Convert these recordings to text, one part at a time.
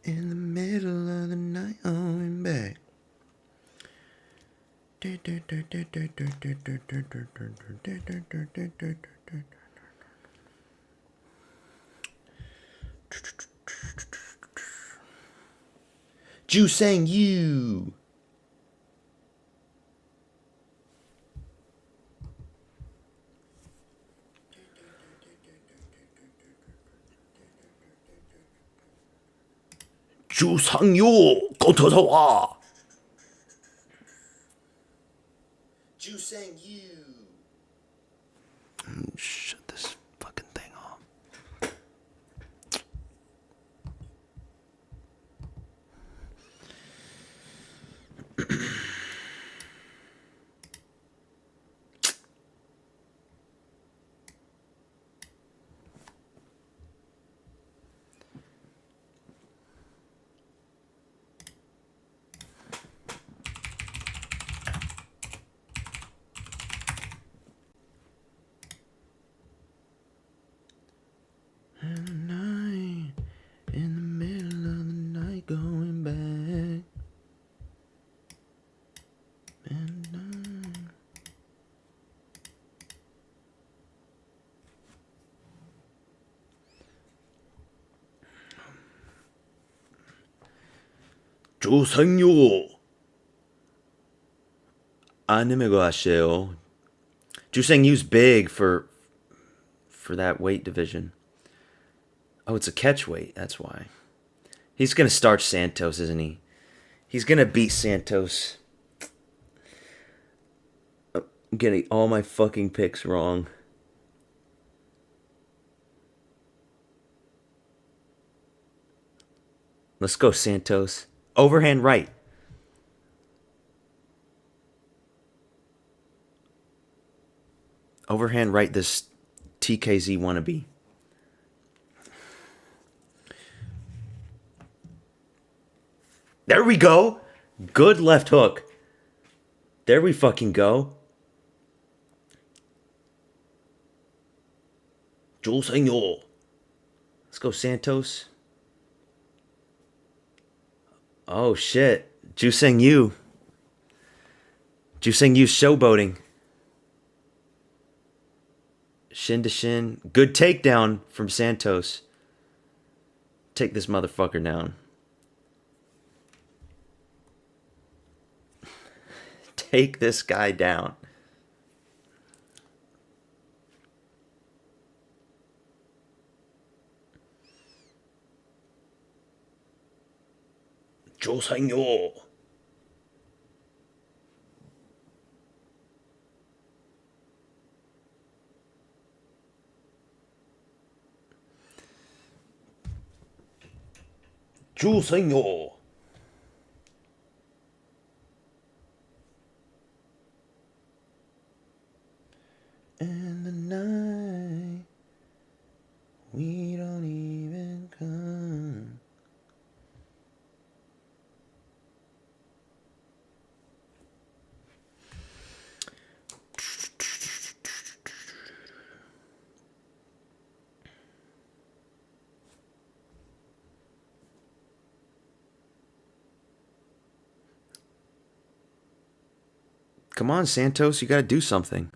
In the middle of the night, going back. Jusang Yu. Jusang Yu. Go to the wall. Jusang Yu. Shut this fucking thing off. In the middle of the night, going back. 조상요. 안녕히 가세요. Jusang Yu's big for that weight division. Oh, it's a catch weight. That's why. He's gonna start Santos, isn't he? He's gonna beat Santos. I'm getting all my fucking picks wrong. Let's go, Santos. Overhand right. Overhand right, this TKZ wannabe. There we go. Good left hook. There we fucking go. 조상요. Let's go, Santos. Oh, shit. Jusang Yu. Jusang Yu showboating. Shin to shin. Good takedown from Santos. Take this motherfucker down. Take this guy down. 조상요. 조상요. In the night, we don't even come. Come on, Santos, you gotta do something.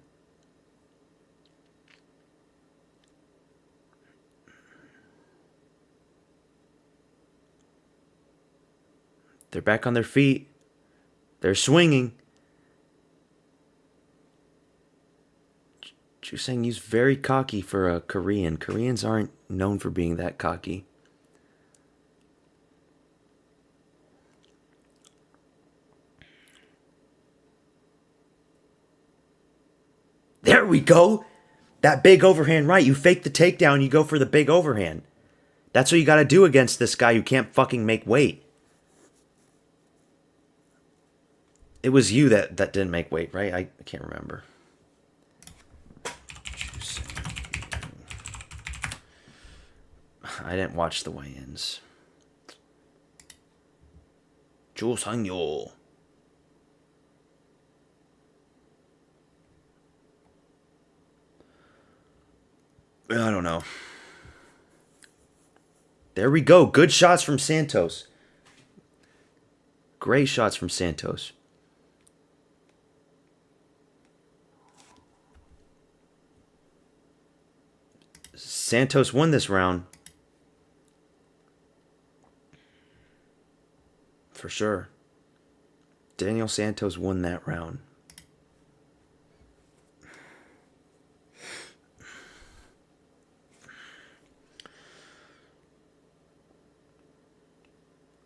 They're back on their feet. They're swinging. Jusang Yu's very cocky for a Korean. Koreans aren't known for being that cocky. There we go. That big overhand right. You fake the takedown, you go for the big overhand. That's what you gotta do against this guy who can't fucking make weight. It was you that didn't make weight, right? I can't remember. I didn't watch the weigh-ins. 조상요. I don't know. There we go. Good shots from Santos. Great shots from Santos. Santos won this round. For sure. Daniel Santos won that round.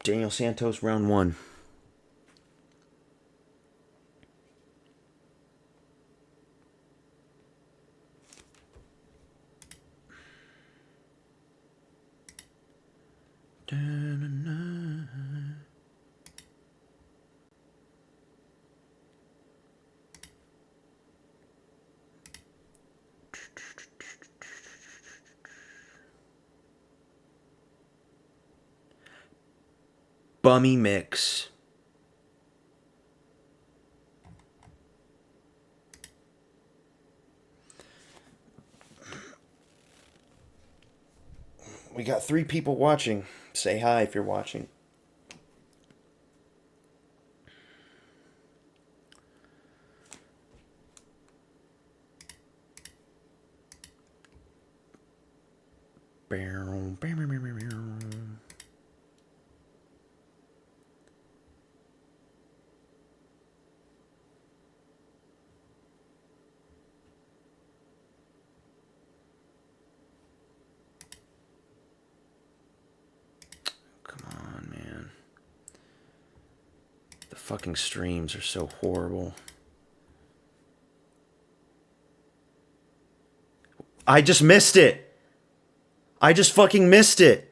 Daniel Santos, round 1. Bummy mix. We got 3 people watching. Say hi if you're watching. Fucking streams are so horrible. I just missed it. I just fucking missed it.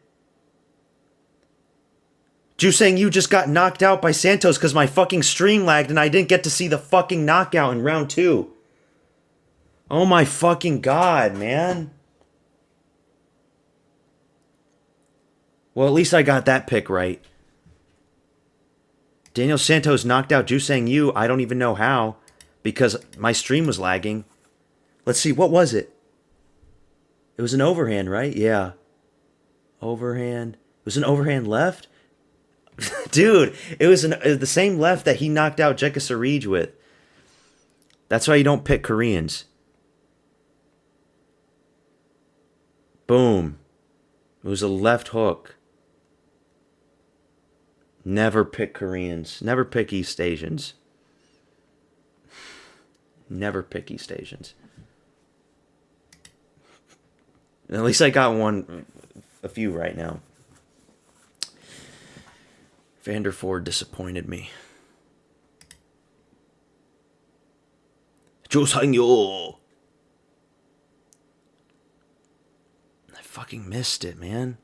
Jusang Yu just got knocked out by Santos because my fucking stream lagged and I didn't get to see the fucking knockout in round 2. Oh my fucking god, man. Well, at least I got that pick right. Daniel Santos knocked out Jusang Yu. I don't even know how, because my stream was lagging. Let's see, what was it? It was an overhand, right? Yeah. Overhand. It was an overhand left? Dude, it was the same left that he knocked out Jeka Sarij with. That's why you don't pick Koreans. Boom. It was a left hook. Never pick Koreans. Never pick East Asians. Never pick East Asians. At least I got a few right now. Vanderford disappointed me. 조상요. I fucking missed it, man.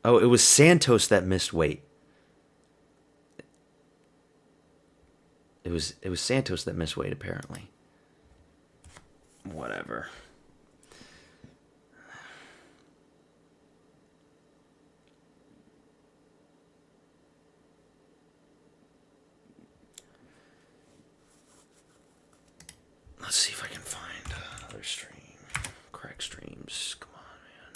Oh, it was Santos that missed weight. It was Santos that missed weight, apparently. Whatever. Let's see if I can find another stream. Crack streams. Come on, man.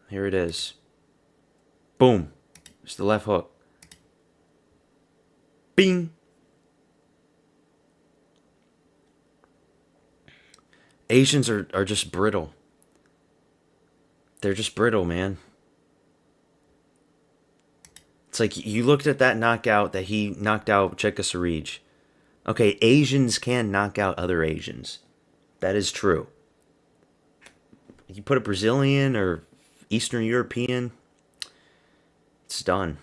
Here it is. Boom. It's the left hook. Bing. Asians are just brittle. They're just brittle, man. It's like you looked at that knockout that he knocked out Chekasarij. Okay, Asians can knock out other Asians. That is true. You put a Brazilian or Eastern European, it's done.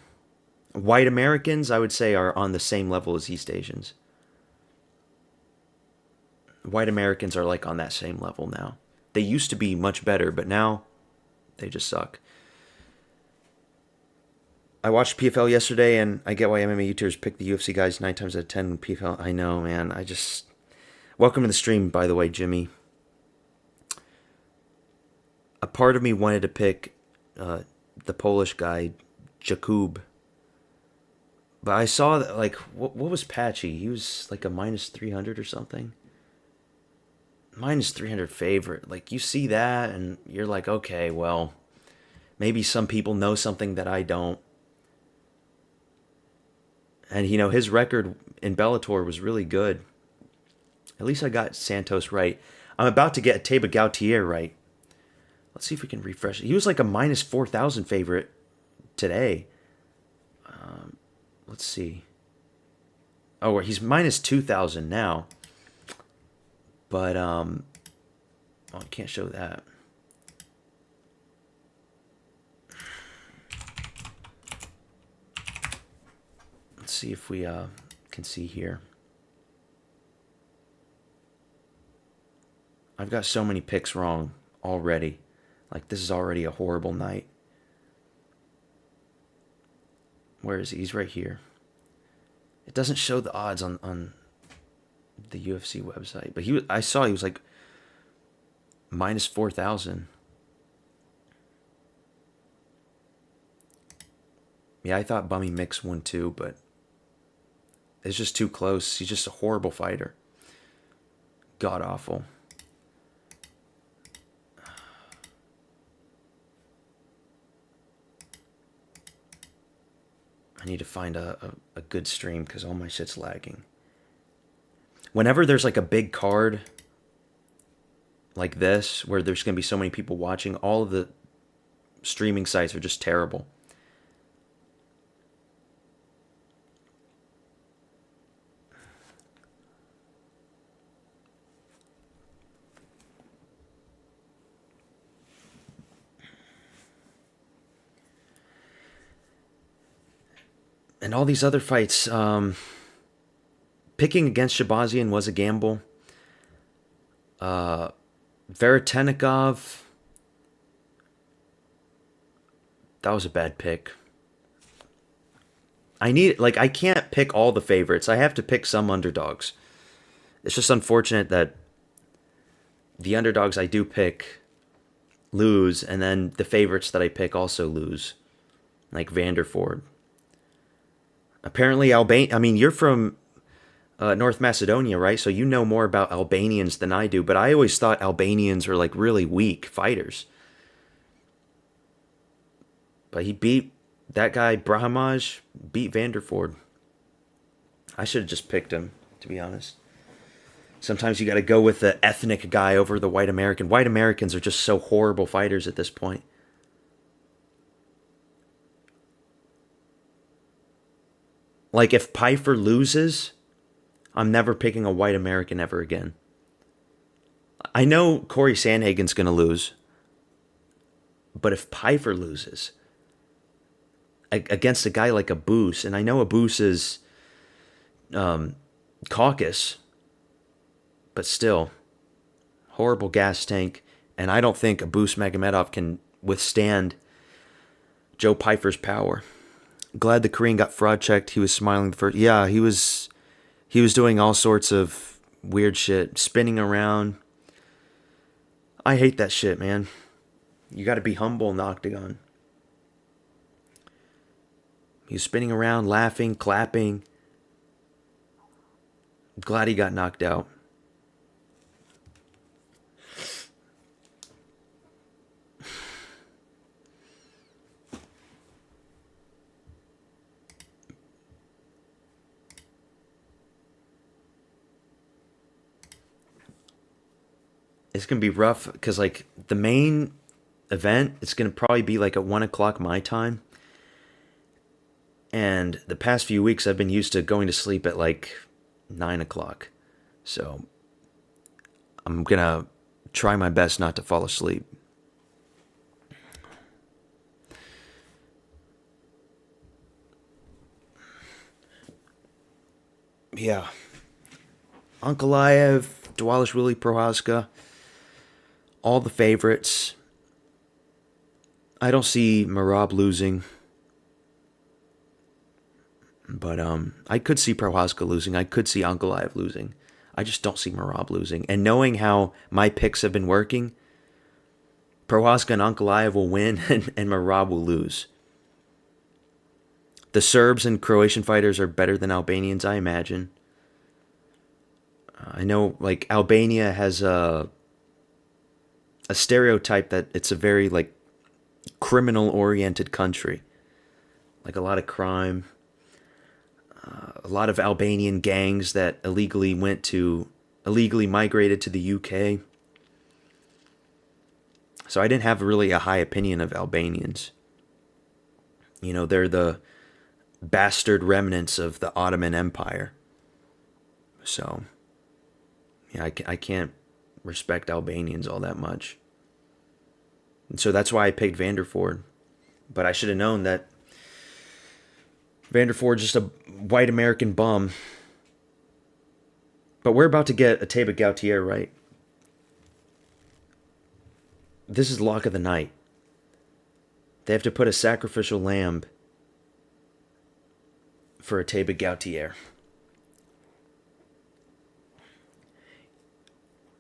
White Americans, I would say, are on the same level as East Asians. White Americans are like on that same level now. They used to be much better, but now they just suck. I watched PFL yesterday, and I get why MMA YouTubers pick the UFC guys 9 times out of 10 in PFL. I know, man. I just... Welcome to the stream, by the way, Jimmy. A part of me wanted to pick the Polish guy, Jakub. But I saw that, like, what was Patchy? He was like a minus 300 or something. Minus 300 favorite. Like, you see that, and you're like, okay, well, maybe some people know something that I don't. And, you know, his record in Bellator was really good. At least I got Santos right. I'm about to get Teba Gautier right. Let's see if we can refresh it. He was like a minus 4,000 favorite today. Let's see. Oh, he's minus 2,000 now. But, oh, I can't show that. Let's see if we can see here. I've got so many picks wrong already. Like, this is already a horrible night. Where is he? He's right here. It doesn't show the odds on the UFC website. But I saw he was like minus 4,000. Yeah, I thought Bummy Mix won too, but it's just too close. He's just a horrible fighter. God awful. I need to find a good stream because all my shit's lagging. Whenever there's like a big card like this, where there's going to be so many people watching, all of the streaming sites are just terrible. And all these other fights, picking against Shabazian was a gamble. Veretennikov, that was a bad pick. I can't pick all the favorites. I have to pick some underdogs. It's just unfortunate that the underdogs I do pick lose, and then the favorites that I pick also lose. Like Vanderford. Apparently, I mean, you're from North Macedonia, right? So you know more about Albanians than I do. But I always thought Albanians were like really weak fighters. But he beat that guy, Brahimaj, beat Vanderford. I should have just picked him, to be honest. Sometimes you got to go with the ethnic guy over the white American. White Americans are just so horrible fighters at this point. Like, if Pyfer loses, I'm never picking a white American ever again. I know Corey Sandhagen's going to lose. But if Pyfer loses against a guy like Abus, and I know Abus is Caucasus, but still, horrible gas tank. And I don't think Abus Magomedov can withstand Joe Pyfer's power. Glad the Korean got fraud checked. He was smiling the first. Yeah, he was doing all sorts of weird shit, spinning around. I hate that shit, man. You got to be humble in the octagon. He was spinning around, laughing, clapping. Glad he got knocked out. It's going to be rough because, like, the main event, it's going to probably be like at 1 o'clock my time. And the past few weeks, I've been used to going to sleep at like 9 o'clock. So I'm going to try my best not to fall asleep. Yeah. Ankalaev, Dvalishvili, Prohaska, all the favorites. I don't see Merab losing. But I could see Prohaska losing. I could see Ankalaev losing. I just don't see Merab losing. And knowing how my picks have been working, Prohaska and Ankalaev will win and Merab will lose. The Serbs and Croatian fighters are better than Albanians, I imagine. I know, like, Albania has a stereotype that it's a very, like, criminal-oriented country. Like, a lot of crime. A lot of Albanian gangs that illegally migrated to the UK. So I didn't have really a high opinion of Albanians. You know, they're the bastard remnants of the Ottoman Empire. So, yeah, I can't respect Albanians all that much. And so that's why I picked Vanderford. But I should have known that Vanderford's just a white American bum. But we're about to get a Teba Gautier, right? This is lock of the night. They have to put a sacrificial lamb for a Teba Gautier.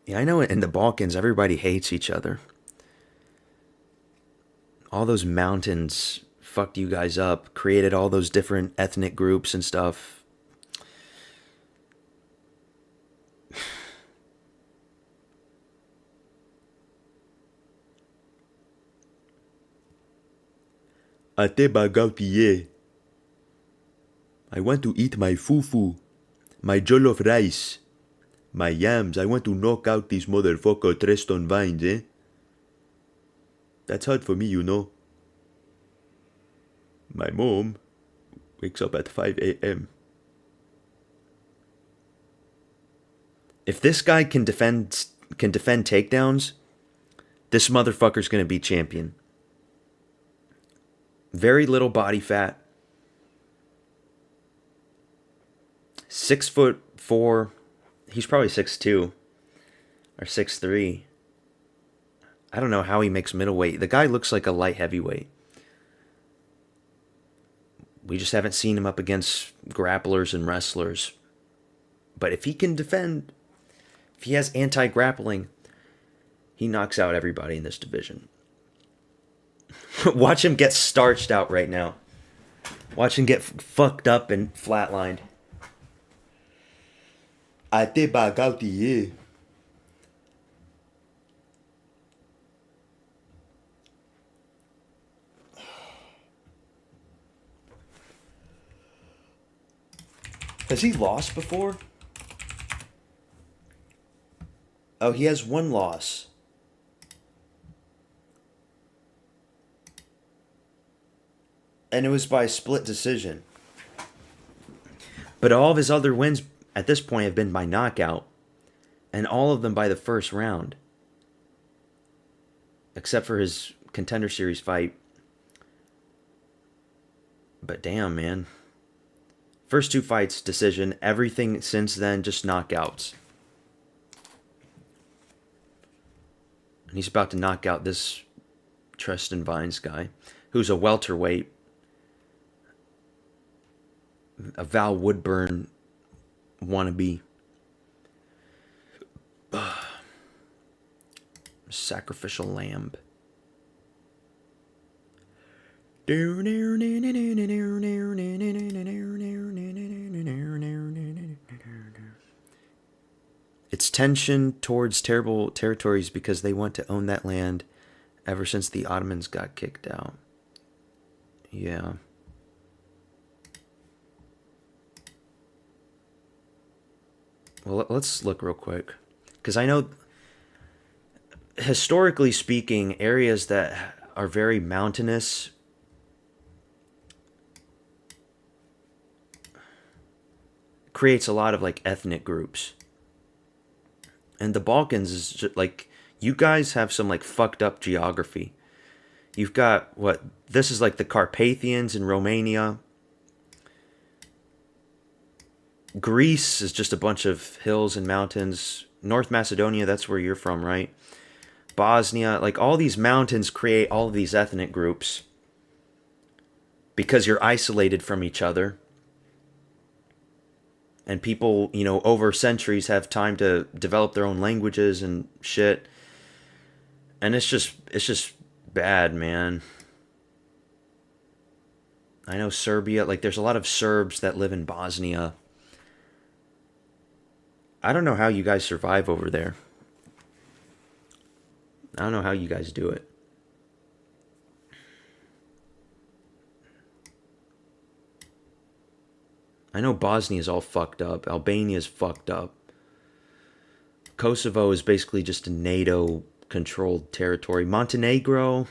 Yeah, I know in the Balkans, everybody hates each other. All those mountains fucked you guys up, created all those different ethnic groups and stuff. Ateba Gautier. I want to eat my fufu, my jollof rice, my yams. I want to knock out these motherfucker Treston vines, eh? That's hard for me, you know. My mom wakes up at 5 a.m. If this guy can defend takedowns, this motherfucker's gonna be champion. Very little body fat. 6'4". He's probably 6'2" or 6'3". I don't know how he makes middleweight. The guy looks like a light heavyweight. We just haven't seen him up against grapplers and wrestlers. But if he can defend, if he has anti-grappling, he knocks out everybody in this division. Watch him get starched out right now. Watch him get fucked up and flatlined. Ateba Gautier. Has he lost before? Oh, he has one loss. And it was by split decision. But all of his other wins at this point have been by knockout. And all of them by the first round. Except for his Contender Series fight. But damn, man. First two fights, decision. Everything since then, just knockouts. And he's about to knock out this Tristan Vines guy, who's a welterweight. A Val Woodburn wannabe. Sacrificial lamb. It's tension towards terrible territories because they want to own that land ever since the Ottomans got kicked out. Yeah. Well, let's look real quick. Because I know, historically speaking, areas that are very mountainous creates a lot of like ethnic groups. And the Balkans is just, like, you guys have some like fucked up geography. You've got what this is like the Carpathians in Romania. Greece is just a bunch of hills and mountains. North Macedonia, that's where you're from, right? Bosnia, like all these mountains create all of these ethnic groups because you're isolated from each other. And people, you know, over centuries have time to develop their own languages and shit. And it's just bad, man. I know Serbia, like there's a lot of Serbs that live in Bosnia. I don't know how you guys survive over there. I don't know how you guys do it. I know Bosnia is all fucked up. Albania is fucked up. Kosovo is basically just a NATO-controlled territory. Montenegro,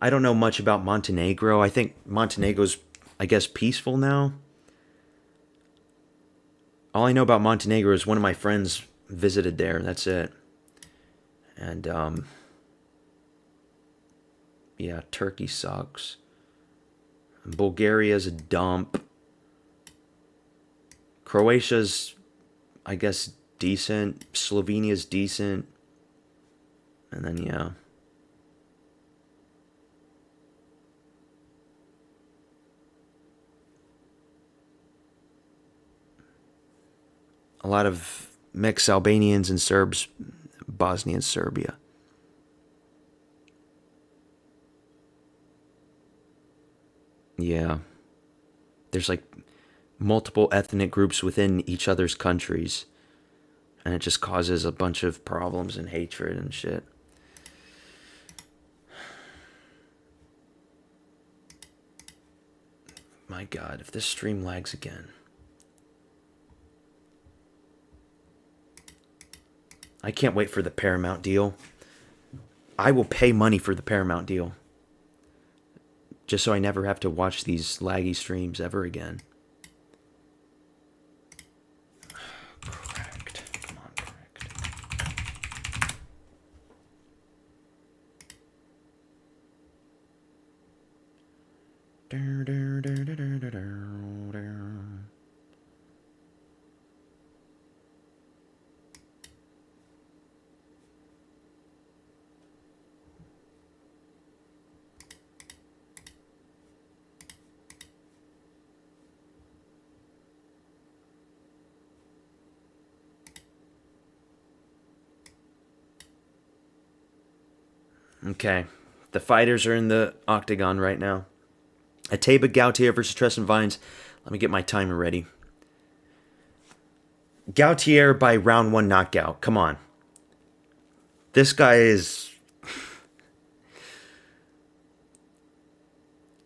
I don't know much about Montenegro. I think Montenegro's, I guess, peaceful now. All I know about Montenegro is one of my friends visited there. That's it. And, yeah, Turkey sucks. Bulgaria's a dump. Croatia's, I guess, decent. Slovenia's decent. And then, yeah. A lot of mixed Albanians and Serbs, Bosnia and Serbia. Yeah. There's like multiple ethnic groups within each other's countries. And it just causes a bunch of problems and hatred and shit. My God, if this stream lags again. I can't wait for the Paramount deal. I will pay money for the Paramount deal. Just so I never have to watch these laggy streams ever again. Correct. Come on, correct. Okay, the fighters are in the octagon right now. Ateba Gautier versus Tristan Vines. Let me get my timer ready. Gautier by round 1 knockout. Come on. This guy is...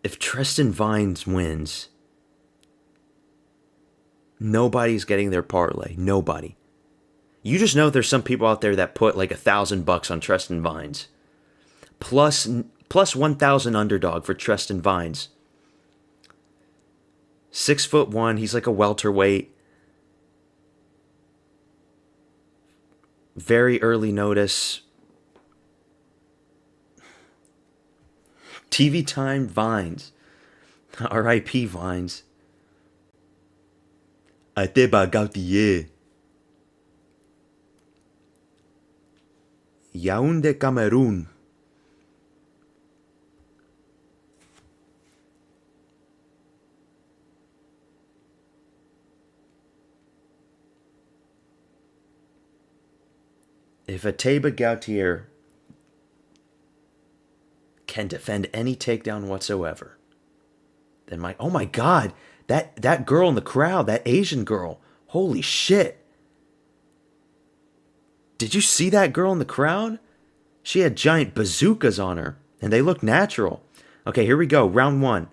If Tristan Vines wins, nobody's getting their parlay. Nobody. You just know there's some people out there that put like $1,000 on Tristan Vines. Plus 1,000 underdog for Tristan Vines. 6'1", he's like a welterweight. Very early notice. TV time Vines. R.I.P. Vines. Ateba Gautier. Yaoundé, Cameroon. If Ateba Gautier can defend any takedown whatsoever, then oh my God, that girl in the crowd, that Asian girl, holy shit. Did you see that girl in the crowd? She had giant bazookas on her, and they look natural. Okay, here we go, round 1.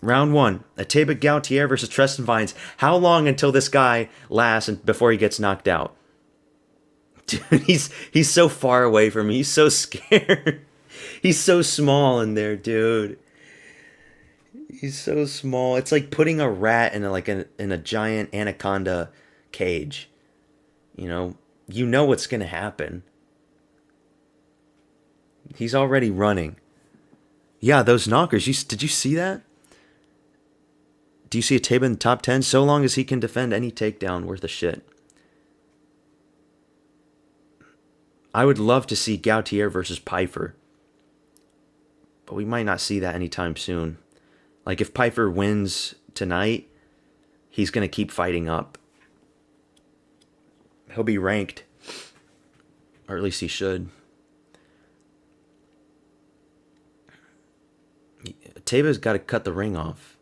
Round 1, Ateba Gautier versus Tristan Vines. How long until this guy lasts and before he gets knocked out? Dude, he's so far away from me. He's so scared. He's so small in there, dude. He's so small. It's like putting a rat in a giant anaconda cage. You know what's gonna happen. He's already running. Yeah, those knockers. Did you see that? Do you see a Taiba in the top 10? So long as he can defend any takedown worth a shit. I would love to see Gautier versus Pyfer. But we might not see that anytime soon. Like, if Pyfer wins tonight, he's going to keep fighting up. He'll be ranked. Or at least he should. Taiba's got to cut the ring off.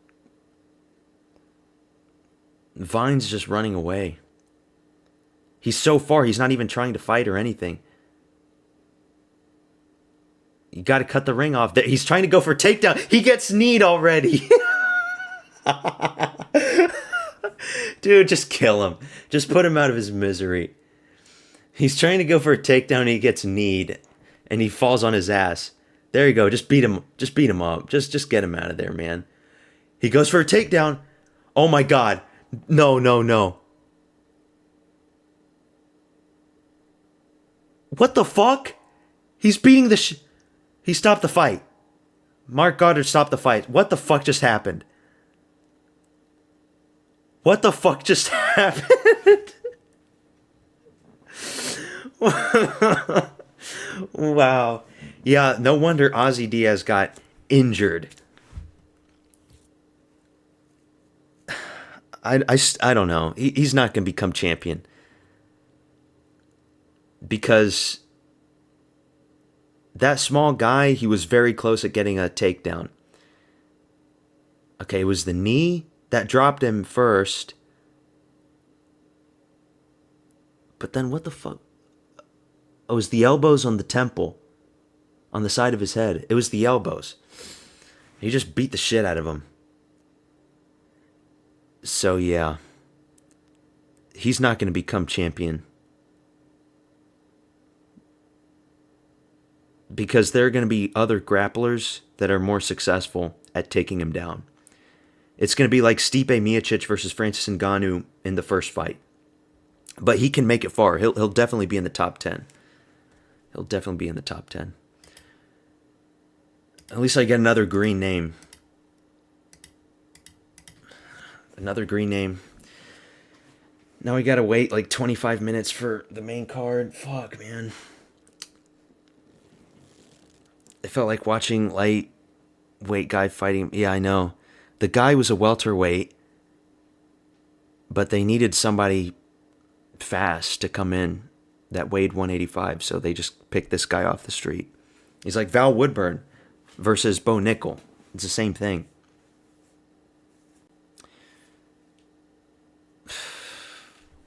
Vine's just running away. He's so far, he's not even trying to fight or anything. You got to cut the ring off. He's trying to go for a takedown. He gets kneed already. Dude, just kill him. Just put him out of his misery. He's trying to go for a takedown and he gets kneed. And he falls on his ass. There you go. Just beat him. Just beat him up. Just get him out of there, man. He goes for a takedown. Oh my God. No, no, no. What the fuck? He's beating the He stopped the fight. Marc Goddard stopped the fight. What the fuck just happened? What the fuck just happened? Wow. Yeah, no wonder Ozzy Diaz got injured. I don't know. He's not going to become champion. Because that small guy, he was very close at getting a takedown. Okay, it was the knee that dropped him first. But then what the fuck? Oh, it was the elbows on the temple. On the side of his head. It was the elbows. He just beat the shit out of him. So yeah. He's not going to become champion. Because there are going to be other grapplers that are more successful at taking him down. It's going to be like Stipe Miocic versus Francis Ngannou in the first fight. But he can make it far. He'll definitely be in the top 10. He'll definitely be in the top 10. At least I get another green name. Another green name. Now we gotta wait like 25 minutes for the main card. Fuck, man. It felt like watching lightweight guy fighting. Yeah, I know. The guy was a welterweight, but they needed somebody fast to come in that weighed 185, so they just picked this guy off the street. He's like Val Woodburn versus Bo Nickel. It's the same thing.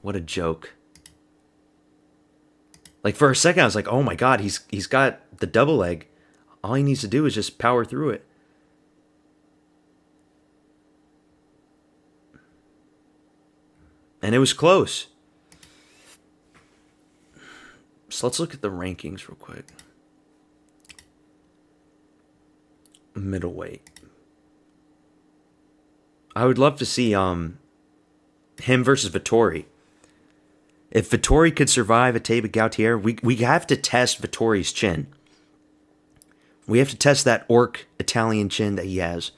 What a joke. Like, for a second, I was like, oh my God, he's got the double leg. All he needs to do is just power through it. And it was close. So let's look at the rankings real quick. Middleweight. I would love to see him versus Vettori. If Vettori could survive a Taiba Gautier, we have to test Vettori's chin. We have to test that orc Italian chin that he has.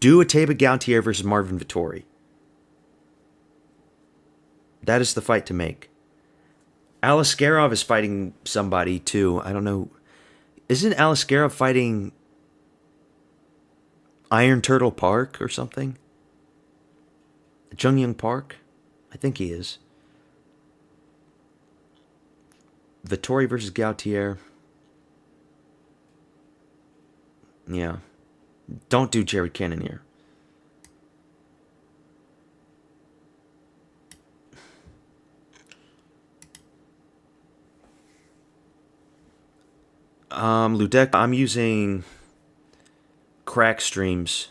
Do a Taiba Gautier versus Marvin Vettori. That is the fight to make. Aliskerov is fighting somebody too. I don't know. Isn't Aliskerov fighting Iron Turtle Park or something? Jung Young Park? I think he is. Vettori versus Gautier. Yeah. Don't do Jared Cannonier. Ludek, I'm using Crack Streams.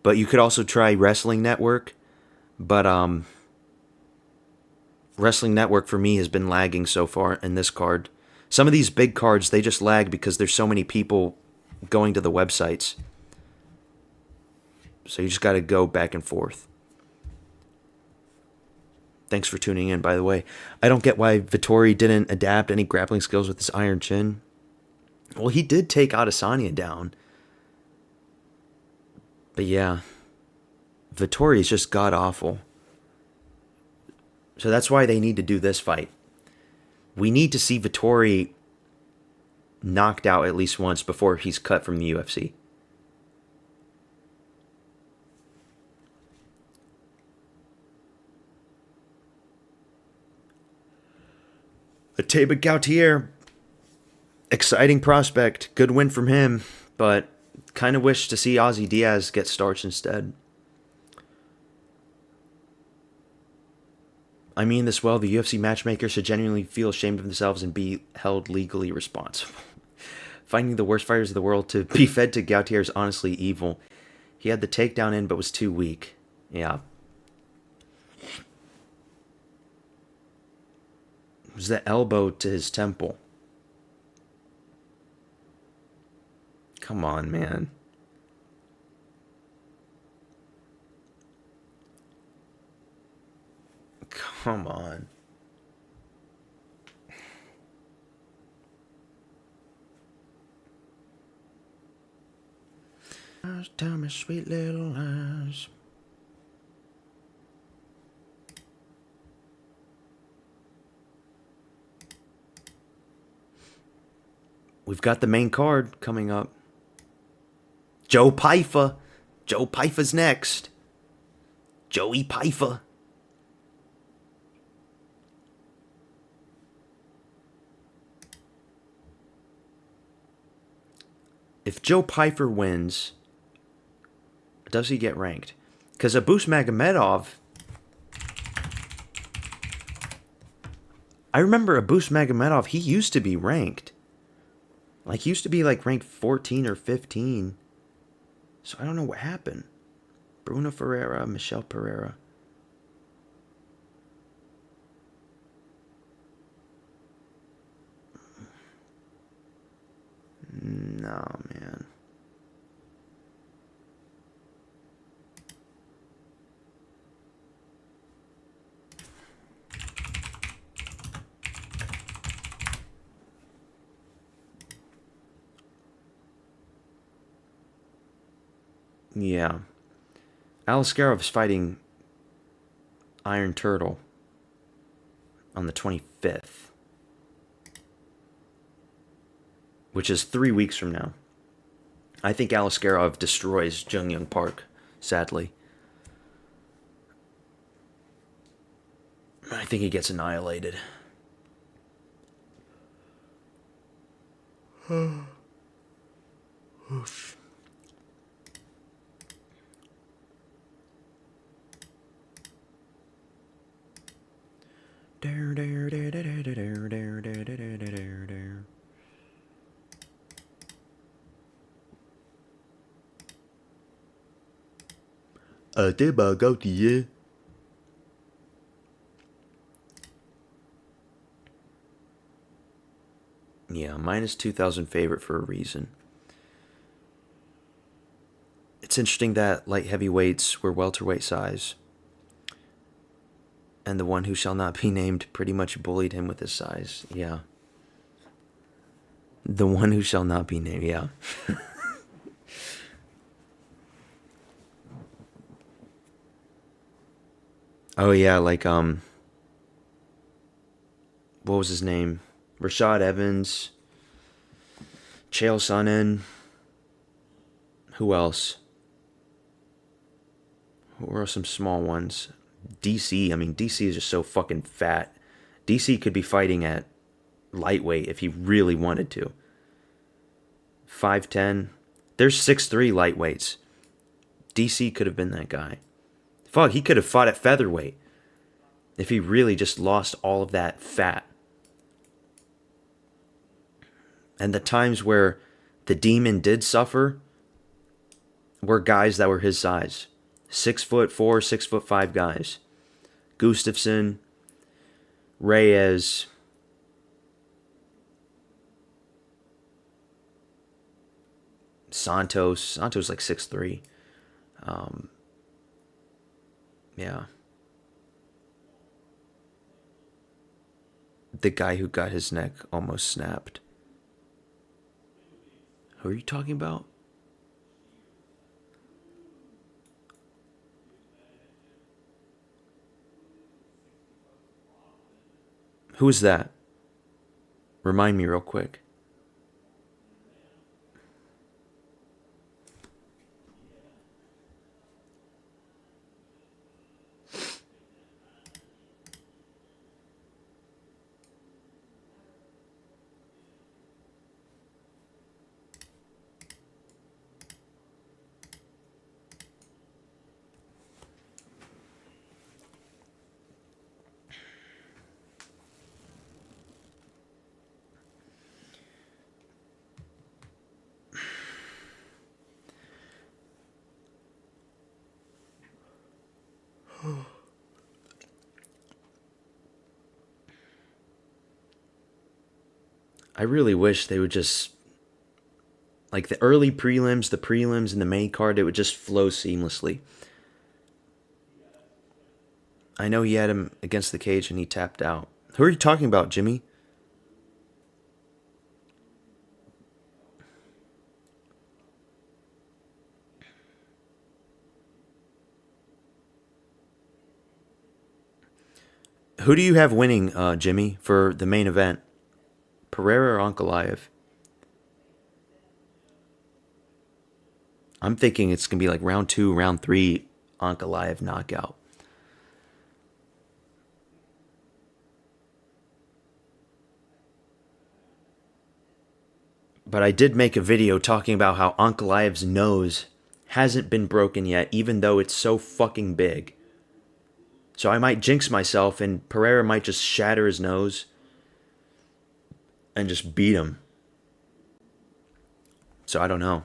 But you could also try Wrestling Network. But I'm Wrestling Network for me has been lagging so far in this card. Some of these big cards, they just lag because there's so many people going to the websites. So you just got to go back and forth. Thanks for tuning in, by the way. I don't get why Vettori didn't adapt any grappling skills with his iron chin. Well, he did take Adesanya down. But yeah, Vettori is just god-awful. So that's why they need to do this fight. We need to see Vettori knocked out at least once before he's cut from the UFC. Teba Gautier, exciting prospect, good win from him, but kind of wish to see Ozzy Diaz get starched instead. I mean this well, the UFC matchmakers should genuinely feel ashamed of themselves and be held legally responsible. Finding the worst fighters of the world to be fed to Gautier is honestly evil. He had the takedown in but was too weak. Yeah. It was the elbow to his temple. Come on, man. Come on. Tell me sweet little lies. We've got the main card coming up. Joe Pyfer. Joe Pyfer's next. Joey Pyfer. If Joe Pyfer wins, does he get ranked? Because Abus Magomedov... I remember Abus Magomedov, he used to be ranked. Like, he used to be, like, ranked 14 or 15. So I don't know what happened. Bruno Ferreira, Michel Pereira. No, man. Yeah. Aliskerov's fighting Iron Turtle on the 25th. Which is 3 weeks from now. I think Aliskerov destroys Jung Young Park, sadly. I think he gets annihilated. Oof. Dare, dare, dare, dare, dare, dare, dare, dare, dare, dare, dare. Teba Gautier. Yeah, minus 2,000 favorite for a reason. It's interesting that light heavyweights were welterweight size. And the one who shall not be named pretty much bullied him with his size. Yeah. The one who shall not be named, yeah. Oh yeah, like what was his name? Rashad Evans, Chael Sonnen. Who else? Who are some small ones? DC. I mean, DC is just so fucking fat. DC could be fighting at lightweight if he really wanted to. 5'10". There's 6'3" lightweights. DC could have been that guy. Fuck, he could have fought at featherweight if he really just lost all of that fat. And the times where the Demon did suffer were guys that were his size. 6'4", 6'5" guys. Gustafsson, Reyes. Santos. Santos like 6'3". Yeah. The guy who got his neck almost snapped. Who are you talking about? Who is that? Remind me real quick. I really wish they would just, like, the early prelims, the prelims, and the main card, it would just flow seamlessly. I know he had him against the cage and he tapped out. Who are you talking about, Jimmy? Who do you have winning, Jimmy, for the main event? Pereira or Ankalaev? I'm thinking it's going to be like round 2, round 3, Ankalaev knockout. But I did make a video talking about how Ankalaev's nose hasn't been broken yet, even though it's so fucking big. So I might jinx myself and Pereira might just shatter his nose and just beat him. So I don't know.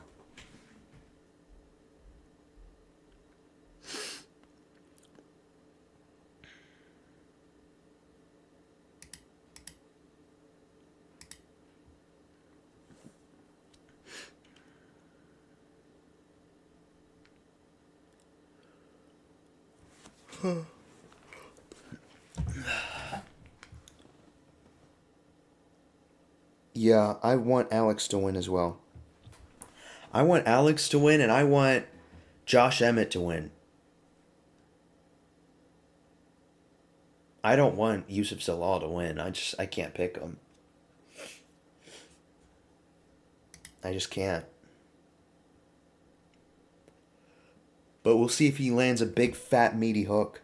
Yeah, I want Alex to win as well. I want Alex to win and I want Josh Emmett to win. I don't want Yusuf Zalal to win. I can't pick him. I just can't. But we'll see if he lands a big fat meaty hook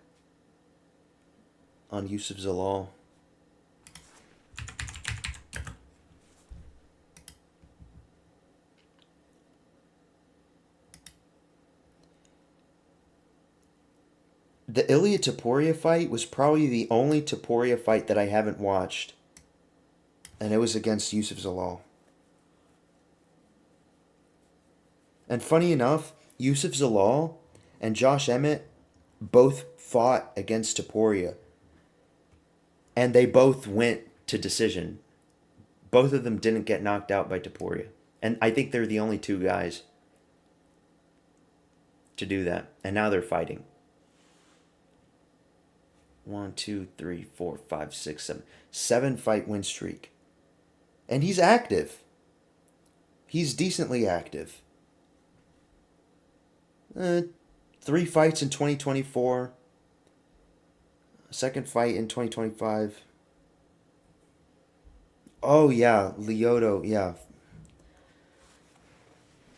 on Yusuf Zalal. The Ilya Topuria fight was probably the only Topuria fight that I haven't watched. And it was against Yusuf Zalal. And funny enough, Yusuf Zalal and Josh Emmett both fought against Topuria. And they both went to decision. Both of them didn't get knocked out by Topuria. And I think they're the only two guys to do that. And now they're fighting. 1, 2, 3, 4, 5, 6, 7. 7-fight win streak. And he's active. He's decently active. 3 fights in 2024. Second fight in 2025. Oh, yeah. Lyoto, yeah.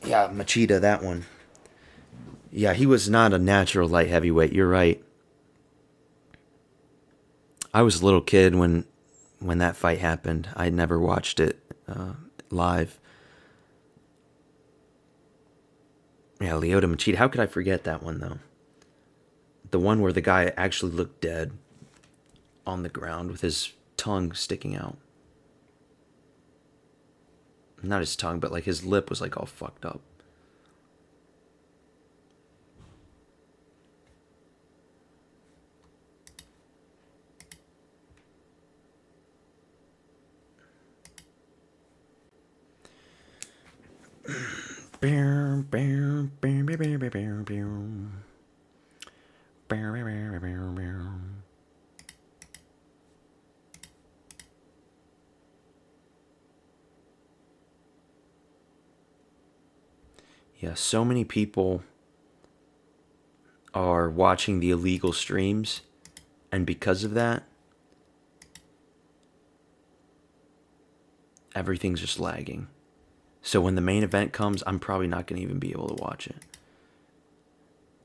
Yeah, Machida, that one. Yeah, he was not a natural light heavyweight. You're right. I was a little kid when that fight happened. I never watched it live. Yeah, Lyoto Machida. How could I forget that one, though? The one where the guy actually looked dead on the ground with his tongue sticking out. Not his tongue, but like his lip was like all fucked up. Yeah, so many people are watching the illegal streams, and because of that, everything's just lagging. So when the main event comes, I'm probably not going to even be able to watch it.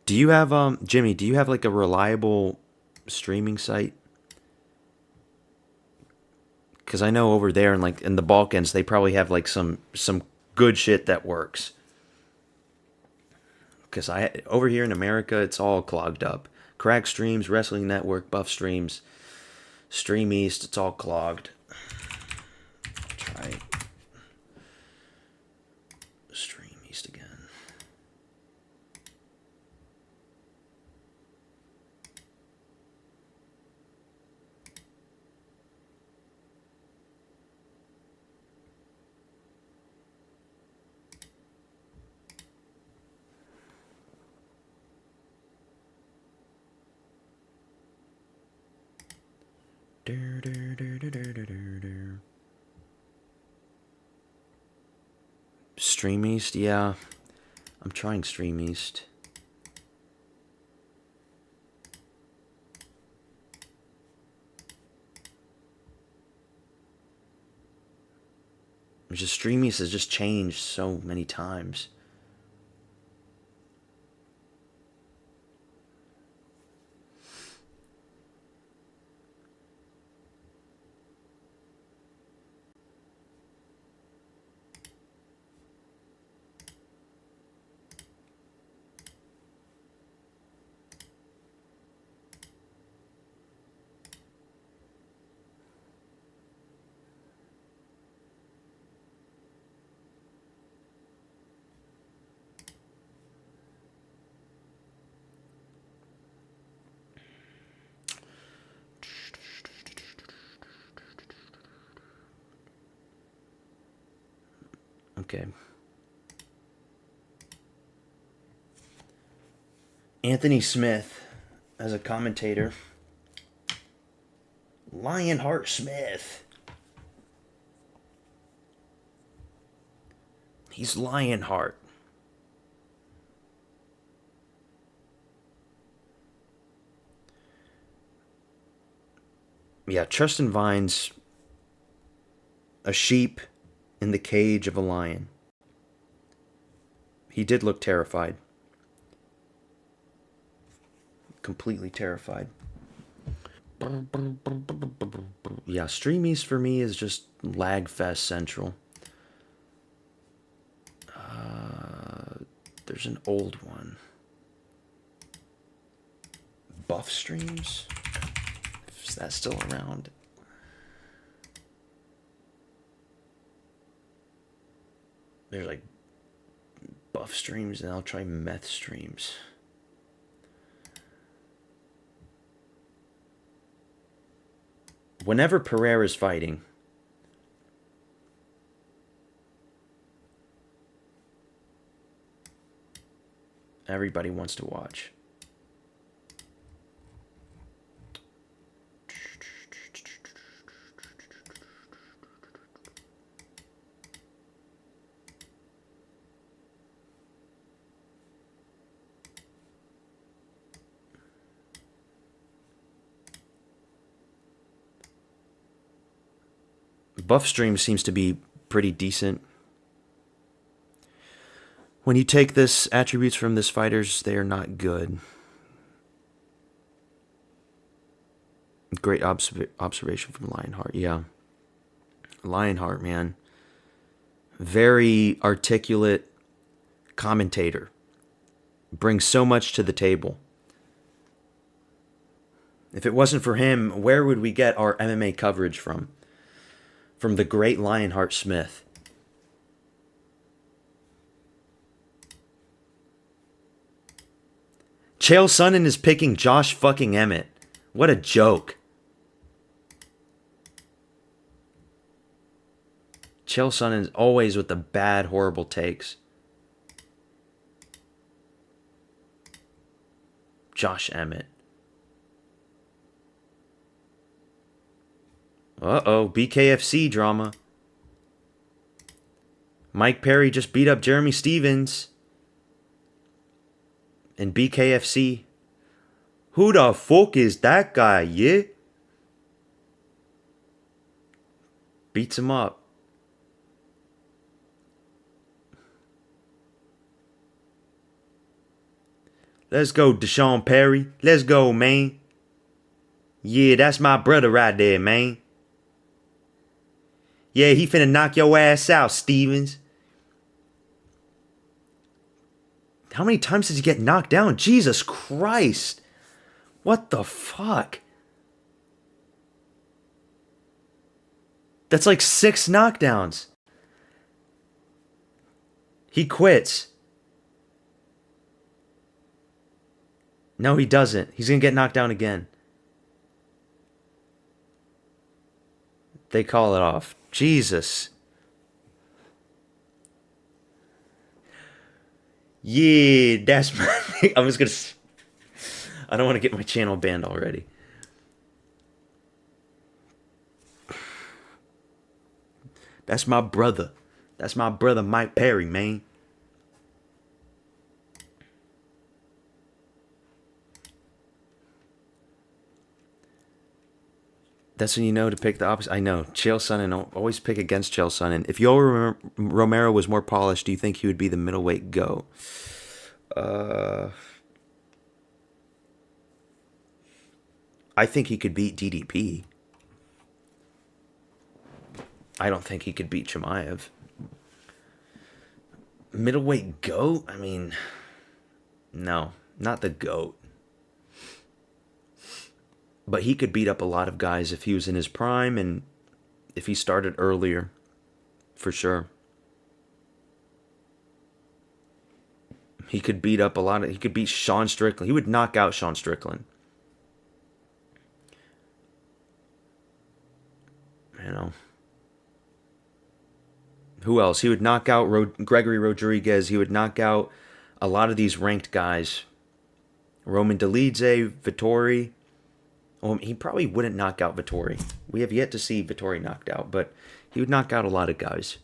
Do you have Jimmy, do you have like a reliable streaming site? Cuz I know over there in the Balkans, they probably have like some good shit that works. Cuz I over here in America, it's all clogged up. Crack Streams, Wrestling Network, Buff Streams, Stream East, it's all clogged. Try Stream East again. Stream East, yeah. I'm trying Stream East. It's just Stream East has just changed so many times. Okay. Anthony Smith as a commentator. Lionheart Smith. He's Lionheart. Yeah, Tristan Vine's a sheep in the cage of a lion. He did look terrified. Completely terrified. Yeah, Stream East for me is just Lagfest Central. There's an old one. Buff Streams? Is that still around? There's like Buff Streams, and I'll try Meth Streams. Whenever Pereira's fighting, everybody wants to watch. Buff Stream seems to be pretty decent. When you take this attributes from this fighters, they are not good. Great observation from Lionheart. Yeah. Lionheart, man. Very articulate commentator. Brings so much to the table. If it wasn't for him, where would we get our MMA coverage from? From the great Lionheart Smith. Chael Sonnen is picking Josh fucking Emmett. What a joke. Chael Sonnen is always with the bad, horrible takes. Josh Emmett. Uh-oh, BKFC drama. Mike Perry just beat up Jeremy Stevens. And BKFC. Who the fuck is that guy, yeah? Beats him up. Let's go, Deshaun Perry. Let's go, man. Yeah, that's my brother right there, man. Yeah, he finna knock your ass out, Stevens. How many times does he get knocked down? Jesus Christ. What the fuck? That's like 6 knockdowns. He quits. No, he doesn't. He's gonna get knocked down again. They call it off. Jesus. Yeah, that's my... I was gonna... I don't want to get my channel banned already. That's my brother. That's my brother Mike Perry, man. That's when you know to pick the opposite. I know. Chael Sonnen, always pick against Chael Sonnen. If Yoel Romero was more polished, do you think he would be the middleweight GOAT? I think he could beat DDP. I don't think he could beat Chimaev. Middleweight GOAT? I mean, no, not the GOAT. But he could beat up a lot of guys if he was in his prime and if he started earlier, for sure. He could beat up a lot of... He could beat Sean Strickland. He would knock out Sean Strickland. You know. Who else? He would knock out Gregory Rodriguez. He would knock out a lot of these ranked guys. Roman Dolidze, Vettori. Well, he probably wouldn't knock out Vettori. We have yet to see Vettori knocked out, but he would knock out a lot of guys.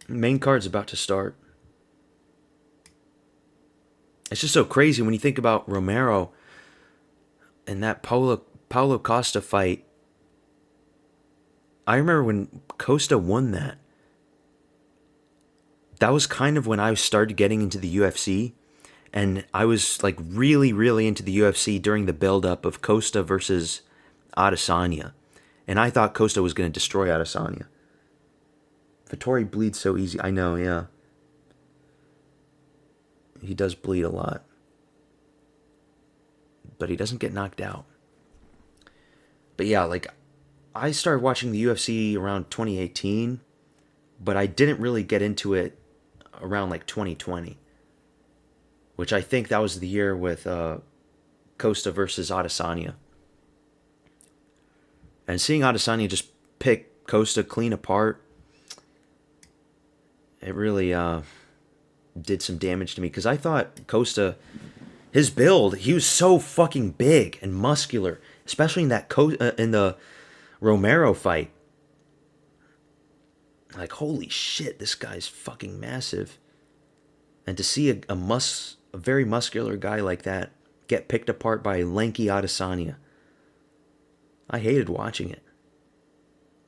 Main card's about to start. It's just so crazy when you think about Romero and that Paulo Costa fight. I remember when Costa won that. That was kind of when I started getting into the UFC. And I was like really, really into the UFC during the build-up of Costa versus Adesanya. And I thought Costa was going to destroy Adesanya. Vettori bleeds so easy. I know, yeah. He does bleed a lot. But he doesn't get knocked out. But yeah, like, I started watching the UFC around 2018, but I didn't really get into it around like 2020, which I think that was the year with Costa versus Adesanya. And seeing Adesanya just pick Costa clean apart, it really did some damage to me, because I thought Costa, his build, he was so fucking big and muscular, especially in that in the Romero fight. Like, holy shit, this guy's fucking massive. And to see a very muscular guy like that get picked apart by lanky Adesanya, I hated watching it.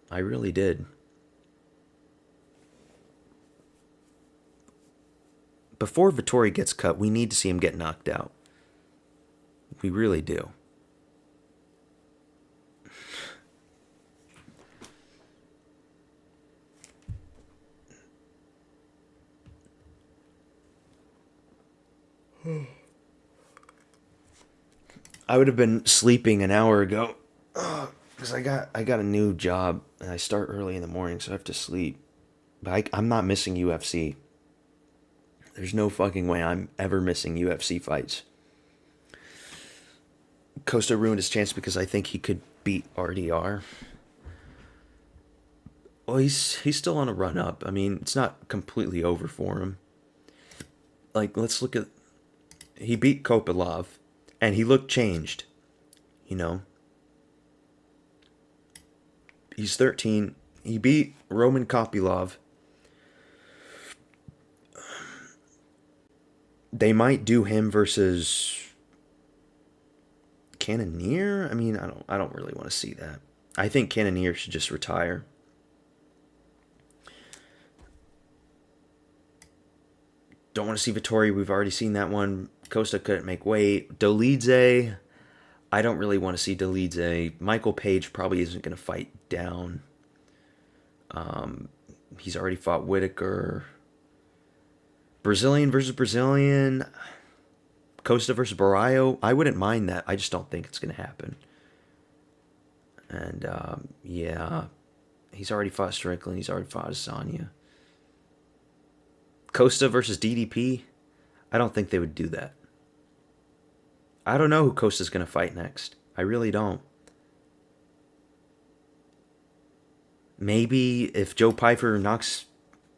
I really did. Before Vettori gets cut, we need to see him get knocked out. We really do. I would have been sleeping an hour ago, because I got a new job and I start early in the morning, so I have to sleep I'm not missing UFC. There's no fucking way I'm ever missing UFC fights. Costa ruined his chance because I think he could beat RDR. Well, he's still on a run up. I mean, it's not completely over for him. Like, let's look at... He beat Kopylov, and he looked changed. You know? He's 13. He beat Roman Kopylov. They might do him versus Cannonier. I mean, I don't really want to see that. I think Cannonier should just retire. Don't want to see Vettori. We've already seen that one. Costa couldn't make weight. Dolidze. I don't really want to see Dolidze. Michael Page probably isn't going to fight down. He's already fought Whitaker. Brazilian versus Brazilian. Costa versus Barallo. I wouldn't mind that. I just don't think it's going to happen. And, yeah. He's already fought Strickland. He's already fought Asanya. Costa versus DDP. I don't think they would do that. I don't know who Costa's going to fight next. I really don't. Maybe if Joe Pyfer knocks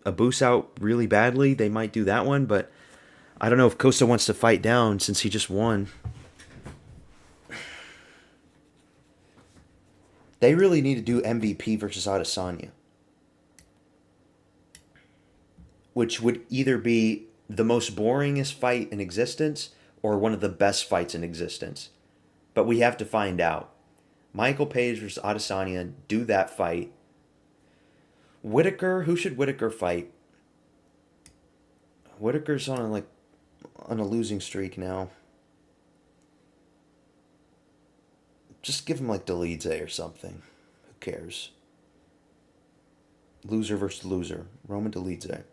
Abus out really badly, they might do that one, but I don't know if Costa wants to fight down since he just won. They really need to do MVP versus Adesanya, which would either be the most boringest fight in existence or one of the best fights in existence. But we have to find out. Michael Page versus Adesanya, do that fight. Whitaker, who should Whitaker fight? Whitaker's on a losing streak now. Just give him like Dolidze or something. Who cares? Loser versus loser. Roman Dolidze.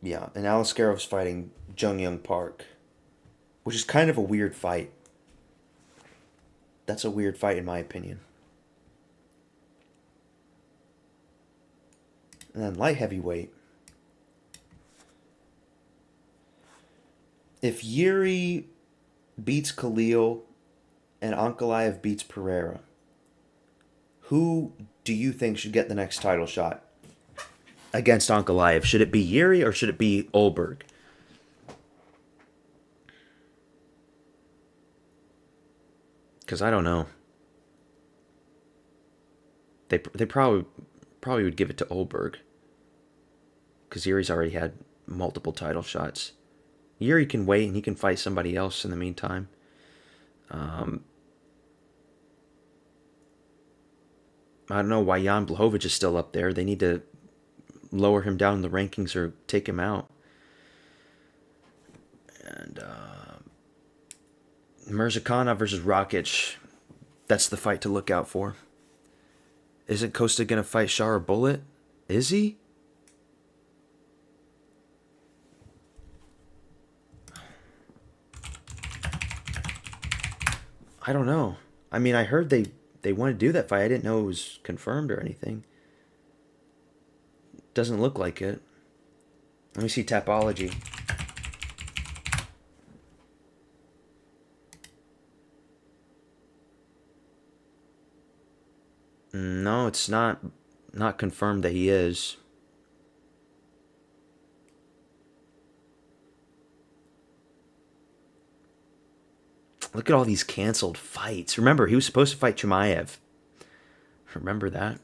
Yeah, and Aliscarov's fighting Jung Young Park, which is kind of a weird fight. That's a weird fight in my opinion. And then light heavyweight. If Yuri beats Khalil and Ankalaev beats Pereira, who do you think should get the next title shot against Ankalaev? Should it be Yuri or should it be Olberg? Because I don't know. They probably would give it to Olberg. Because Yuri's already had multiple title shots. Yuri can wait and he can fight somebody else in the meantime. I don't know why Jan Blachowicz is still up there. They need to lower him down in the rankings or take him out. And Mirzakhanov versus Rakic. That's the fight to look out for. Isn't Costa going to fight Shara Bullet? Is he? I don't know. I mean, I heard they want to do that fight. I didn't know it was confirmed or anything. Doesn't look like it. Let me see Tapology. No, it's not confirmed that he is. Look at all these canceled fights. Remember, he was supposed to fight Chimaev. Remember that?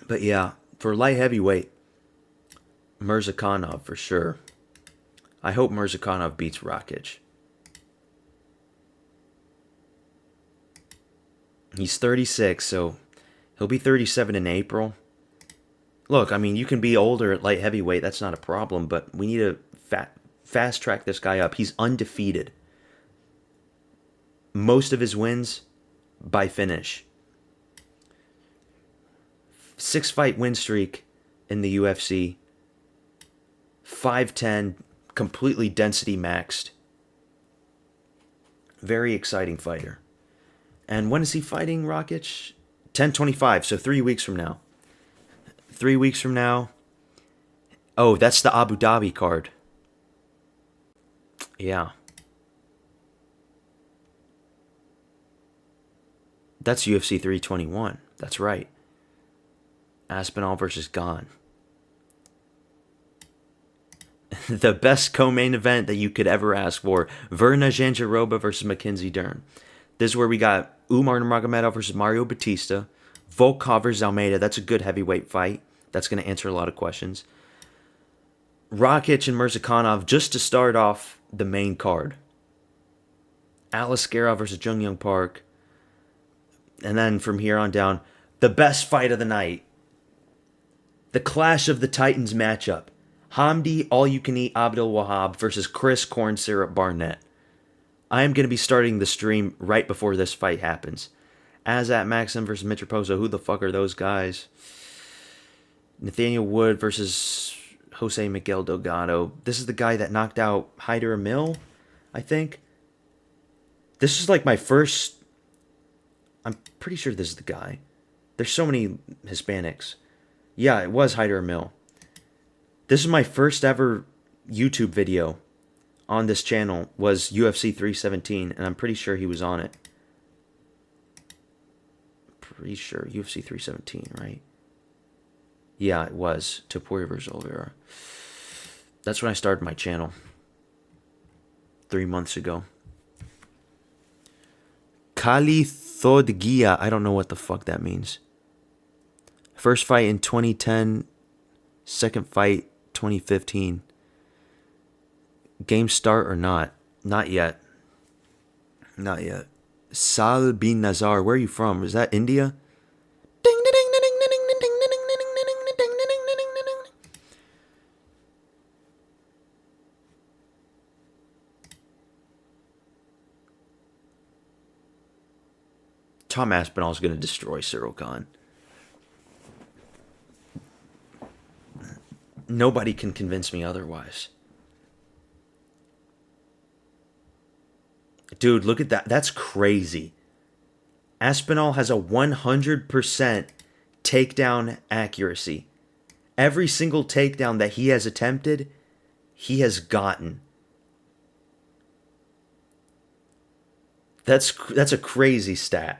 But yeah, for light heavyweight, Mirzakhanov for sure. I hope Mirzakhanov beats Rakic. He's 36, so he'll be 37 in April. Look, I mean, you can be older at light heavyweight. That's not a problem, but we need to fast track this guy up. He's undefeated. Most of his wins by finish. 6-fight win streak in the UFC. 5'10", completely density maxed. Very exciting fighter. And when is he fighting Rakic? 10/25, so 3 weeks from now. 3 weeks from now. Oh, that's the Abu Dhabi card. Yeah. That's UFC 321. That's right. Aspinall versus Gane. The best co-main event that you could ever ask for. Verna Jandiroba versus Mackenzie Dern. This is where we got Umar Nurmagomedov versus Mario Batista. Volkov versus Almeida. That's a good heavyweight fight. That's going to answer a lot of questions. Rakic and Murzakanov just to start off the main card. Alice Guerra versus Jung Young Park. And then from here on down, the best fight of the night. The Clash of the Titans matchup. Hamdi All-You-Can-Eat Abdul Wahab versus Chris Corn Syrup Barnett. I am going to be starting the stream right before this fight happens. Azat Maxim versus Mitraposo. Who the fuck are those guys? Nathaniel Wood versus Jose Miguel Delgado. This is the guy that knocked out Hyder Emil, I think. This is like my first... I'm pretty sure this is the guy. There's so many Hispanics. Yeah, it was Hyder Emil. This is my first ever YouTube video on this channel, was UFC 317, and I'm pretty sure he was on it. Pretty sure, UFC 317, right? Yeah, it was. Topuria versus Oliveira. That's when I started my channel. 3 months ago. Kali Thodgia. I don't know what the fuck that means. First fight in 2010. Second fight 2015. Game start or not? Not yet. Not yet. Sal bin Nazar. Where are you from? Is that India? Tom Aspinall is going to destroy Cyril Gane. Nobody can convince me otherwise. Dude, look at that. That's crazy. Aspinall has a 100% takedown accuracy. Every single takedown that he has attempted, he has gotten. That's a crazy stat.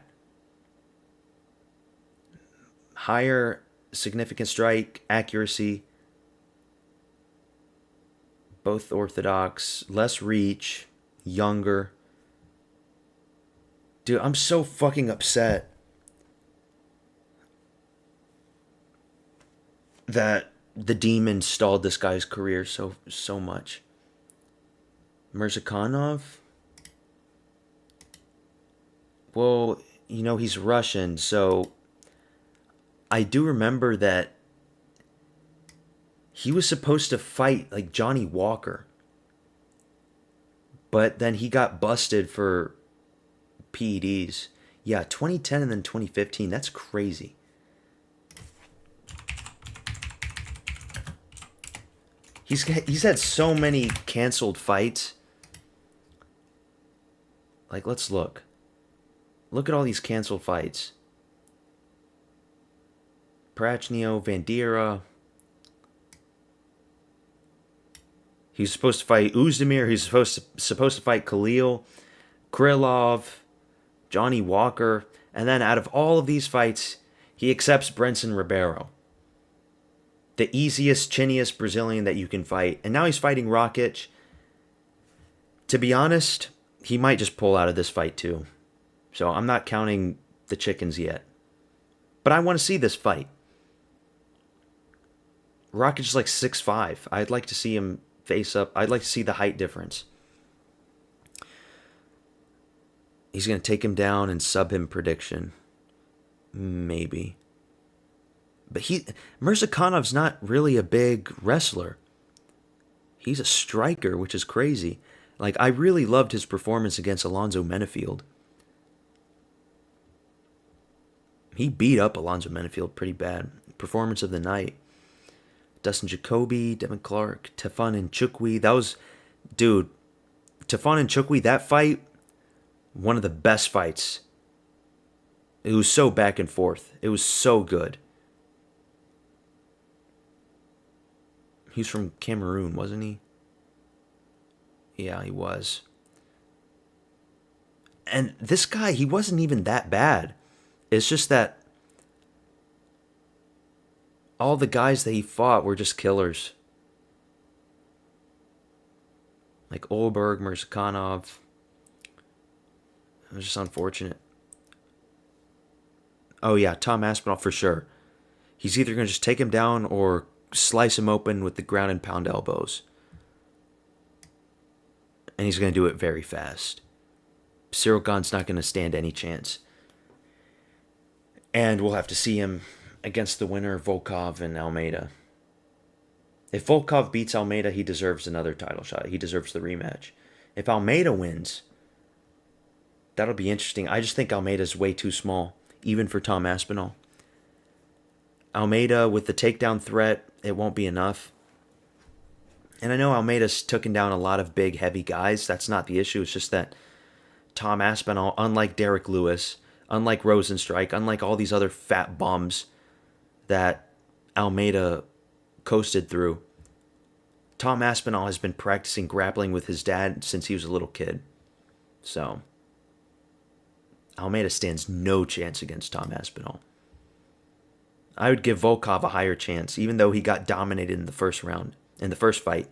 Higher significant strike accuracy. Both orthodox. Less reach. Younger. Dude, I'm so fucking upset that the demon stalled this guy's career so much. Murzakanov? Well, you know, he's Russian, so I do remember that he was supposed to fight like Johnny Walker. But then he got busted for PEDs. Yeah, 2010 and then 2015. That's crazy. He's had so many canceled fights. Like, let's look. Look at all these canceled fights. Prachnio, Vandera. He's supposed to fight Uzdemir. He's supposed to fight Khalil, Krylov, Johnny Walker. And then out of all of these fights, he accepts Brenson Ribeiro. The easiest, chinniest Brazilian that you can fight. And now he's fighting Rakic. To be honest, he might just pull out of this fight too. So I'm not counting the chickens yet. But I want to see this fight. Rakic is like 6'5". I'd like to see him face up. I'd like to see the height difference. He's going to take him down and sub him prediction. Maybe. But Murzakonov's not really a big wrestler. He's a striker, which is crazy. Like, I really loved his performance against Alonzo Menefield. He beat up Alonzo Menefield pretty bad. Performance of the night. Dustin Jacoby, Devin Clark, Tefan Nchukwi. That was... Dude, Tefan Nchukwi, that fight One of the best fights. It was so back and forth. It was so good. He's from Cameroon, wasn't he? Yeah, he was. And this guy, he wasn't even that bad. It's just that all the guys that he fought were just killers. Like Olberg, Murzakanov. It was just unfortunate. Oh yeah, Tom Aspinall for sure. He's either going to just take him down or slice him open with the ground and pound elbows. And he's going to do it very fast. Cyril Gane's not going to stand any chance. And we'll have to see him against the winner, Volkov and Almeida. If Volkov beats Almeida, he deserves another title shot. He deserves the rematch. If Almeida wins, that'll be interesting. I just think Almeida's way too small, even for Tom Aspinall. Almeida, with the takedown threat, it won't be enough. And I know Almeida's taken down a lot of big, heavy guys. That's not the issue. It's just that Tom Aspinall, unlike Derek Lewis, unlike Rosenstrike, unlike all these other fat bums that Almeida coasted through, Tom Aspinall has been practicing grappling with his dad since he was a little kid. So, Almeida stands no chance against Tom Aspinall. I would give Volkov a higher chance, even though he got dominated in the first round, in the first fight.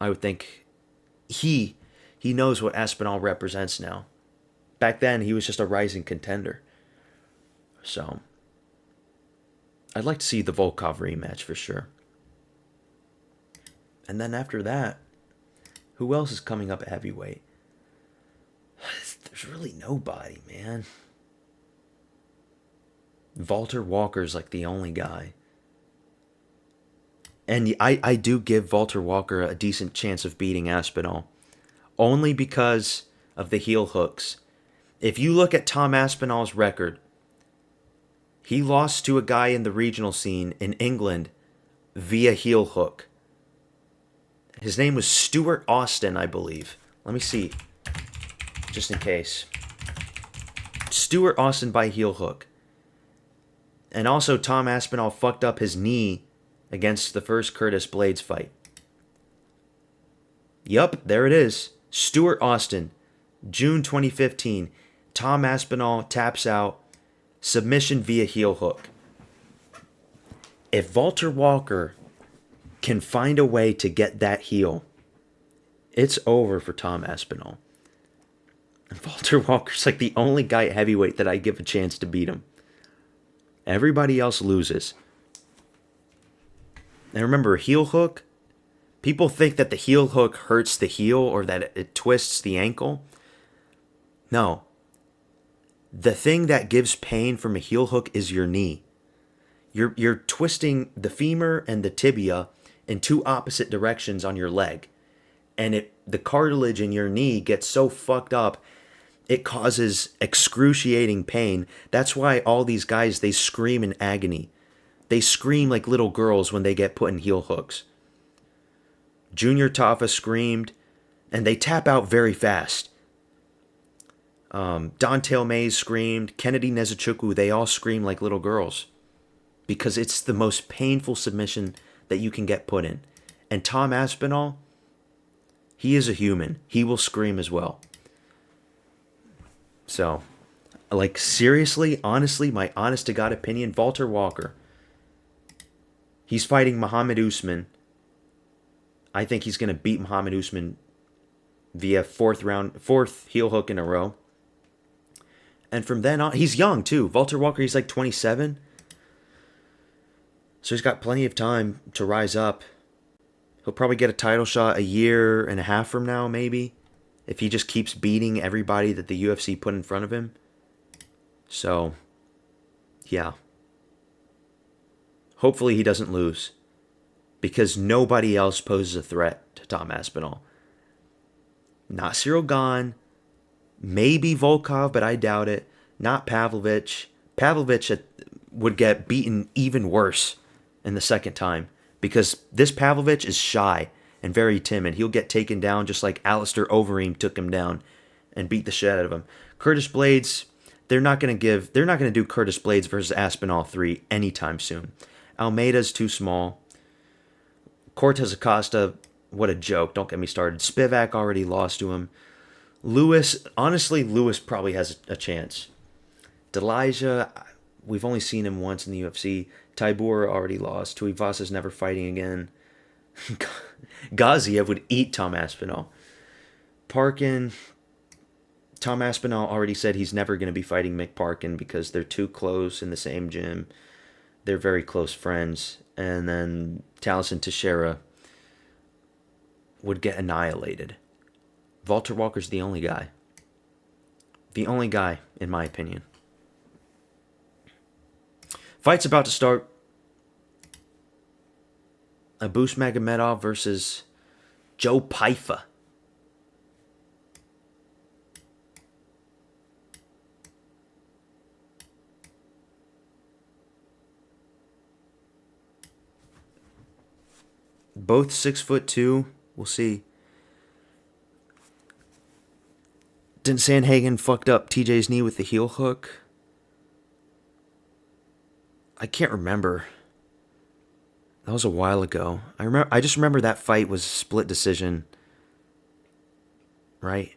I would think he knows what Aspinall represents now. Back then, he was just a rising contender. So, I'd like to see the Volkov rematch for sure. And then after that, who else is coming up at heavyweight? There's really nobody, man. Walter Walker's like the only guy. And I do give Walter Walker a decent chance of beating Aspinall. Only because of the heel hooks. If you look at Tom Aspinall's record, he lost to a guy in the regional scene in England via heel hook. His name was Stuart Austin, I believe. Let me see, just in case. Stuart Austin by heel hook. And also Tom Aspinall fucked up his knee against the first Curtis Blades fight. Yup, there it is. Stuart Austin, June 2015. Tom Aspinall taps out, submission via heel hook. If Walter Walker can find a way to get that heel, it's over for Tom Aspinall. And Walter Walker's like the only guy at heavyweight that I give a chance to beat him. Everybody else loses. And remember, heel hook, people think that the heel hook hurts the heel or that it twists the ankle. No. The thing that gives pain from a heel hook is your knee. You're twisting the femur and the tibia in two opposite directions on your leg. And the cartilage in your knee gets so fucked up, it causes excruciating pain. That's why all these guys, they scream in agony. They scream like little girls when they get put in heel hooks. Junior Tafa screamed, and they tap out very fast. Don'Tale Mayes screamed. Kennedy Nezuchukwu, they all scream like little girls. Because it's the most painful submission that you can get put in. And Tom Aspinall, he is a human. He will scream as well. So, like, seriously, honestly, my honest to God opinion, Walter Walker, he's fighting Muhammad Usman. I think he's going to beat Muhammad Usman via fourth heel hook in a row. And from then on, he's young too. Walter Walker, he's like 27. So he's got plenty of time to rise up. He'll probably get a title shot a year and a half from now, maybe, if he just keeps beating everybody that the UFC put in front of him. So, yeah. Hopefully he doesn't lose. Because nobody else poses a threat to Tom Aspinall. Not Cyril Gane. Maybe Volkov, but I doubt it. Not Pavlovich. Pavlovich would get beaten even worse in the second time. Because this Pavlovich is shy and very timid. He'll get taken down just like Alistair Overeem took him down and beat the shit out of him. Curtis Blades, they're not going to do Curtis Blades versus Aspinall 3 anytime soon. Almeida's too small. Cortez Acosta, what a joke. Don't get me started. Spivak already lost to him. Lewis, honestly, Lewis probably has a chance. Delija, we've only seen him once in the UFC. Tybura already lost. Tuivasa's never fighting again. Gaziev would eat Tom Aspinall. Parkin, Tom Aspinall already said he's never going to be fighting Mick Parkin because they're too close in the same gym. They're very close friends. And then Taliesin Teixeira would get annihilated. Walter Walker's the only guy. The only guy, in my opinion. Fight's about to start. Abus Magomedov versus Joe Pyfer. Both 6'2". We'll see. Didn't Sandhagen fucked up TJ's knee with the heel hook? I can't remember. That was a while ago. I just remember that fight was a split decision. Right?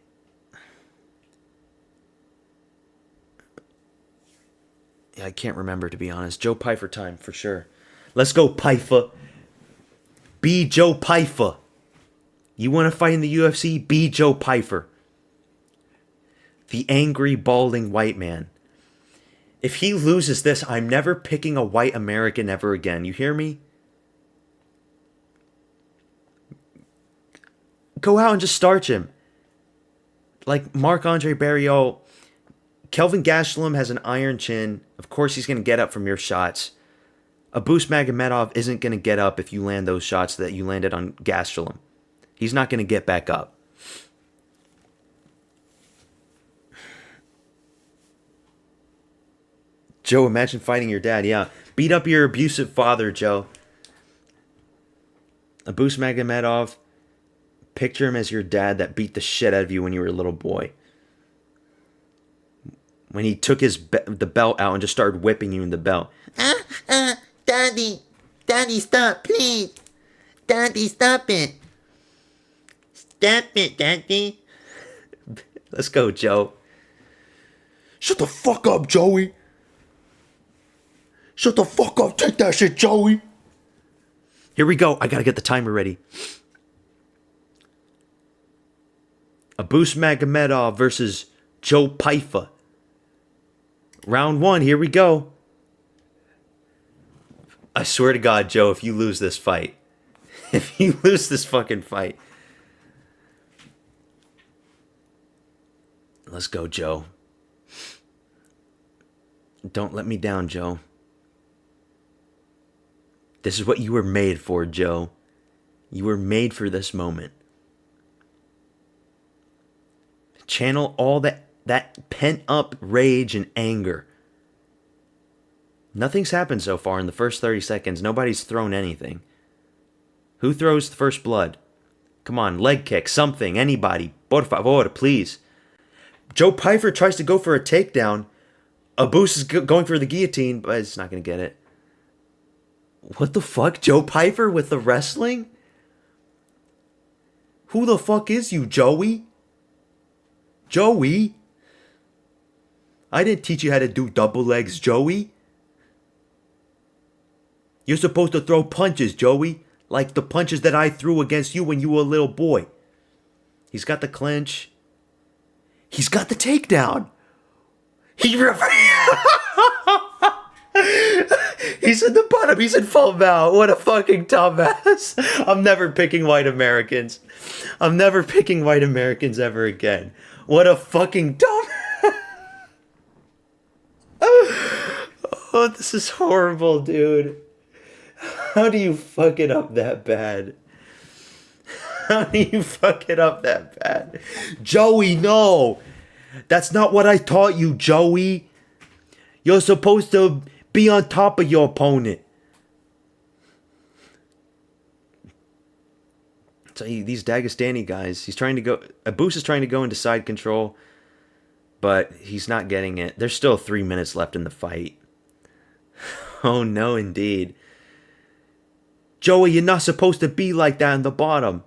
Yeah, I can't remember, to be honest. Joe Pyfer time, for sure. Let's go, Pyfer. Be Joe Pyfer. You want to fight in the UFC? Be Joe Pyfer. The angry, balding white man. If he loses this, I'm never picking a white American ever again. You hear me? Go out and just starch him. Like Marc-Andre Barriault. Kelvin Gastelum has an iron chin. Of course he's going to get up from your shots. Abus Magomedov isn't going to get up if you land those shots that you landed on Gastelum. He's not going to get back up. Joe, imagine fighting your dad. Yeah, beat up your abusive father, Joe. Abus Magomedov, picture him as your dad that beat the shit out of you when you were a little boy. When he took the belt out and just started whipping you in the belt. Daddy, stop, please. Daddy, stop it. Stop it, Daddy. Let's go, Joe. Shut the fuck up, Joey. Shut the fuck up. Take that shit, Joey. Here we go. I gotta get the timer ready. Abus Magomedov versus Joe Pyfer. Round 1. Here we go. I swear to God, Joe, if you lose this fight. If you lose this fucking fight. Let's go, Joe. Don't let me down, Joe. This is what you were made for, Joe. You were made for this moment. Channel all that pent-up rage and anger. Nothing's happened so far in the first 30 seconds. Nobody's thrown anything. Who throws the first blood? Come on, leg kick, something, anybody. Por favor, please. Joe Pyfer tries to go for a takedown. Abus is going for the guillotine, but it's not going to get it. What the fuck? Joe Pyfer with the wrestling? Who the fuck is you, Joey? Joey? I didn't teach you how to do double legs, Joey. You're supposed to throw punches, Joey. Like the punches that I threw against you when you were a little boy. He's got the clinch. He's got the takedown. He's in the bottom. He's in full mount. What a fucking dumbass. I'm never picking white Americans. I'm never picking white Americans ever again. What a fucking dumbass. Oh, this is horrible, dude. How do you fuck it up that bad? How do you fuck it up that bad? Joey, no. That's not what I taught you, Joey. You're supposed to be on top of your opponent. tell you, these Dagestani guys, he's trying to go. Abus is trying to go into side control, but he's not getting it. There's still 3 minutes left in the fight. Oh, no, indeed. Joey, you're not supposed to be like that in the bottom.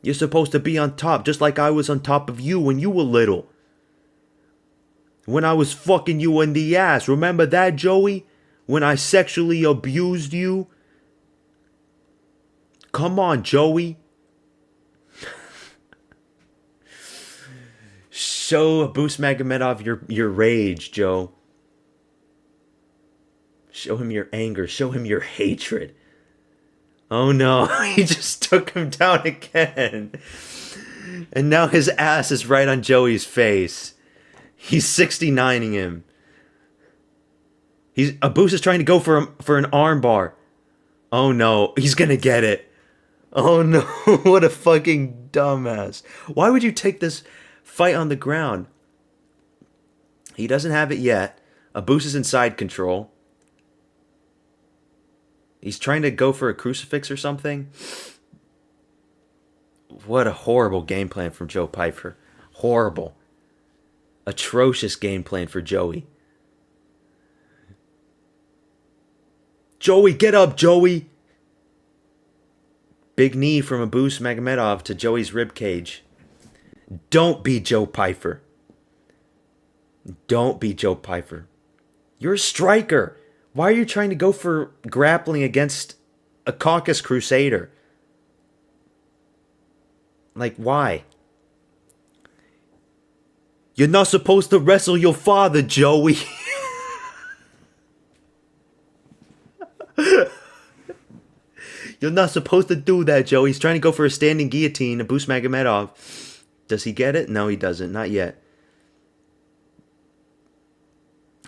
You're supposed to be on top, just like I was on top of you when you were little. When I was fucking you in the ass. Remember that, Joey? When I sexually abused you? Come on, Joey. Show Abus Magomedov your rage, Joe. Show him your anger. Show him your hatred. Oh no, he just took him down again. And now his ass is right on Joey's face. He's 69ing him. Abus is trying to go for an arm bar. Oh no, he's gonna get it. Oh no, what a fucking dumbass. Why would you take this fight on the ground? He doesn't have it yet. Abus is in side control. He's trying to go for a crucifix or something. What a horrible game plan from Joe Pyfer. Horrible. Atrocious game plan for Joey. Joey, get up, Joey! Big knee from Abus Magomedov to Joey's ribcage. Don't be Joe Pyfer. Don't be Joe Pyfer. You're a striker. Why are you trying to go for grappling against a Caucasus Crusader? Like, why? You're not supposed to wrestle your father, Joey. You're not supposed to do that, Joey. He's trying to go for a standing guillotine, Abus Magomedov. Does he get it? No, he doesn't. Not yet.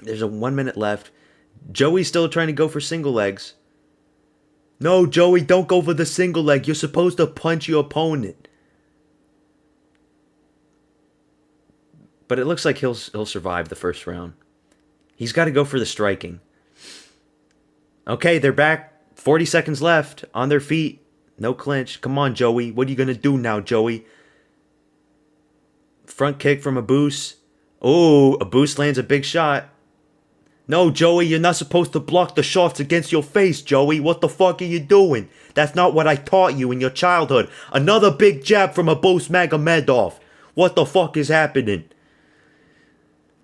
There's a 1 minute left. Joey's still trying to go for single legs. No, Joey, don't go for the single leg. You're supposed to punch your opponent. But it looks like he'll survive the first round. He's got to go for the striking. Okay, they're back. 40 seconds left. On their feet. No clinch. Come on, Joey. What are you going to do now, Joey? Front kick from Abus. Oh, Abus lands a big shot. No, Joey, you're not supposed to block the shots against your face, Joey. What the fuck are you doing? That's not what I taught you in your childhood. Another big jab from Abus Magomedov. What the fuck is happening?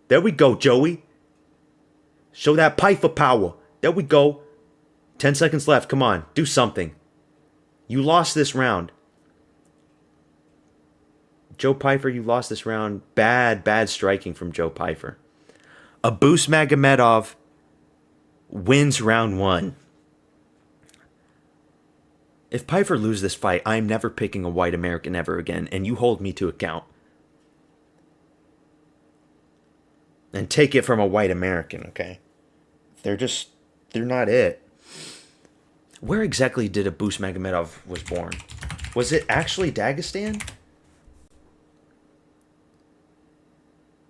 There we go, Joey. Show that Pyfer power. There we go. 10 seconds left. Come on. Do something. You lost this round. Joe Pyfer, you lost this round. Bad striking from Joe Pyfer. Abus Magomedov wins round 1. If Pyfer loses this fight, I'm never picking a white American ever again, and you hold me to account. And take it from a white American, okay? They're not it. Where exactly did Abus Magomedov was born? Was it actually Dagestan?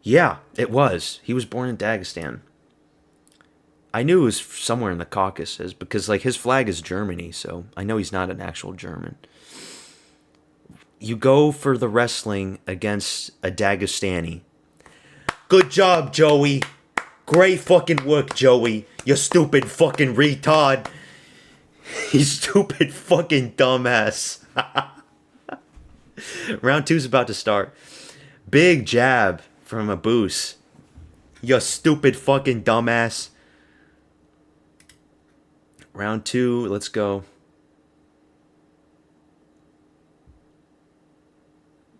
Yeah, it was. He was born in Dagestan. I knew it was somewhere in the Caucasus because, like, his flag is Germany, so I know he's not an actual German. You go for the wrestling against a Dagestani. Good job, Joey. Great fucking work, Joey. You stupid fucking retard. You stupid fucking dumbass. Round 2's about to start. Big jab from Abus. You stupid fucking dumbass. Round 2, let's go.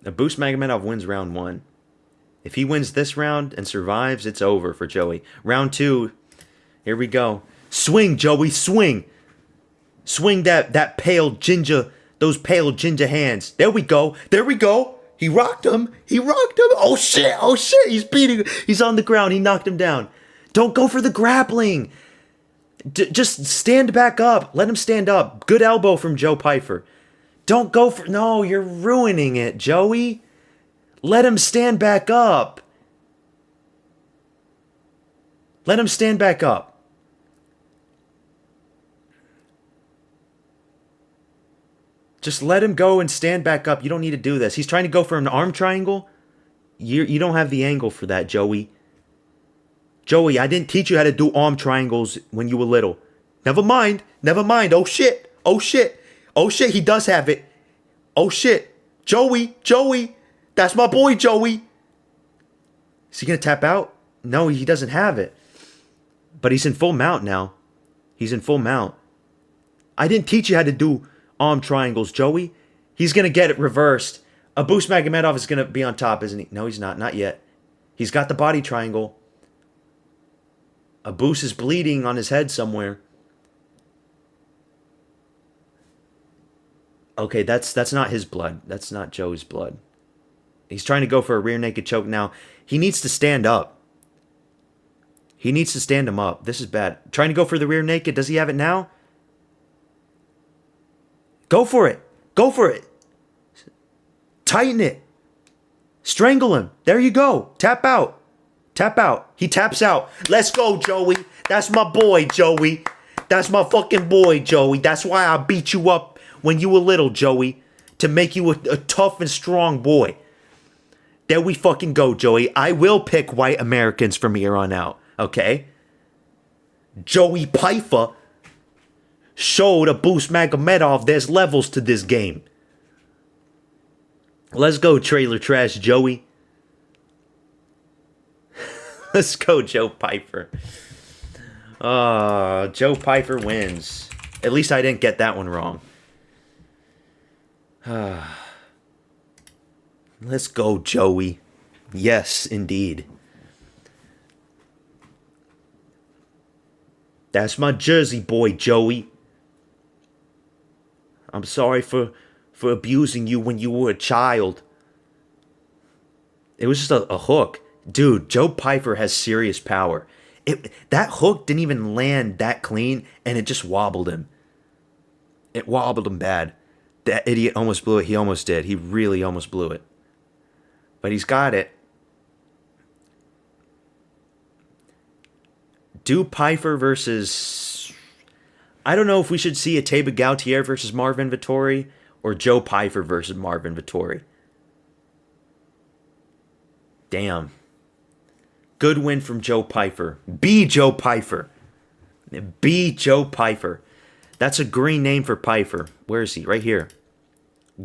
Abus Magomedov wins round 1. If he wins this round and survives, it's over for Joey. Round 2, here we go. Swing, Joey, swing. Swing that pale ginger, those pale ginger hands. There we go. There we go. He rocked him. He rocked him. Oh shit. Oh shit. He's beating. He's on the ground. He knocked him down. Don't go for the grappling. Just stand back up. Let him stand up. Good elbow from Joe Pyfer. Don't go for... No, you're ruining it, Joey. Let him stand back up. Let him stand back up. Just let him go and stand back up. You don't need to do this. He's trying to go for an arm triangle. You don't have the angle for that, Joey. Joey, I didn't teach you how to do arm triangles when you were little. Never mind. Never mind. Oh, shit. Oh, shit. Oh, shit. He does have it. Oh, shit. Joey. Joey. That's my boy, Joey. Is he going to tap out? No, he doesn't have it. But he's in full mount now. He's in full mount. I didn't teach you how to do arm triangles, Joey. He's going to get it reversed. Abus Magomedov is going to be on top, isn't he? No, he's not. Not yet. He's got the body triangle. Abus is bleeding on his head somewhere. Okay, that's not his blood. That's not Joey's blood. He's trying to go for a rear naked choke now. He needs to stand up. He needs to stand him up. This is bad. Trying to go for the rear naked. Does he have it now? Go for it. Go for it. Tighten it. Strangle him. There you go. Tap out. Tap out. He taps out. Let's go, Joey. That's my boy, Joey. That's my fucking boy, Joey. That's why I beat you up when you were little, Joey. To make you a tough and strong boy. There we fucking go, Joey. I will pick white Americans from here on out. Okay? Joey Pfeiffer showed Abus Magomedov there's levels to this game. Let's go, trailer trash, Joey. Let's go, Joe Pyfer. Joe Pyfer wins. At least I didn't get that one wrong. Let's go, Joey. Yes, indeed. That's my Jersey boy, Joey. I'm sorry for abusing you when you were a child. It was just a hook. Dude, Joe Pyfer has serious power. That hook didn't even land that clean, and it just wobbled him. It wobbled him bad. That idiot almost blew it. He almost did. He really almost blew it. But he's got it. Do Pyfer versus... I don't know if we should see a Teba Gautier versus Marvin Vettori or Joe Pyfer versus Marvin Vettori. Damn. Good win from Joe Pyfer. Be Joe Pyfer. Be Joe Pyfer. That's a green name for Pyfer. Where is he? Right here.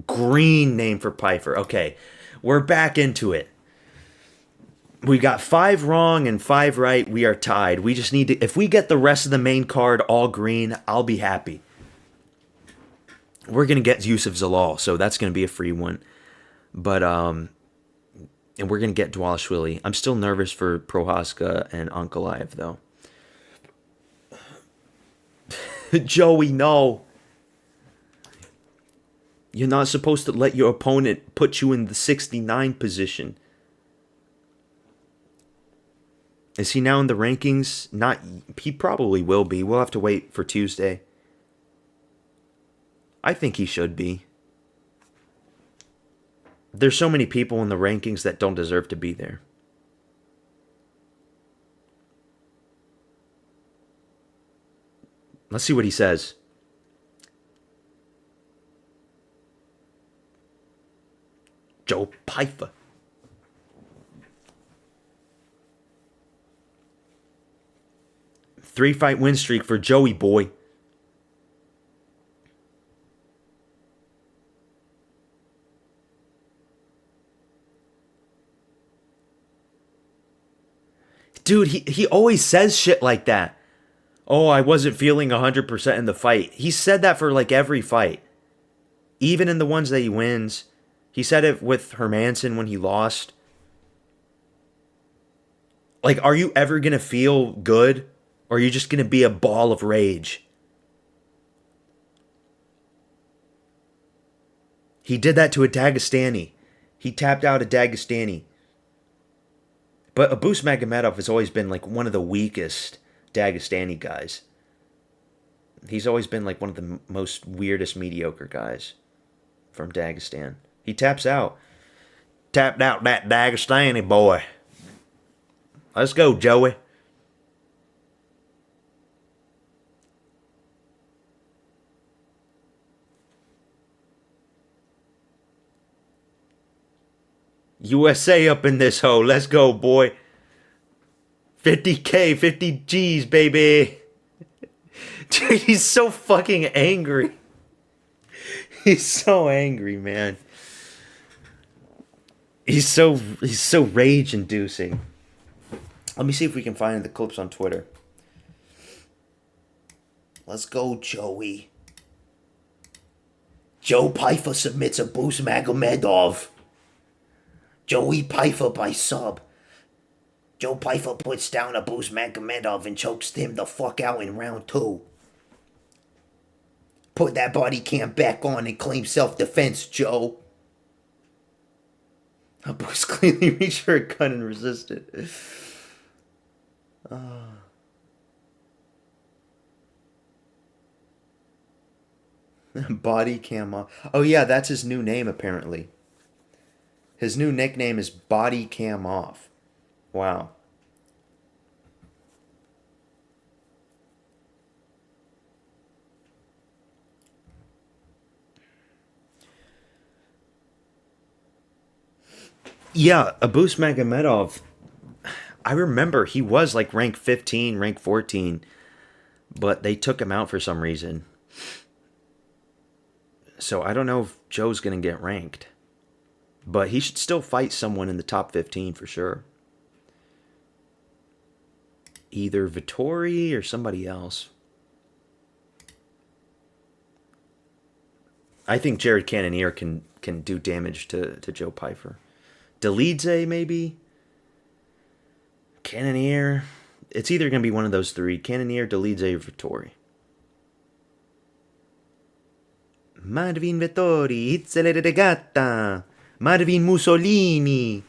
Green name for Pyfer. Okay. We're back into it. We got 5 wrong and 5 right. We are tied. We just need to... If we get the rest of the main card all green, I'll be happy. We're going to get Yusuf Zalal, so that's going to be a free one. But, and we're going to get Dvalishvili. I'm still nervous for Prohaska and Ankalaev, though. Joey, no. You're not supposed to let your opponent put you in the 69 position. Is he now in the rankings? Not. He probably will be. We'll have to wait for Tuesday. I think he should be. There's so many people in the rankings that don't deserve to be there. Let's see what he says. Joe Pyfer. Three-fight win streak for Joey boy. Dude, he always says shit like that. Oh, I wasn't feeling 100% in the fight. He said that for like every fight. Even in the ones that he wins. He said it with Hermanson when he lost. Like, are you ever going to feel good? Or are you just going to be a ball of rage? He did that to a Dagestani. He tapped out a Dagestani. But Abus Magomedov has always been like one of the weakest Dagestani guys. He's always been like one of the most weirdest mediocre guys from Dagestan. He taps out. Tapped out that Dagestani boy. Let's go, Joey. USA up in this hoe. Let's go, boy. 50K, 50 G's, baby. Dude, he's so fucking angry. He's so angry, man. He's so rage inducing. Let me see if we can find the clips on Twitter. Let's go, Joey. Joe Pyfer submits a Bruce Magomedov. Joey Pyfer by sub. Joe Pyfer puts down a Bruce Magomedov and chokes him the fuck out in round 2. Put that body cam back on and claim self-defense, Joe. Bruce clearly reached for a gun and resisted. Body cam off. Oh yeah, that's his new name apparently. His new nickname is Body Cam Off. Wow. Yeah, Abus Magomedov. I remember he was like rank 15, rank 14, but they took him out for some reason. So I don't know if Joe's going to get ranked. But he should still fight someone in the top 15 for sure. Either Vittori or somebody else. I think Jared Cannonier can do damage to Joe Pyfer. Delidze, maybe? Cannonier. It's either going to be one of those three. Cannonier, Delidze, or Vittori. Marvin Vittori, Hitzele de Regatta. Marvin Mussolini.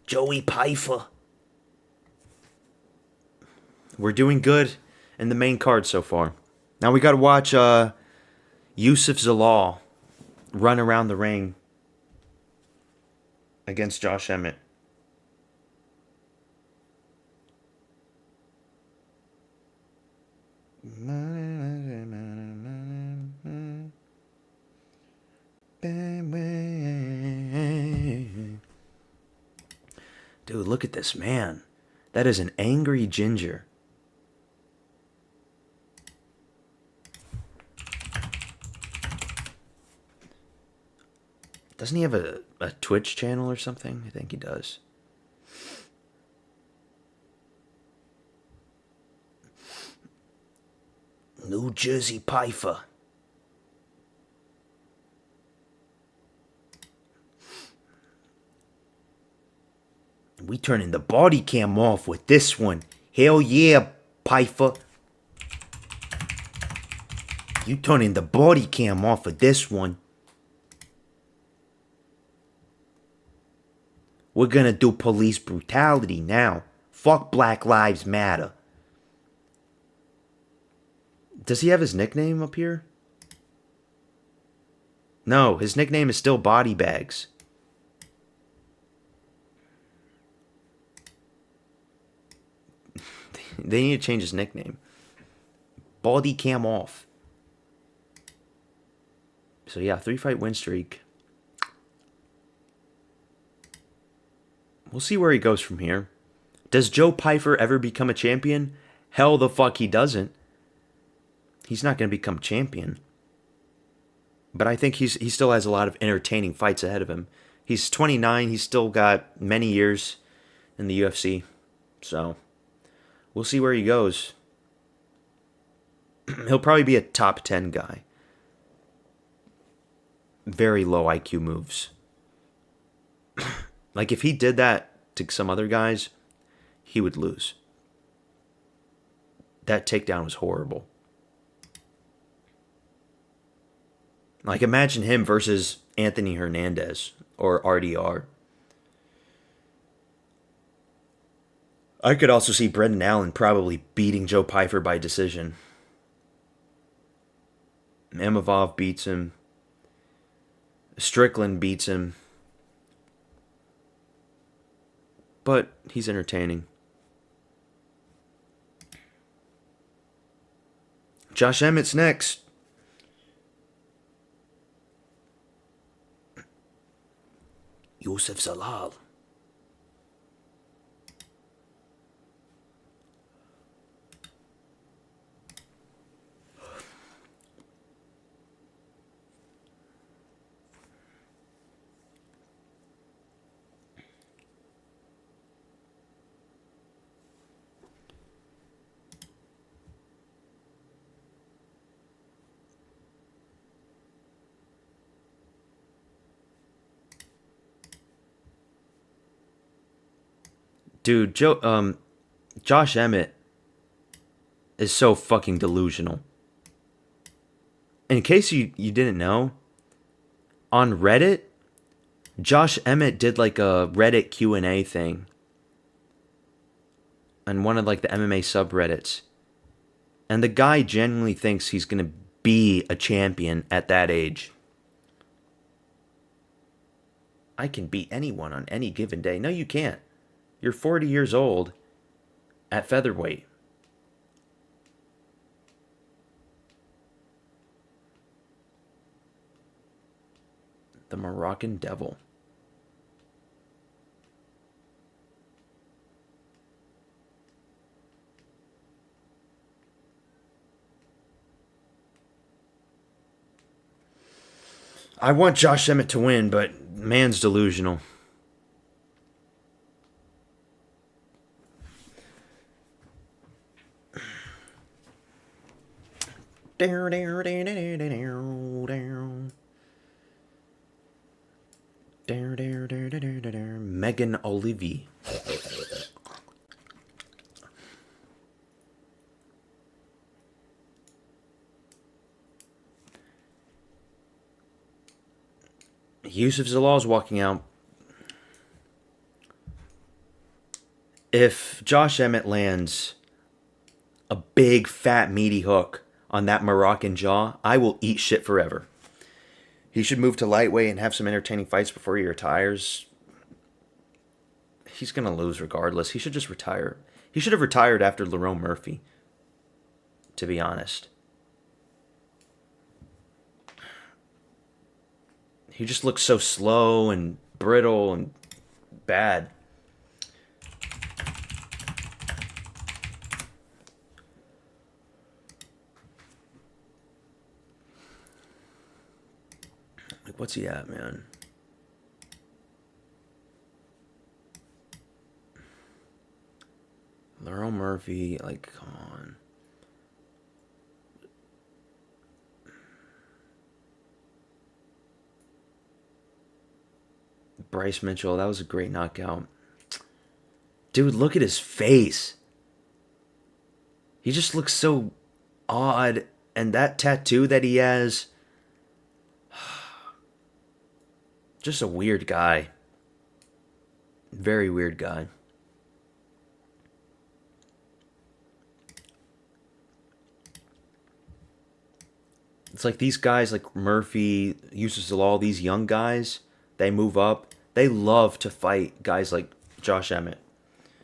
Joey Pyfer. We're doing good in the main card so far. Now we got to watch Yusuf Zalal run around the ring against Josh Emmett. Dude, look at this man. That is an angry ginger. Doesn't he have a Twitch channel or something? I think he does. New Jersey Pyfer. We turning the body cam off with this one. Hell yeah, Pyfer. You turning the body cam off with this one. We're gonna do police brutality now. Fuck Black Lives Matter. Does he have his nickname up here? No, his nickname is still Body Bags. They need to change his nickname. Body cam off. So yeah, 3-fight win streak. We'll see where he goes from here. Does Joe Pyfer ever become a champion? Hell the fuck he doesn't. He's not going to become champion. But I think he still has a lot of entertaining fights ahead of him. He's 29. He's still got many years in the UFC. So we'll see where he goes. He'll probably be a top 10 guy. Very low IQ moves. Like if he did that to some other guys, he would lose. That takedown was horrible. Like imagine him versus Anthony Hernandez or RDR. I could also see Brendan Allen probably beating Joe Pyfer by decision. Amavov beats him. Strickland beats him. But he's entertaining. Josh Emmett's next. Yusuf Zalal. Dude, Josh Emmett is so fucking delusional. In case you didn't know, on Reddit, Josh Emmett did like a Reddit Q&A thing on one of like the MMA subreddits. And the guy genuinely thinks he's going to be a champion at that age. I can beat anyone on any given day. No, you can't. You're 40 years old at featherweight. The Moroccan Devil. I want Josh Emmett to win, but man's delusional. Megan Olivi. Yusuf Zalal's walking out. If Josh Emmett lands a big, fat, meaty hook on that Moroccan jaw, I will eat shit forever. He should move to lightweight and have some entertaining fights before he retires. He's going to lose regardless. He should just retire. He should have retired after Lerone Murphy, to be honest. He just looks so slow and brittle and bad. Like, what's he at, man? Lerone Murphy, like, come on. Bryce Mitchell, that was a great knockout. Dude, look at his face. He just looks so odd. And that tattoo that he has. Just a weird guy. Very weird guy. It's like these guys like Murphy, Yusuf Zalal, these young guys, they move up. They love to fight guys like Josh Emmett.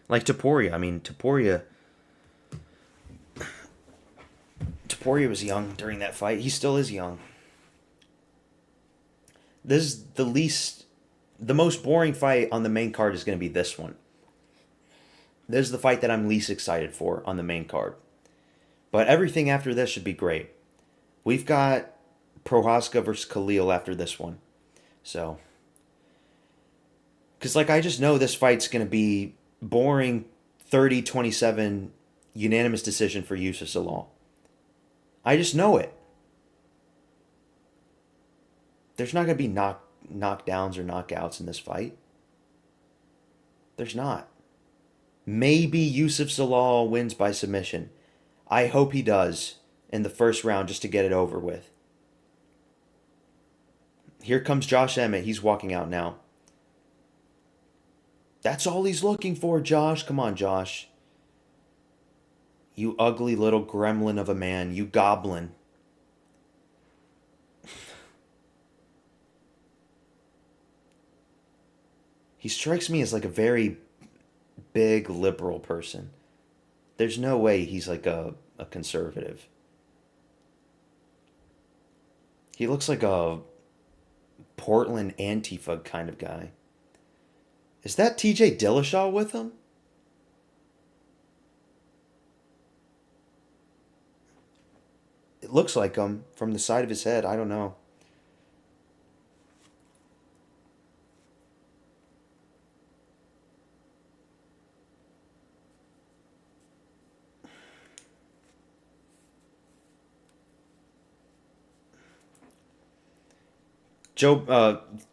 Like Topuria. I mean, Topuria was young during that fight. He still is young. This is the most boring fight on the main card is going to be this one. This is the fight that I'm least excited for on the main card. But everything after this should be great. We've got Prohaska versus Khalil after this one. So, because like I just know this fight's going to be boring 30-27 unanimous decision for Yusuf Zalal. I just know it. There's not going to be knockdowns or knockouts in this fight. There's not. Maybe Yusuf Zalal wins by submission. I hope he does in the first round just to get it over with. Here comes Josh Emmett. He's walking out now. That's all he's looking for, Josh. Come on, Josh. You ugly little gremlin of a man. You goblin. He strikes me as like a very big liberal person. There's no way he's like a conservative. He looks like a Portland Antifa kind of guy. Is that TJ Dillashaw with him? It looks like him from the side of his head. I don't know.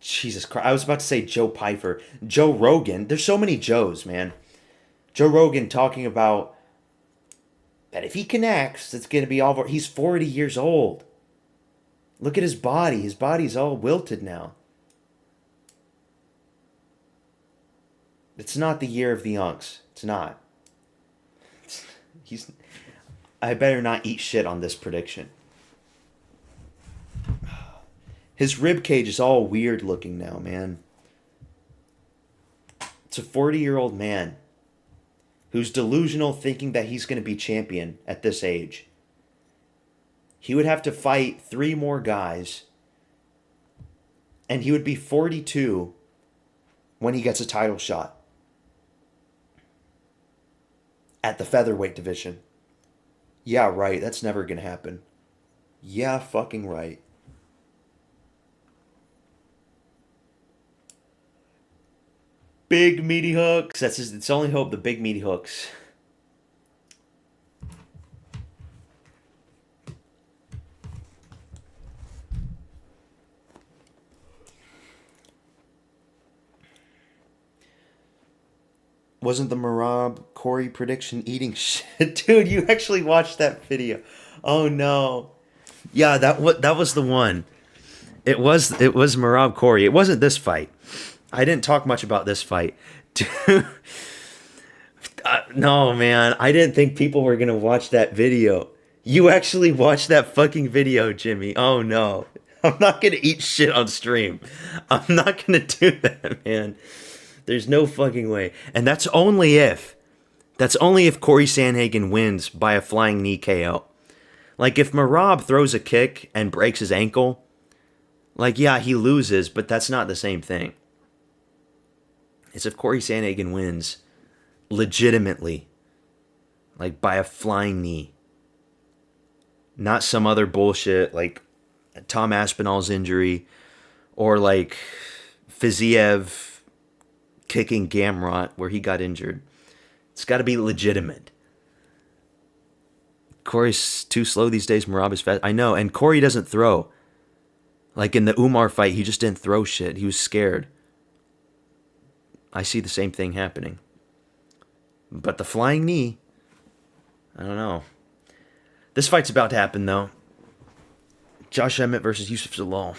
Jesus Christ. I was about to say Joe Pfeiffer. Joe Rogan. There's so many Joes, man. Joe Rogan talking about that if he connects, it's going to be all over. He's 40 years old. Look at his body. His body's all wilted now. It's not the year of the Unks. It's not. He's. I better not eat shit on this prediction. His rib cage is all weird looking now, man. It's a 40-year-old man who's delusional thinking that he's going to be champion at this age. He would have to fight 3 more guys, and he would be 42 when he gets a title shot at the featherweight division. Yeah, right. That's never going to happen. Yeah, fucking right. Big meaty hooks. That's his, it's only hope, the big meaty hooks. Wasn't the Marab Corey prediction eating shit? Dude, you actually watched that video. Oh no. Yeah, that was the one. It was Marab Corey. It wasn't this fight. I didn't talk much about this fight. Dude, no, man. I didn't think people were going to watch that video. You actually watched that fucking video, Jimmy. Oh, no. I'm not going to eat shit on stream. I'm not going to do that, man. There's no fucking way. And that's only if Corey Sandhagen wins by a flying knee KO. Like, if Marab throws a kick and breaks his ankle, like, yeah, he loses, but that's not the same thing. It's if Corey Sandhagen wins legitimately, like by a flying knee. Not some other bullshit like Tom Aspinall's injury or like Fiziev kicking Gamrot where he got injured. It's got to be legitimate. Corey's too slow these days. Marab is fast. I know. And Corey doesn't throw. Like in the Umar fight, he just didn't throw shit. He was scared. I see the same thing happening. But the flying knee, I don't know. This fight's about to happen, though. Josh Emmett versus Yusuf Zalal.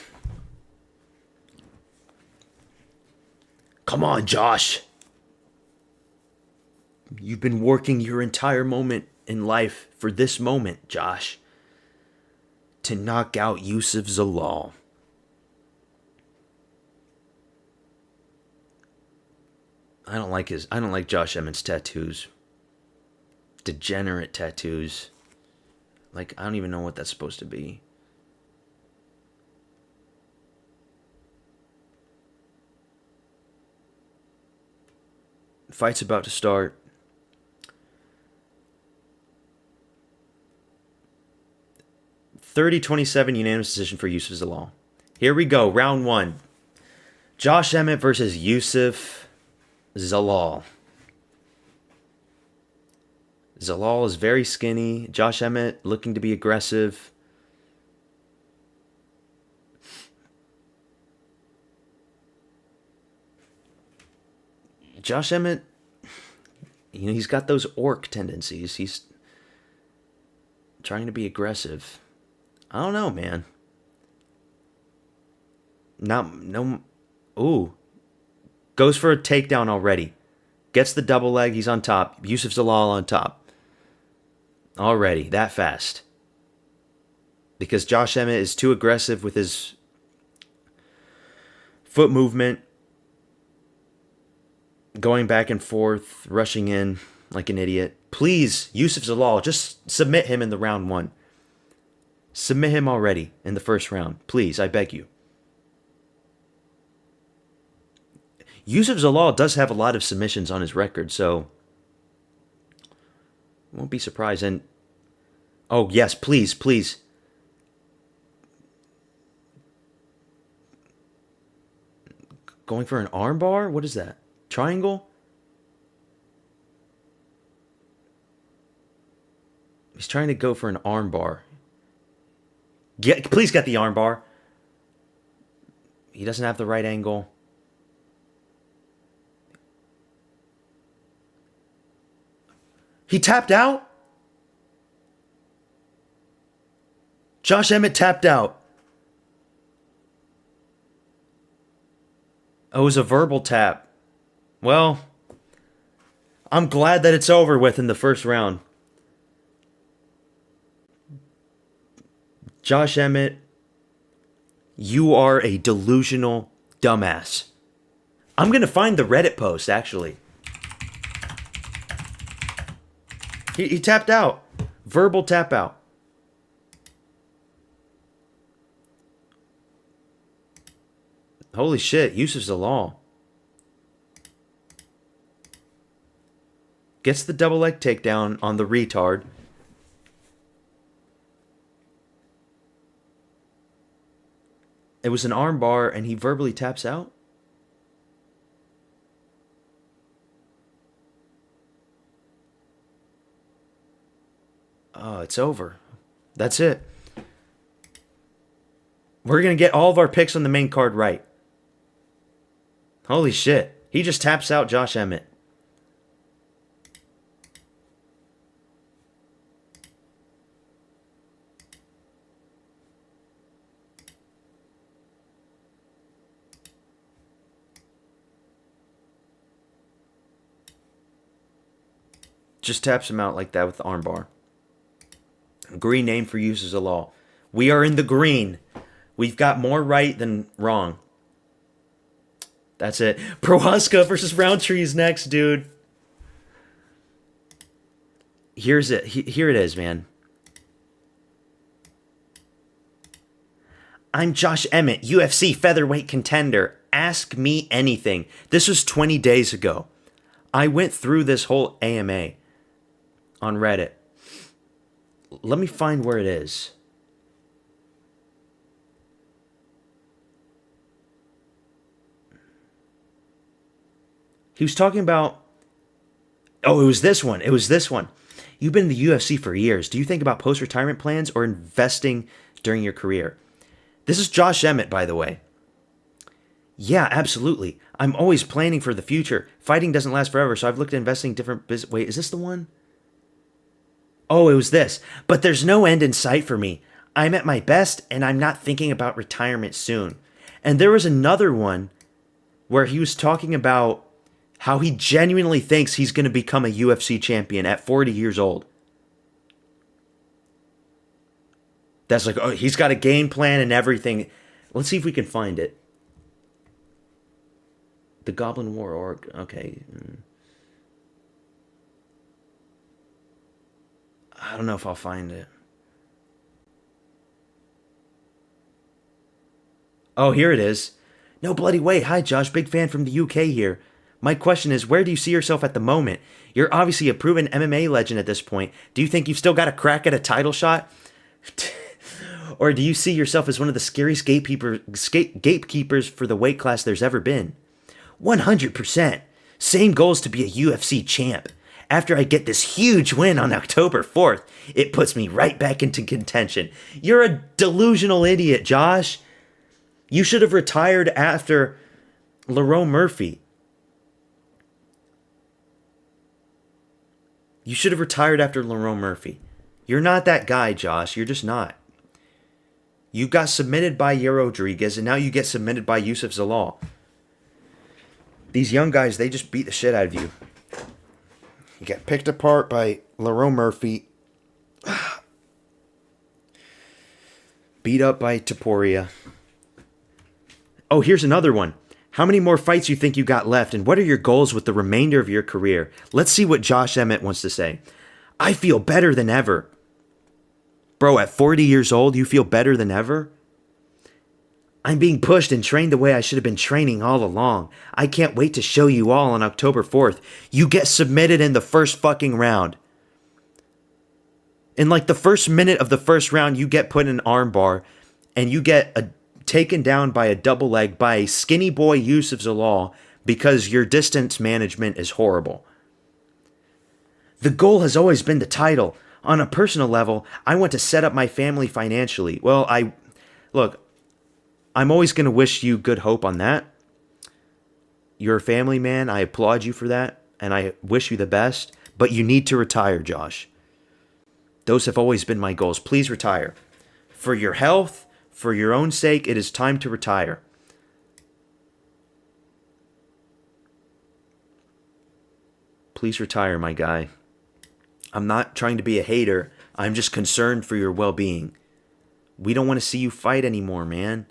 Come on, Josh. You've been working your entire moment in life for this moment, Josh. To knock out Yusuf Zalal. I don't like Josh Emmett's tattoos. Degenerate tattoos. Like, I don't even know what that's supposed to be. Fight's about to start. (30-27) unanimous decision for Yusuf Zalal. Here we go, round 1. Josh Emmett versus Yusuf Zalal. Zalal is very skinny. Josh Emmett looking to be aggressive. Josh Emmett, he's got those orc tendencies. He's trying to be aggressive. I don't know, man. Ooh. Goes for a takedown already. Gets the double leg. He's on top. Yusuf Zalal on top. Already. That fast. Because Josh Emmett is too aggressive with his foot movement. Going back and forth. Rushing in like an idiot. Please, Yusuf Zalal, just submit him in the round 1. Submit him already in the first round. Please, I beg you. Yusuf Zalal does have a lot of submissions on his record, so won't be surprised. And oh yes, please, please. Going for an armbar? What is that? Triangle? He's trying to go for an armbar. Please get the armbar. He doesn't have the right angle. He tapped out? Josh Emmett tapped out. Oh, it was a verbal tap. Well, I'm glad that it's over with in the first round. Josh Emmett, you are a delusional dumbass. I'm going to find the Reddit post, actually. He tapped out. Verbal tap out. Holy shit, Yusuf Zalal. Gets the double leg takedown on the retard. It was an armbar and he verbally taps out? Oh, it's over. That's it. We're going to get all of our picks on the main card right. Holy shit. He just taps out Josh Emmett. Just taps him out like that with the armbar. Green name for Yusuf Zalal. We are in the green. We've got more right than wrong. That's it. Prohaska versus Roundtree is next, dude. Here's it. Here it is, man. I'm Josh Emmett, UFC featherweight contender. Ask me anything. This was 20 days ago. I went through this whole AMA on Reddit. Let me find where it is. He was talking about... Oh, it was this one. It was this one. You've been in the UFC for years. Do you think about post-retirement plans or investing during your career? This is Josh Emmett, by the way. Yeah, absolutely. I'm always planning for the future. Fighting doesn't last forever, so I've looked at investing different business... Wait, is this the one? Oh, it was this. But there's no end in sight for me. I'm at my best, and I'm not thinking about retirement soon. And there was another one where he was talking about how he genuinely thinks he's going to become a UFC champion at 40 years old. That's like, oh, he's got a game plan and everything. Let's see if we can find it. The Goblin War org. Okay. I don't know if I'll find it. Oh, here it is. No bloody way. Hi, Josh. Big fan from the UK here. My question is, where do you see yourself at the moment? You're obviously a proven MMA legend at this point. Do you think you've still got a crack at a title shot? Or do you see yourself as one of the scariest gatekeepers for the weight class there's ever been? 100%. Same goals to be a UFC champ. After I get this huge win on October 4th, it puts me right back into contention. You're a delusional idiot, Josh. You should have retired after Lerone Murphy. You should have retired after Lerone Murphy. You're not that guy, Josh. You're just not. You got submitted by Yair Rodriguez, and now you get submitted by Yusuf Zalal. These young guys, they just beat the shit out of you. You got picked apart by Lerone Murphy. Beat up by Topuria. Oh, here's another one. How many more fights you think you got left, and what are your goals with the remainder of your career? Let's see what Josh Emmett wants to say. I feel better than ever. Bro, at 40 years old, you feel better than ever? I'm being pushed and trained the way I should have been training all along. I can't wait to show you all on October 4th. You get submitted in the first fucking round. In like the first minute of the first round, you get put in an armbar and you get taken down by a double leg by a skinny boy Yusuf Zalal because your distance management is horrible. The goal has always been the title. On a personal level, I want to set up my family financially. Well, I'm always going to wish you good hope on that. You're a family man. I applaud you for that, and I wish you the best. But you need to retire, Josh. Those have always been my goals. Please retire. For your health, for your own sake, it is time to retire. Please retire, my guy. I'm not trying to be a hater. I'm just concerned for your well-being. We don't want to see you fight anymore, man.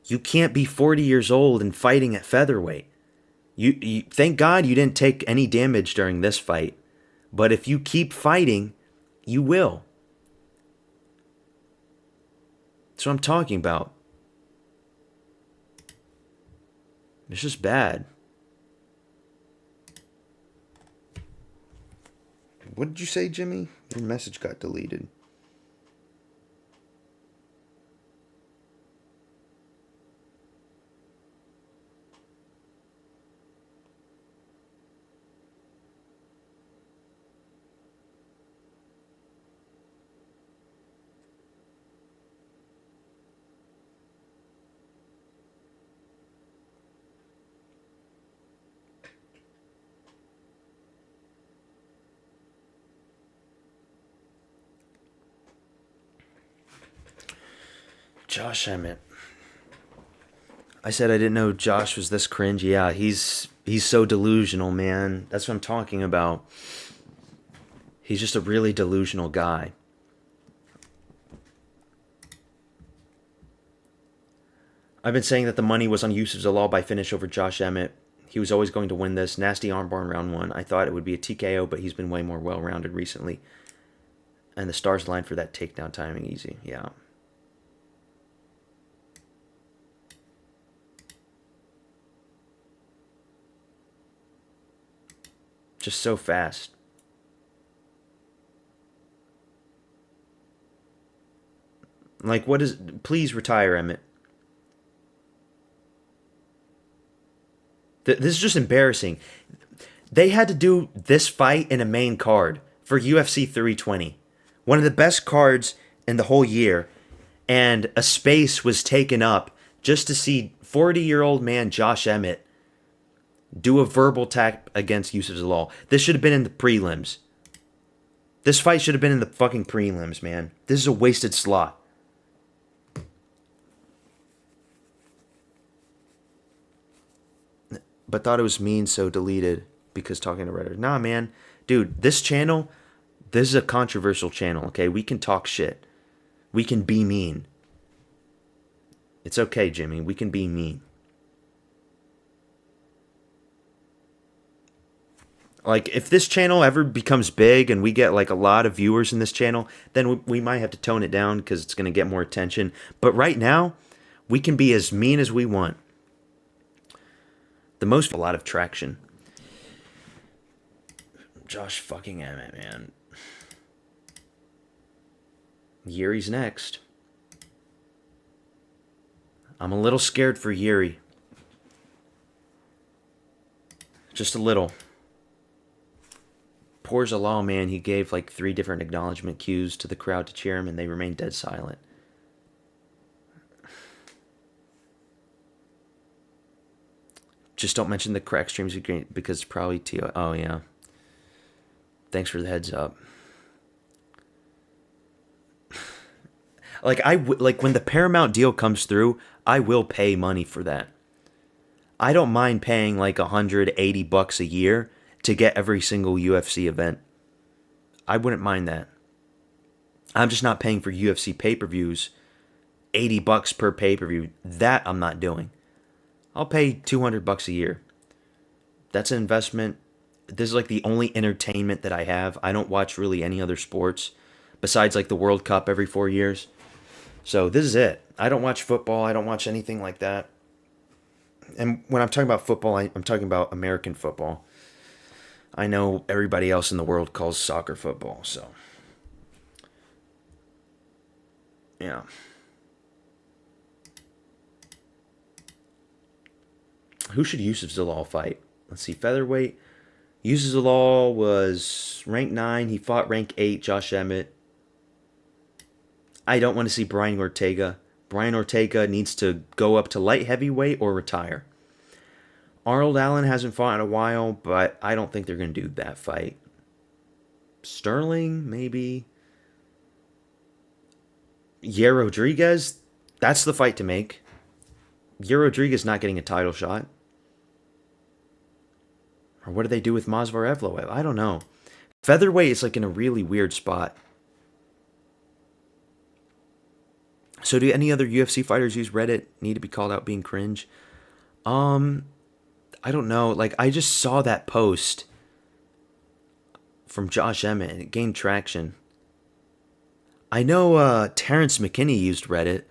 You can't be 40 years old and fighting at featherweight. You thank God you didn't take any damage during this fight. But if you keep fighting, you will. That's what I'm talking about. It's just bad. What did you say, Jimmy? Your message got deleted. Josh Emmett. I said I didn't know Josh was this cringe. Yeah, he's so delusional, man. That's what I'm talking about. He's just a really delusional guy. I've been saying that the money was on Yusuf Zalal by finish over Josh Emmett. He was always going to win this. Nasty armbar in round 1. I thought it would be a TKO, but he's been way more well-rounded recently. And the stars aligned for that takedown timing. Easy, yeah. Just so fast. Like, what is... Please retire, Emmett. This is just embarrassing. They had to do this fight in a main card for UFC 320. One of the best cards in the whole year. And a space was taken up just to see 40-year-old man Josh Emmett do a verbal attack against Yusuf Zalal. This should have been in the prelims. This fight should have been in the fucking prelims, man. This is a wasted slot. But thought it was mean, so deleted because talking to Reddit. Nah, man. Dude, this channel, this is a controversial channel, okay? We can talk shit. We can be mean. It's okay, Jimmy. We can be mean. Like, if this channel ever becomes big and we get, like, a lot of viewers in this channel, then we might have to tone it down because it's going to get more attention. But right now, we can be as mean as we want. A lot of traction. Josh fucking Emmett, man. Yuri's next. I'm a little scared for Yuri. Just a little. Poor Zalal, man, he gave like 3 different acknowledgement cues to the crowd to cheer him, and they remained dead silent. Just don't mention the crack streams because it's probably TO. Oh, yeah. Thanks for the heads up. Like when the Paramount deal comes through, I will pay money for that. I don't mind paying like $180 a year to get every single UFC event. I wouldn't mind that. I'm just not paying for UFC pay-per-views. $80 per pay-per-view. That I'm not doing. I'll pay $200 a year. That's an investment. This is like the only entertainment that I have. I don't watch really any other sports besides like the World Cup every 4 years. So this is it. I don't watch football. I don't watch anything like that. And when I'm talking about football, I'm talking about American football. I know everybody else in the world calls soccer football, so yeah. Who should Yusuf Zalal fight? Let's see, featherweight. Yusuf Zalal was rank 9. He fought rank 8, Josh Emmett. I don't want to see Brian Ortega. Brian Ortega needs to go up to light heavyweight or retire. Arnold Allen hasn't fought in a while, but I don't think they're going to do that fight. Sterling, maybe. Yair Rodriguez, that's the fight to make. Yair Rodriguez not getting a title shot. Or what do they do with Movsar Evloev? I don't know. Featherweight is like in a really weird spot. So do any other UFC fighters use Reddit need to be called out being cringe? I don't know. Like, I just saw that post from Josh Emmett and it gained traction. I know Terrence McKinney used Reddit.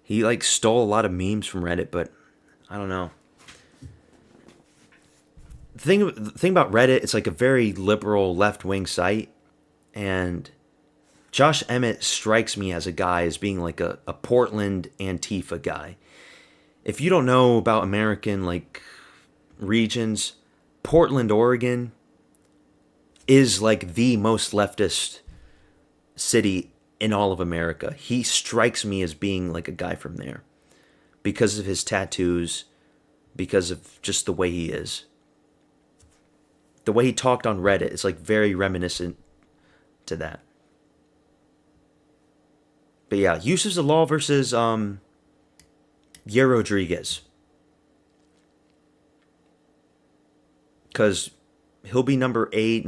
He like stole a lot of memes from Reddit, but I don't know. The thing about Reddit, it's like a very liberal left-wing site, and Josh Emmett strikes me as a guy as being like a Portland Antifa guy. If you don't know about American like regions, Portland, Oregon is like the most leftist city in all of America. He strikes me as being like a guy from there because of his tattoos, because of just the way he is. The way he talked on Reddit is like very reminiscent to that. But yeah, Yusuf Zalal versus Yair Rodriguez. Because he'll be number 8.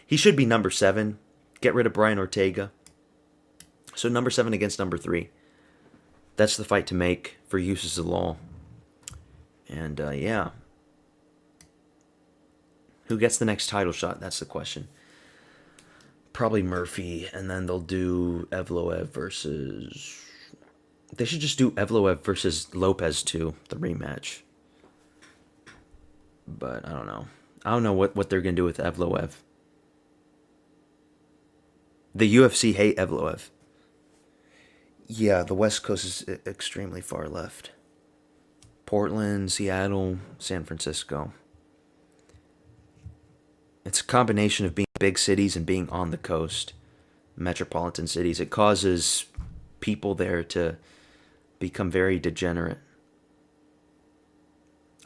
He should be number 7. Get rid of Brian Ortega. So number 7 against number 3. That's the fight to make for Yusuf Zalal. And yeah. Who gets the next title shot? That's the question. Probably Murphy, and then they'll do Evloev versus... They should just do Evloev versus Lopez too, the rematch. But I don't know. I don't know what they're going to do with Evloev. The UFC hate Evloev. Yeah, the West Coast is extremely far left. Portland, Seattle, San Francisco. It's a combination of being big cities and being on the coast, metropolitan cities. It causes people there to become very degenerate.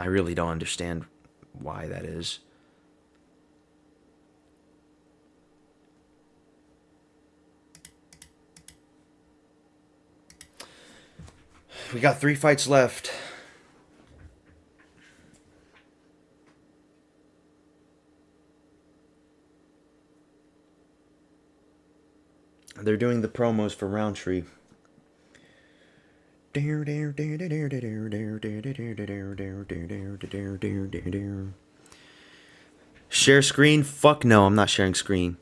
I really don't understand why that is. We got 3 fights left. They're doing the promos for Roundtree. Share screen? Fuck no, I'm not sharing screen.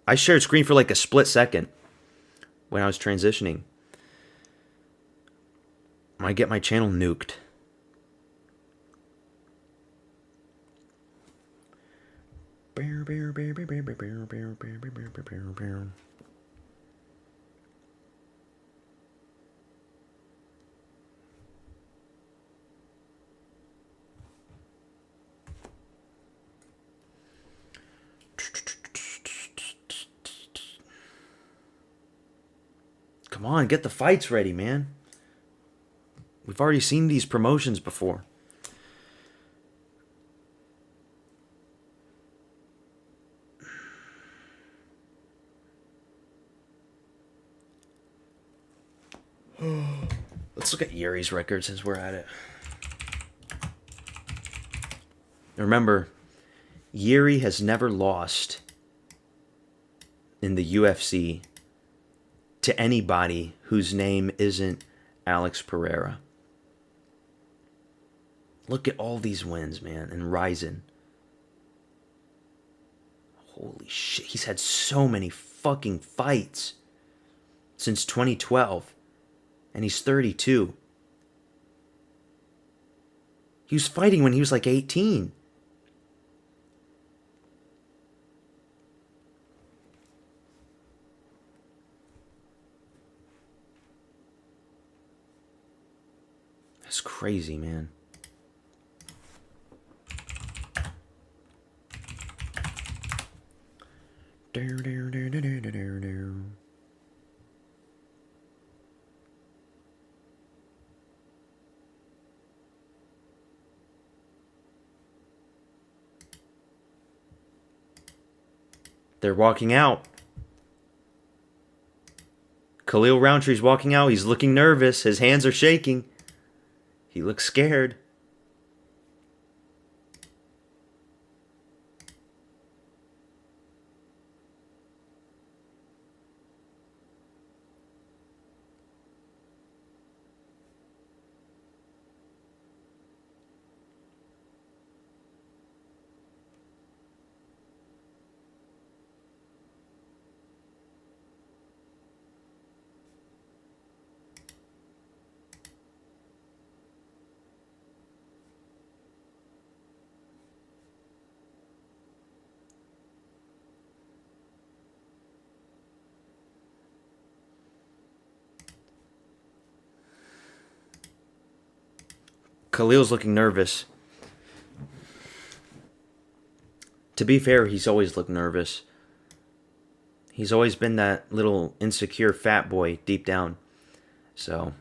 I shared screen for like a split second when I was transitioning. I get my channel nuked. Come on, get the fights ready, man. We've already seen these promotions before. Let's look at Yuri's record since we're at it. Remember, Yuri has never lost in the UFC to anybody whose name isn't Alex Pereira. Look at all these wins, man, and Ryzen. Holy shit, he's had so many fucking fights. since 2012. And he's 32. He was fighting when he was like 18. That's crazy, man. They're walking out. Khalil Rountree's walking out. He's looking nervous. His hands are shaking. He looks scared. Khalil's looking nervous. To be fair, he's always looked nervous. He's always been that little insecure fat boy deep down. So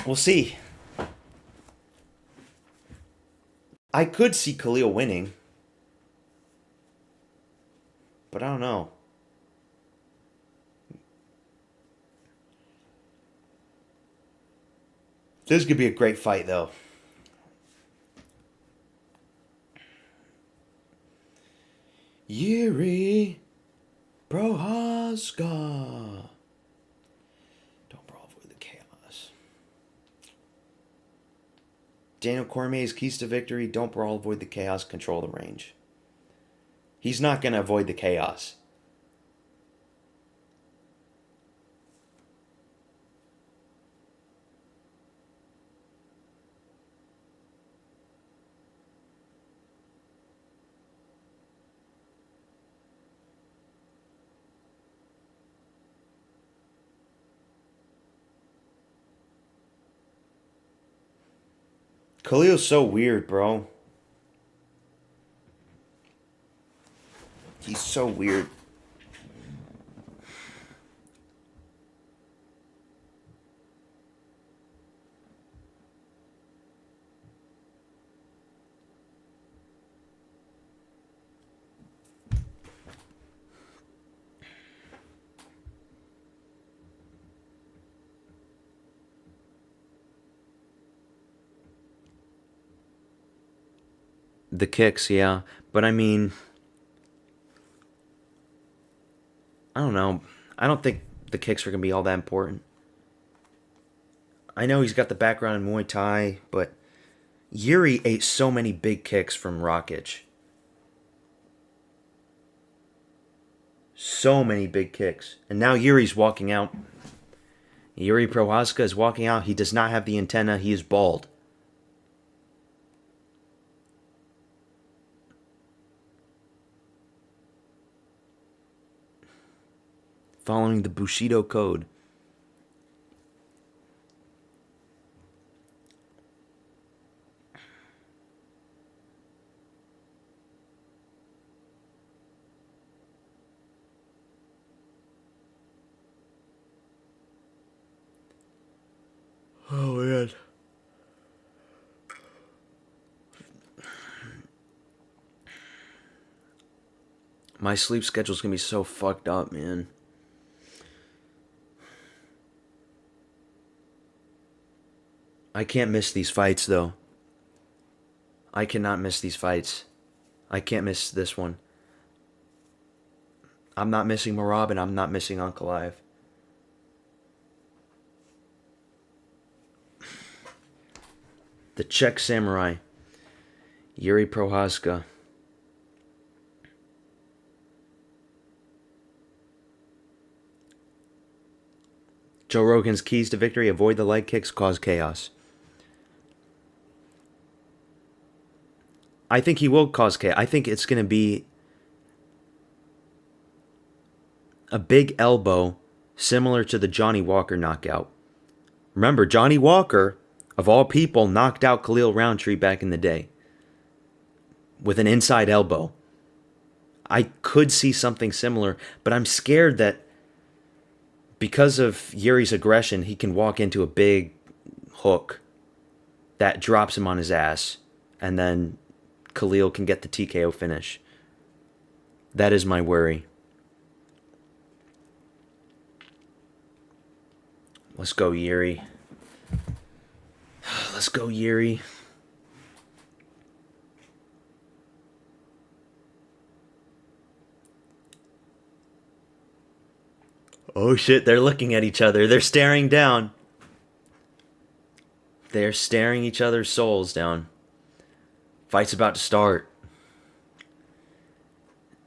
we'll see. I could see Khalil winning. But I don't know. This could be a great fight, though. Yuri Prohaska. Don't brawl, avoid the chaos. Daniel Cormier's keys to victory: don't brawl, avoid the chaos, control the range. He's not going to avoid the chaos. Khalil's so weird, bro. He's so weird. The kicks, yeah. But I mean, I don't know. I don't think the kicks are going to be all that important. I know he's got the background in Muay Thai, but Yuri ate so many big kicks from Rakic. So many big kicks. And now Yuri's walking out. Yuri Prohaska is walking out. He does not have the antenna. He is bald. Following the Bushido code. Oh, man. My sleep schedule's gonna be so fucked up, man. I can't miss these fights, though. I cannot miss these fights. I can't miss this one. I'm not missing Merab, and I'm not missing Ankalaev. The Czech Samurai, Yuri Prohaska. Joe Rogan's keys to victory: avoid the leg kicks, cause chaos. I think he will cause chaos. I think it's going to be a big elbow similar to the Johnny Walker knockout. Remember, Johnny Walker, of all people, knocked out Khalil Roundtree back in the day with an inside elbow. I could see something similar, but I'm scared that because of Yuri's aggression, he can walk into a big hook that drops him on his ass, and then Khalil can get the TKO finish. That is my worry. Let's go, Yuri. Let's go, Yuri. Oh shit, they're looking at each other. They're staring down. They're staring each other's souls down. Fight's about to start.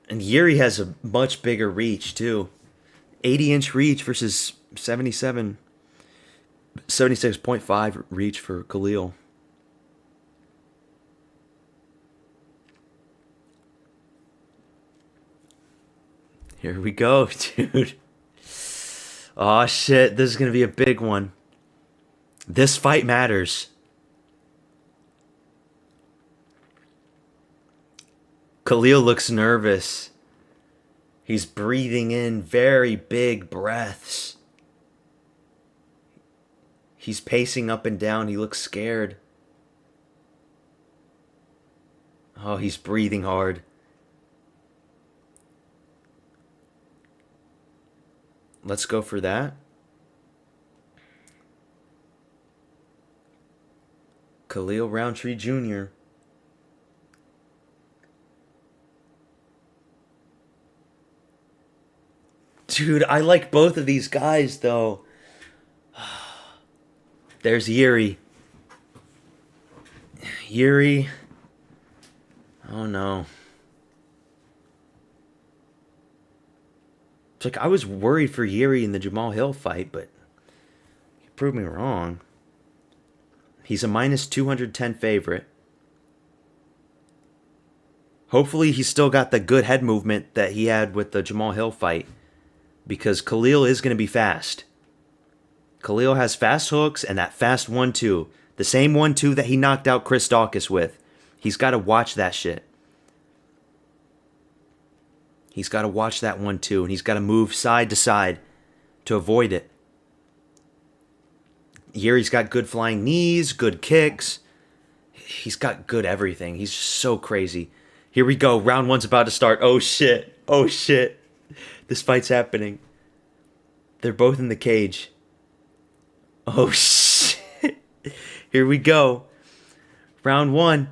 And Yuri has a much bigger reach, too. 80-inch reach versus 76.5 reach for Khalil. Here we go, dude. Oh shit, this is gonna be a big one. This fight matters. Khalil looks nervous. He's breathing in very big breaths. He's pacing up and down. He looks scared. Oh, he's breathing hard. Let's go for that. Khalil Roundtree Jr. Dude, I like both of these guys, though. There's Yuri. Yuri. Oh, no. It's like I was worried for Yuri in the Jamal Hill fight, but he proved me wrong. He's a minus 210 favorite. Hopefully he's still got the good head movement that he had with the Jamal Hill fight, because Khalil is going to be fast. Khalil has fast hooks and that fast 1-2. The same 1-2 that he knocked out Chris Daukaus with. He's got to watch that shit. He's got to watch that 1-2, and he's got to move side to side to avoid it. Yuri's got good flying knees, good kicks. He's got good everything. He's just so crazy. Here we go. Round one's about to start. Oh, shit. Oh, shit. This fight's happening. They're both in the cage. Oh, shit. Here we go. Round one.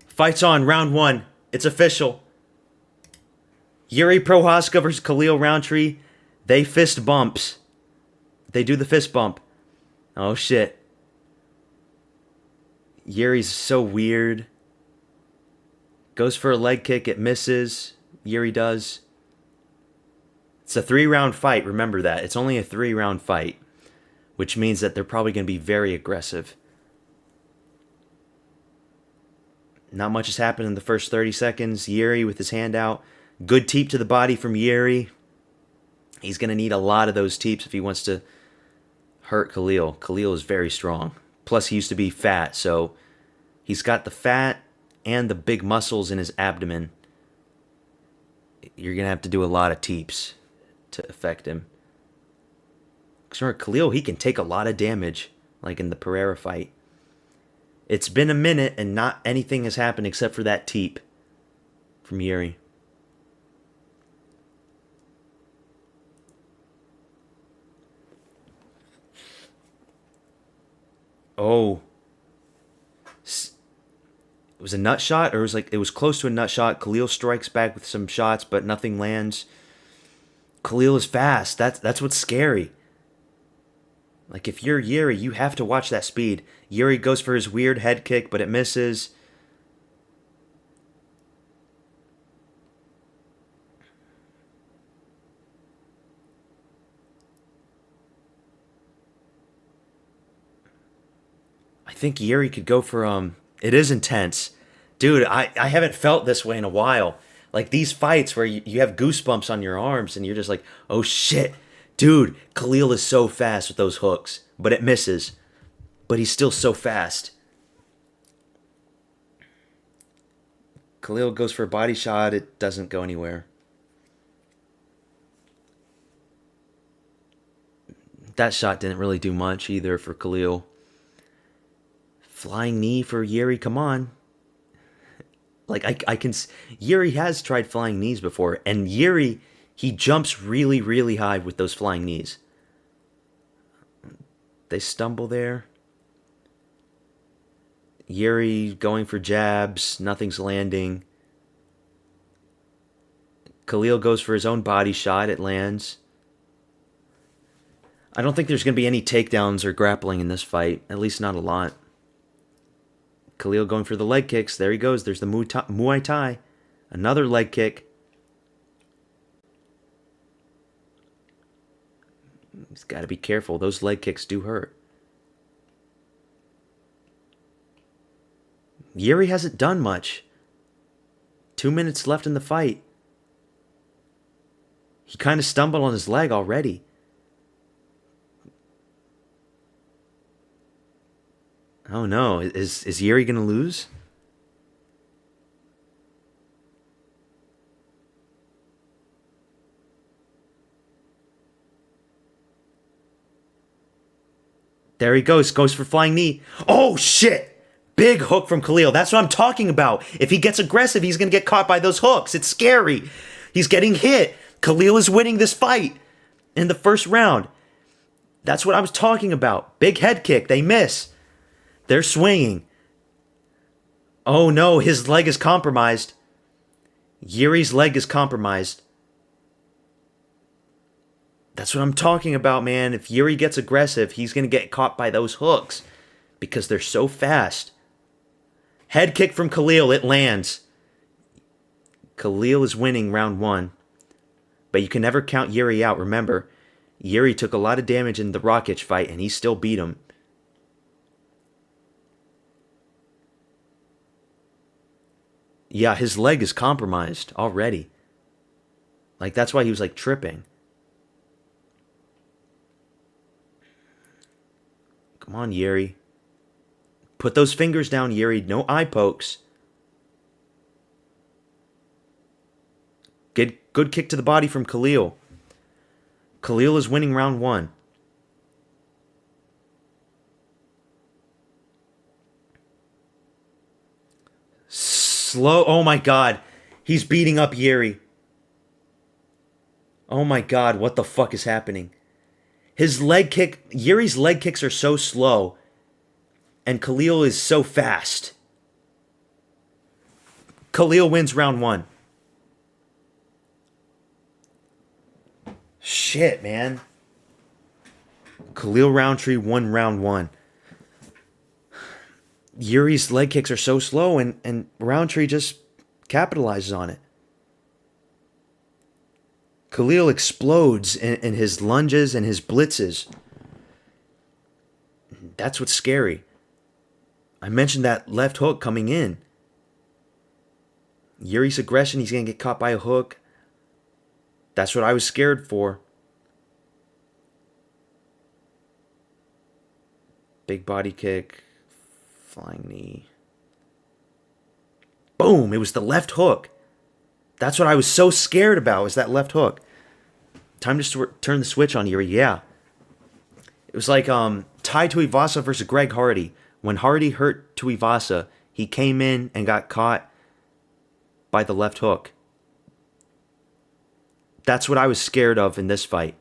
Fight's on. Round one. It's official. Yuri Prochazka versus Khalil Roundtree. They fist bumps. They do the fist bump. Oh, shit. Yuri's so weird. Goes for a leg kick. It misses. Yuri does. It's a 3-round fight. Remember that. It's only a 3-round fight, which means that they're probably going to be very aggressive. Not much has happened in the first 30 seconds. Yuri with his hand out. Good teep to the body from Yuri. He's going to need a lot of those teeps if he wants to hurt Khalil. Khalil is very strong. Plus, he used to be fat, so he's got the fat and the big muscles in his abdomen. You're going to have to do a lot of teeps to affect him. Because remember, Khalil, he can take a lot of damage, like in the Pereira fight. It's been a minute and not anything has happened except for that teep from Yuri. Oh. It was a nut shot, or it was close to a nut shot. Khalil strikes back with some shots, but nothing lands. Khalil is fast. That's what's scary. Like, if you're Yuri, you have to watch that speed. Yuri goes for his weird head kick, but it misses. I think Yuri could go for it is intense. Dude, I haven't felt this way in a while. Like these fights where you have goosebumps on your arms and you're just like, oh shit. Dude, Khalil is so fast with those hooks, but it misses. But he's still so fast. Khalil goes for a body shot, it doesn't go anywhere. That shot didn't really do much either for Khalil. Flying knee for Yuri, come on. Like, I can... Yuri has tried flying knees before, and Yuri, he jumps really, really high with those flying knees. They stumble there. Yuri going for jabs, nothing's landing. Khalil goes for his own body shot, it lands. I don't think there's going to be any takedowns or grappling in this fight, at least not a lot. Khalil going for the leg kicks. There he goes. There's the Muay Thai. Another leg kick. He's got to be careful. Those leg kicks do hurt. Yuri hasn't done much. 2 minutes left in the fight. He kind of stumbled on his leg already. Oh no, is Yuri gonna lose? There he goes for flying knee. Oh shit! Big hook from Khalil. That's what I'm talking about. If he gets aggressive, he's gonna get caught by those hooks. It's scary. He's getting hit. Khalil is winning this fight in the first round. That's what I was talking about. Big head kick. They miss. They're swinging. Oh no, his leg is compromised. Yuri's leg is compromised. That's what I'm talking about, man. If Yuri gets aggressive, he's going to get caught by those hooks because they're so fast. Head kick from Khalil, it lands. Khalil is winning round 1. But you can never count Yuri out. Remember, Yuri took a lot of damage in the Rakic fight and he still beat him. Yeah, his leg is compromised already. Like, that's why he was, like, tripping. Come on, Yuri. Put those fingers down, Yuri. No eye pokes. Good kick to the body from Khalil. Khalil is winning round 1. Slow. Oh my god. He's beating up Yuri. Oh my god, what the fuck is happening? His leg kick, Yuri's leg kicks are so slow, and Khalil is so fast. Khalil wins round 1. Shit, man. Khalil Roundtree won round 1. Yuri's leg kicks are so slow, and Roundtree just capitalizes on it. Khalil explodes in his lunges and his blitzes. That's what's scary. I mentioned that left hook coming in. Yuri's aggression, he's going to get caught by a hook. That's what I was scared for. Big body kick. Flying knee. Boom! It was the left hook. That's what I was so scared about, was that left hook. Time to turn the switch on Yuri, yeah. It was like Tai Tuivasa versus Greg Hardy. When Hardy hurt Tuivasa, he came in and got caught by the left hook. That's what I was scared of in this fight.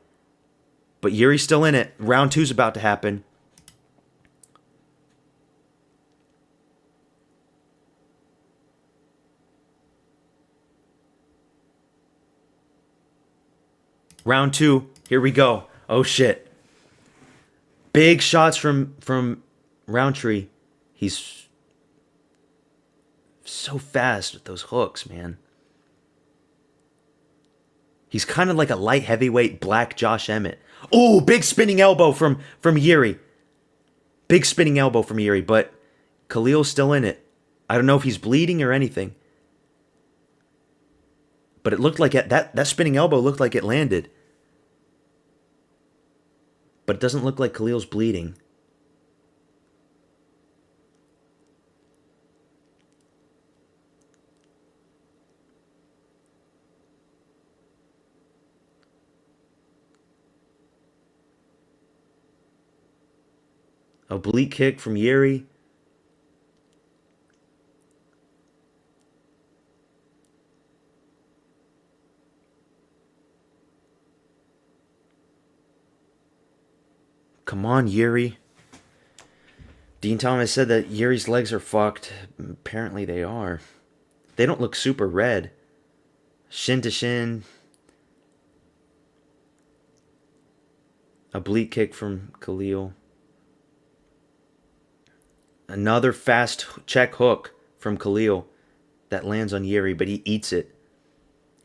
But Yuri's still in it. Round 2's about to happen. Round 2, here we go. Oh shit. Big shots from Roundtree. He's so fast with those hooks, man. He's kind of like a light heavyweight black Josh Emmett. Oh, big spinning elbow from Yuri. Big spinning elbow from Yuri, but Khalil's still in it. I don't know if he's bleeding or anything. But it looked like that spinning elbow looked like it landed. But it doesn't look like Khalil's bleeding. Oblique kick from Yuri. Come on, Yuri. Dean Thomas said that Yuri's legs are fucked. Apparently they are. They don't look super red. Shin to shin. Oblique kick from Khalil. Another fast check hook from Khalil that lands on Yuri, but he eats it.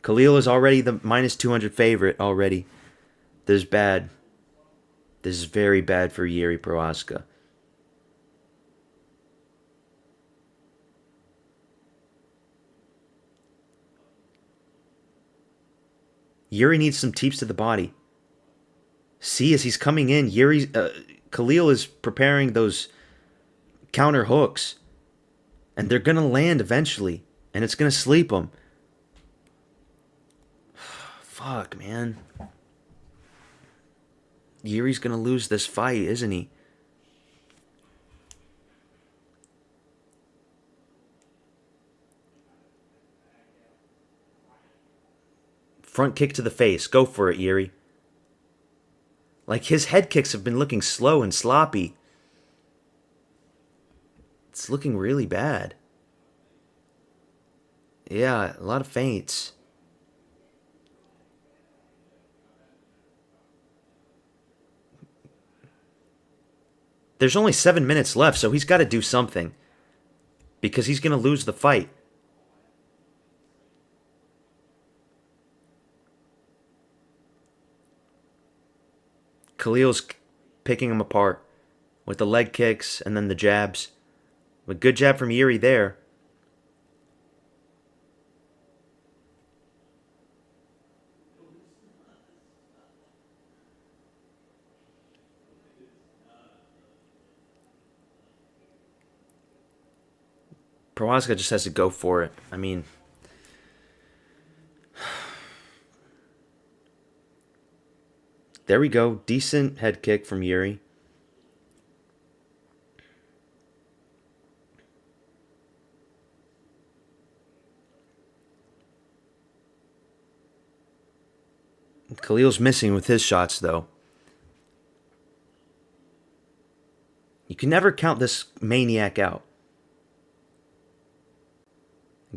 Khalil is already the minus 200 favorite already. This is bad. This is very bad for Yuri Prohaska. Yuri needs some teeps to the body. See, as he's coming in, Khalil is preparing those counter hooks. And they're going to land eventually. And it's going to sleep him. Fuck, man. Yuri's going to lose this fight, isn't he? Front kick to the face. Go for it, Yuri. Like, his head kicks have been looking slow and sloppy. It's looking really bad. Yeah, a lot of feints. There's only 7 minutes left, so he's got to do something. Because he's going to lose the fight. Khalil's picking him apart with the leg kicks and then the jabs. A good jab from Yuri there. Prohaska just has to go for it. I mean, there we go. Decent head kick from Yuri. Khalil's missing with his shots, though. You can never count this maniac out.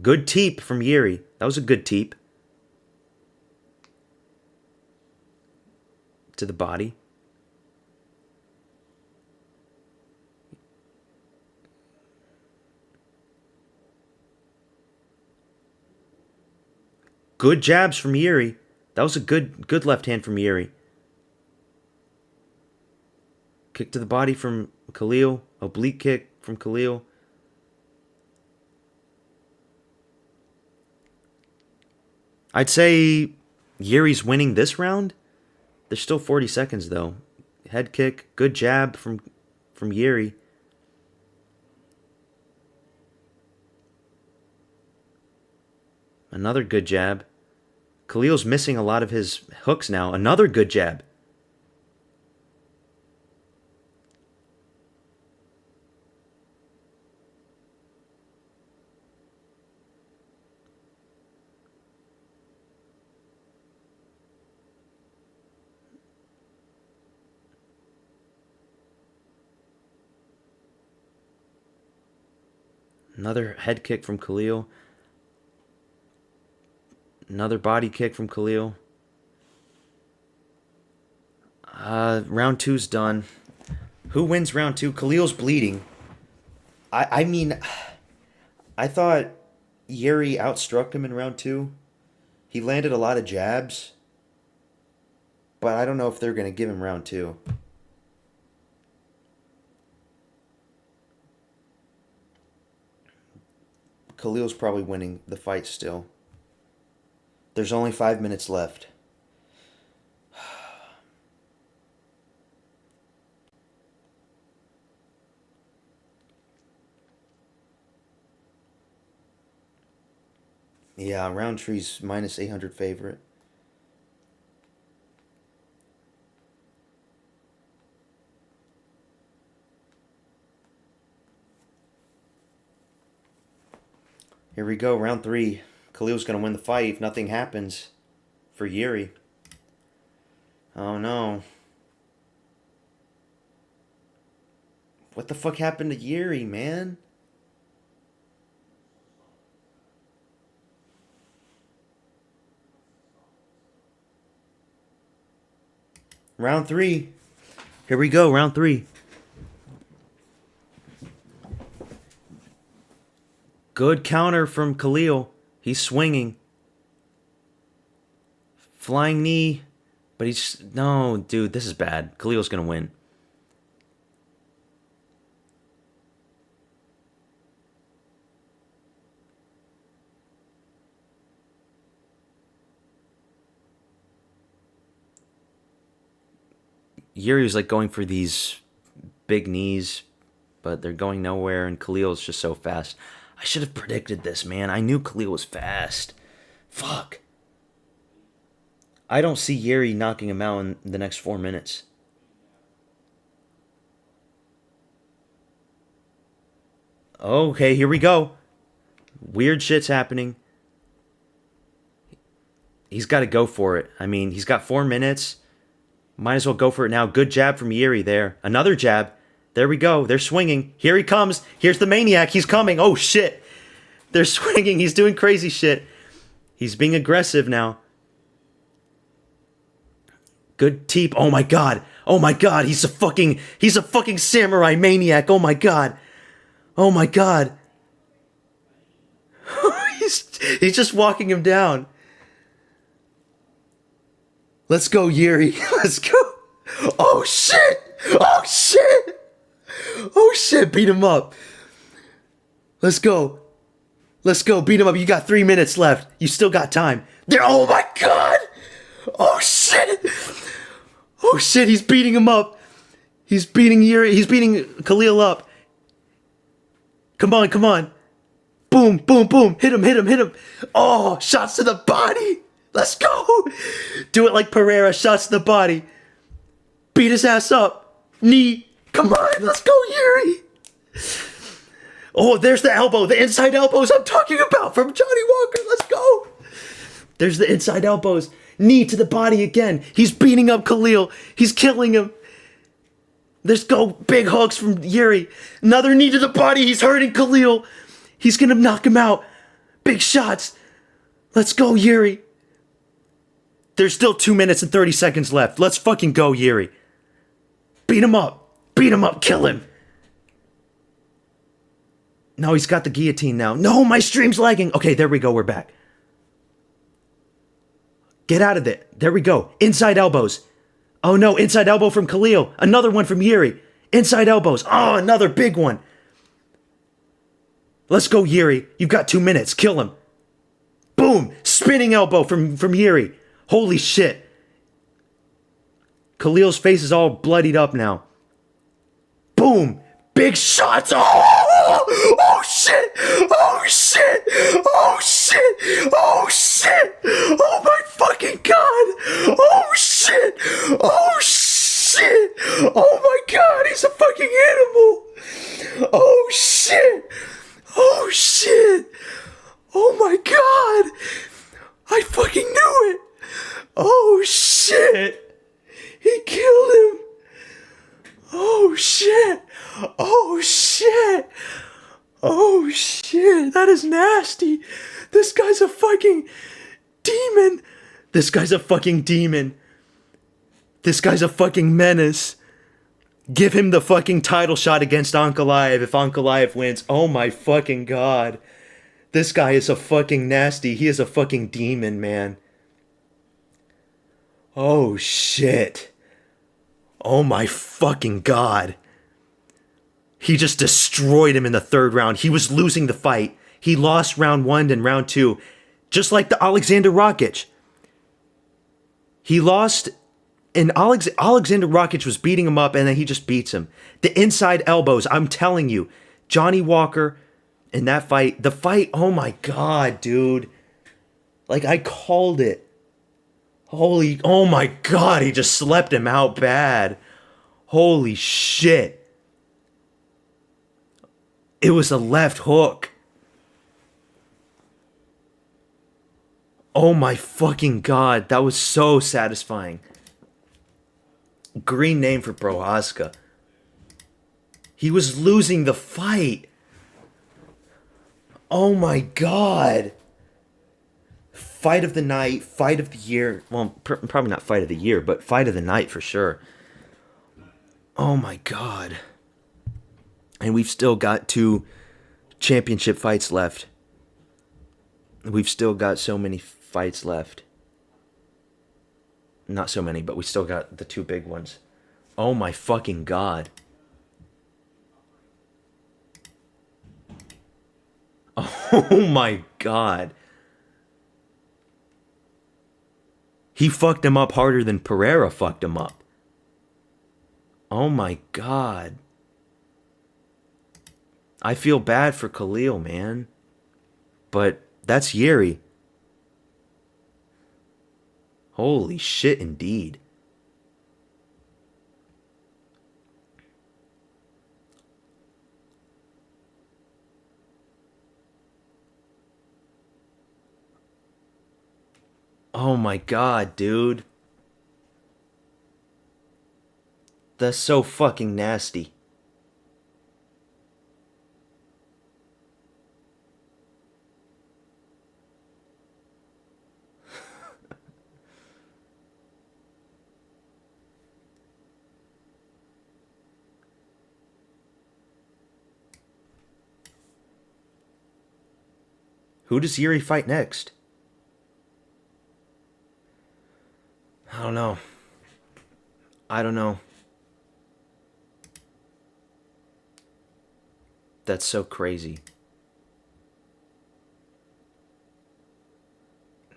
Good teep from Yuri. That was a good teep. To the body. Good jabs from Yuri. That was a good left hand from Yuri. Kick to the body from Khalil. Oblique kick from Khalil. I'd say Yuri's winning this round. There's still 40 seconds, though. Head kick. Good jab from Yuri. Another good jab. Khalil's missing a lot of his hooks now. Another good jab. Another head kick from Khalil. Another body kick from Khalil. Round 2's done. Who wins round 2? Khalil's bleeding. I mean, I thought Yuri outstruck him in round 2. He landed a lot of jabs. But I don't know if they're going to give him round 2. Khalil's probably winning the fight still. There's only 5 minutes left. Yeah, Roundtree's minus 800 favorite. Here we go, round 3. Khalil's going to win the fight if nothing happens for Yuri. Oh no. What the fuck happened to Yuri, man? Round 3. Here we go, round 3. Good counter from Khalil. He's swinging. Flying knee. But he's... No, dude, this is bad. Khalil's going to win. Yuri was like going for these big knees, but they're going nowhere, and Khalil's just so fast. I should have predicted this, man. I knew Khalil was fast. Fuck. I don't see Yuri knocking him out in the next 4 minutes. Okay, here we go. Weird shit's happening. He's got to go for it. I mean, he's got 4 minutes. Might as well go for it now. Good jab from Yuri there. Another jab. There we go. They're swinging. Here he comes. Here's the maniac. He's coming. Oh, shit. They're swinging. He's doing crazy shit. He's being aggressive now. Good teep. Oh, my God. Oh, my God. He's a fucking samurai maniac. Oh, my God. Oh, my God. he's just walking him down. Let's go, Yuri. Let's go. Oh, shit. Oh, shit. Oh, shit. Beat him up. Let's go. Let's go. Beat him up. You got 3 minutes left. You still got time. There. Oh, my God. Oh, shit. Oh, shit. He's beating him up. He's beating Yuri. He's beating Khalil up. Come on. Come on. Boom. Boom. Boom. Hit him. Hit him. Hit him. Oh, shots to the body. Let's go. Do it like Pereira. Shots to the body. Beat his ass up. Knee. Come on. Let's go, Yuri. Oh, there's the elbow. The inside elbows I'm talking about from Johnny Walker. Let's go. There's the inside elbows. Knee to the body again. He's beating up Khalil. He's killing him. Let's go. Big hooks from Yuri. Another knee to the body. He's hurting Khalil. He's going to knock him out. Big shots. Let's go, Yuri. There's still 2 minutes and 30 seconds left. Let's fucking go, Yuri. Beat him up. Beat him up. Kill him. No, he's got the guillotine now. No, my stream's lagging. Okay, there we go. We're back. Get out of it. There we go. Inside elbows. Oh no, inside elbow from Khalil. Another one from Yuri. Inside elbows. Oh, another big one. Let's go, Yuri. You've got 2 minutes. Kill him. Boom. Spinning elbow from Yuri. Holy shit. Khalil's face is all bloodied up now. Boom. Big shots. Oh shit. Oh shit. Oh shit. Oh shit. Oh my fucking God. Oh shit. Oh shit. Oh my God. He's a fucking animal. Oh shit. Oh shit. Oh my God. I fucking knew it. Oh shit! He killed him! Oh shit! Oh shit! Oh shit! That is nasty! This guy's a fucking demon! This guy's a fucking demon! This guy's a fucking menace! Give him the fucking title shot against Ankalaev if Ankalaev wins. Oh my fucking God. This guy is a fucking nasty. He is a fucking demon, man. Oh shit. Oh my fucking God. He just destroyed him in the 3rd round. He was losing the fight. He lost round 1 and round 2, just like the Alexander Rakic. He lost, and Alexander Rakic was beating him up, and then he just beats him. The inside elbows, I'm telling you, Johnny Walker in that fight, oh my God, dude. Like, I called it. Oh my God, he just slept him out bad. Holy shit. It was a left hook. Oh my fucking God, that was so satisfying. Green name for Prohaska. He was losing the fight. Oh my God. Fight of the night, fight of the year. Well, probably not fight of the year, but fight of the night for sure. Oh my God. And we've still got 2 championship fights left. We've still got so many fights left. Not so many, but we still got the 2 big ones. Oh my fucking God. Oh my God. He fucked him up harder than Pereira fucked him up. Oh my God. I feel bad for Khalil, man. But that's Yuri. Holy shit, indeed. Oh my God, dude. That's so fucking nasty. Who does Yuri fight next? I don't know. I don't know. That's so crazy.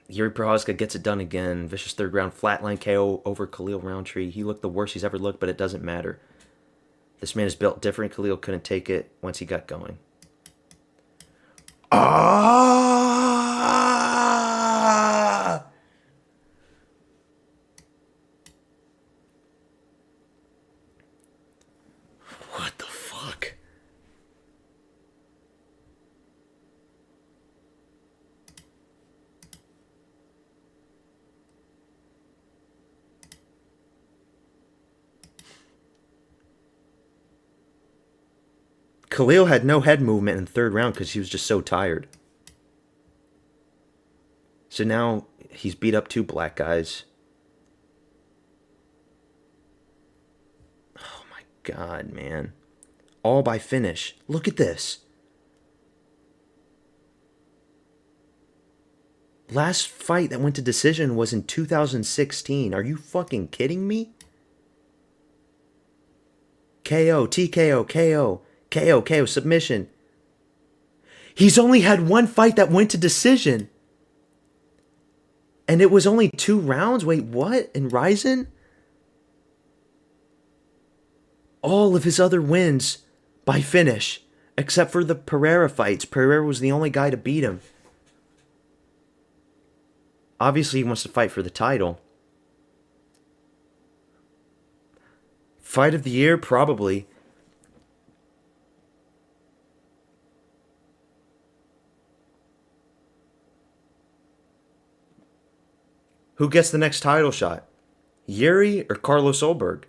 Yuri Prohaska gets it done again. Vicious 3rd round flatline KO over Khalil Roundtree. He looked the worst he's ever looked, but it doesn't matter. This man is built different. Khalil couldn't take it once he got going. Ah! What the fuck? Khalil had no head movement in the 3rd round because he was just so tired. So now he's beat up 2 black guys. Oh my God, man. All by finish. Look at this. Last fight that went to decision was in 2016. Are you fucking kidding me? KO, TKO, KO. KO, submission. He's only had 1 fight that went to decision. And it was only 2 rounds? Wait, what? In Rizin? All of his other wins by finish. Except for the Pereira fights. Pereira was the only guy to beat him. Obviously, he wants to fight for the title. Fight of the year? Probably. Who gets the next title shot? Yuri or Carlos Solberg?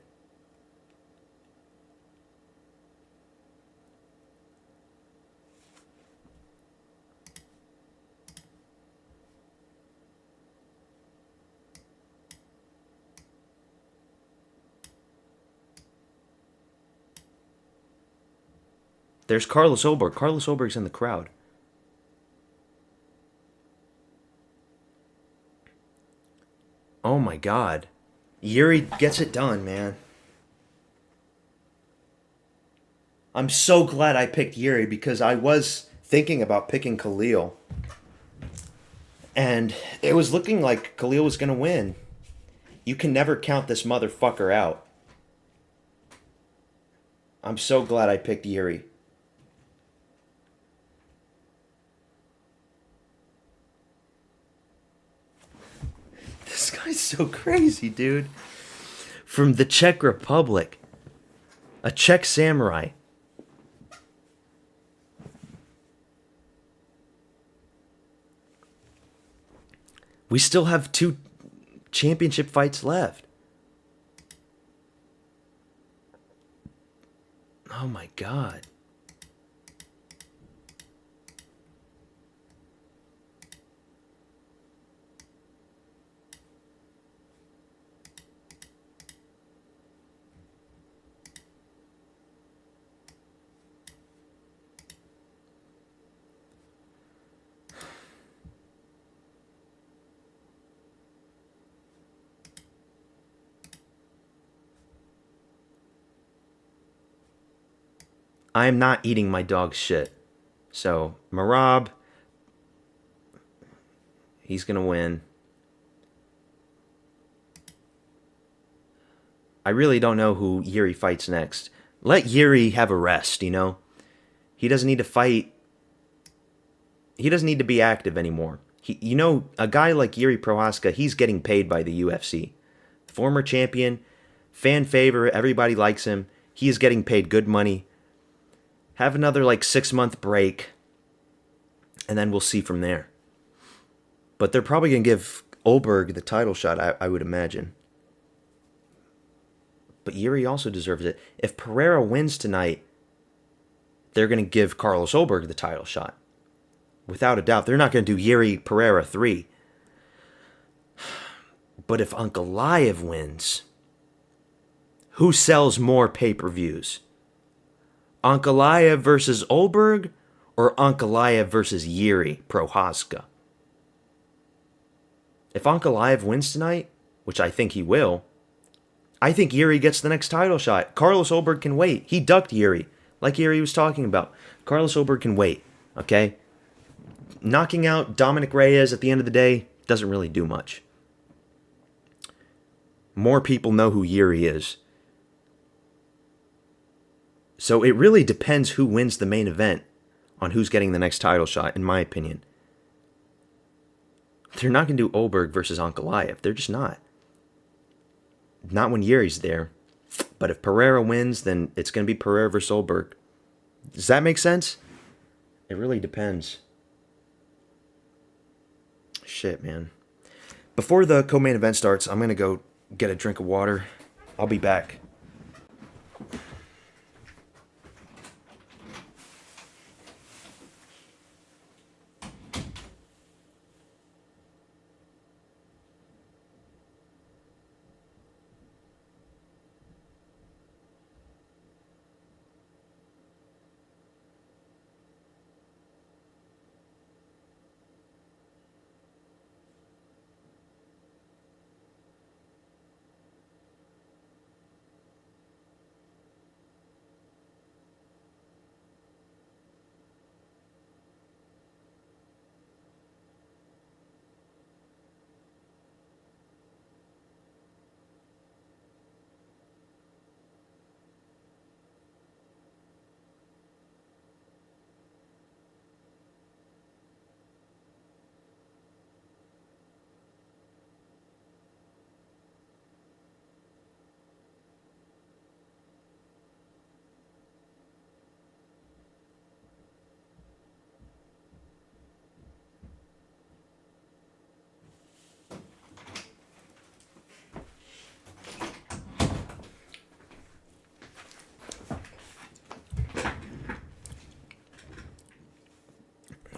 There's Carlos Solberg. Carlos Solberg's in the crowd. Oh my God. Yuri gets it done, man. I'm so glad I picked Yuri because I was thinking about picking Khalil. And it was looking like Khalil was going to win. You can never count this motherfucker out. I'm so glad I picked Yuri. This guy's so crazy, dude. From the Czech Republic. A Czech samurai. We still have 2 championship fights left. Oh my God. I am not eating my dog's shit. So, Merab, he's going to win. I really don't know who Yuri fights next. Let Yuri have a rest, you know? He doesn't need to fight. He doesn't need to be active anymore. A guy like Yuri Prohaska, he's getting paid by the UFC. Former champion, fan favorite, everybody likes him. He is getting paid good money. Have another 6-month break, and then we'll see from there. But they're probably going to give Olberg the title shot, I would imagine. But Yuri also deserves it. If Pereira wins tonight, they're going to give Carlos Olberg the title shot. Without a doubt. They're not going to do Yuri Pereira 3. But if Ankalaev wins, who sells more pay-per-views? Ankalaev versus Olberg or Ankalaev versus Yuri Prohaska? If Ankalaev wins tonight, which I think he will, I think Yuri gets the next title shot. Carlos Olberg can wait. He ducked Yuri, like Yuri was talking about. Carlos Olberg can wait, okay? Knocking out Dominic Reyes at the end of the day doesn't really do much. More people know who Yuri is. So it really depends who wins the main event on who's getting the next title shot, in my opinion. They're not going to do Olberg versus Ankalaev. They're just not. Not when Yuri's there. But if Pereira wins, then it's going to be Pereira versus Olberg. Does that make sense? It really depends. Shit, man. Before the co-main event starts, I'm going to go get a drink of water. I'll be back.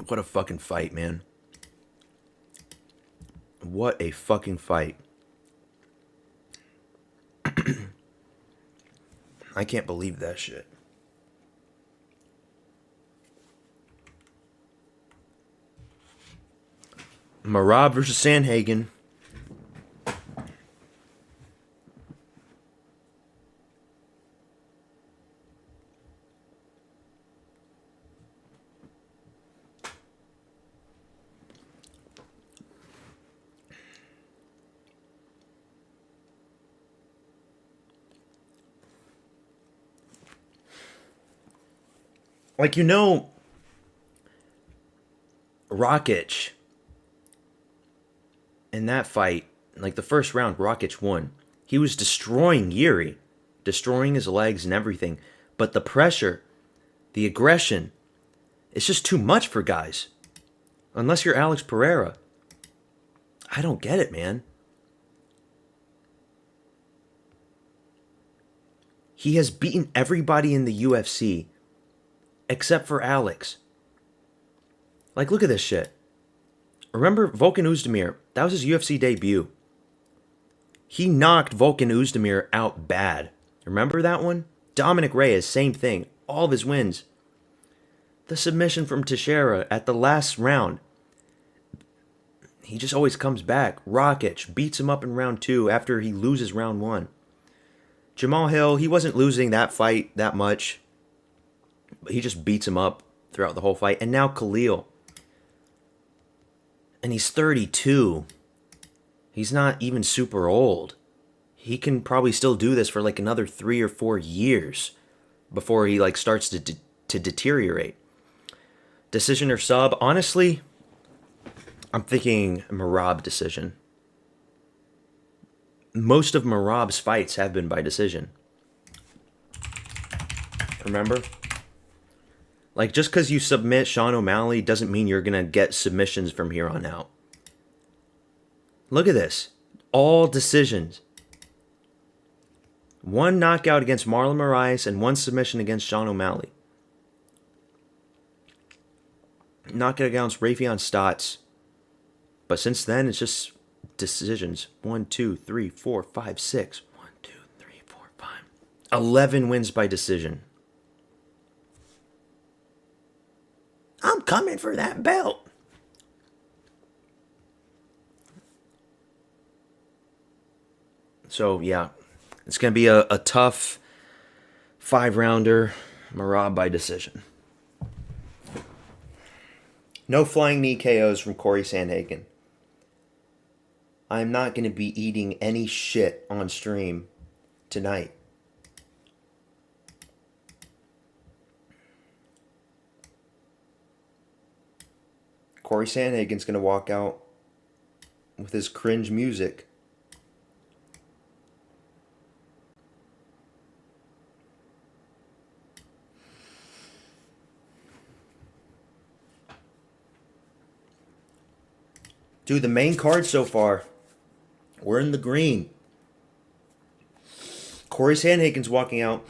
What a fucking fight, man. What a fucking fight. I can't believe that shit. Merab versus Sandhagen. Like, Rakic in that fight, like the first round, Rakic won. He was destroying Yuri, destroying his legs and everything. But the pressure, the aggression, it's just too much for guys. Unless you're Alex Pereira. I don't get it, man. He has beaten everybody in the UFC except for Alex. Like, look at this shit. Remember Volkan Oezdemir? That was his UFC debut. He knocked Volkan Oezdemir out bad. Remember that one? Dominic Reyes, same thing. All of his wins. The submission from Teixeira at the last round. He just always comes back. Rakic beats him up in round 2 after he loses round 1. Jamal Hill, he wasn't losing that fight that much. But he just beats him up throughout the whole fight. And now Khalil. And he's 32. He's not even super old. He can probably still do this for like another 3 or 4 years before he like starts to deteriorate. Decision or sub? Honestly, I'm thinking Merab decision. Most of Merab's fights have been by decision. Remember? Like, just because you submit Sean O'Malley doesn't mean you're going to get submissions from here on out. Look at this. All decisions. 1 knockout against Marlon Moraes and 1 submission against Sean O'Malley. Knockout against Rafion Stotts. But since then, it's just decisions. 1, 2, 3, 4, 5, 6. 1, 2, 3, 4, 5. 11 wins by decision. I'm coming for that belt. So, yeah. It's going to be a tough 5-rounder. Merab by decision. No flying knee KOs from Corey Sandhagen. I'm not going to be eating any shit on stream tonight. Corey Sandhagen's going to walk out with his cringe music. Dude, the main card so far, we're in the green. Corey Sandhagen's walking out.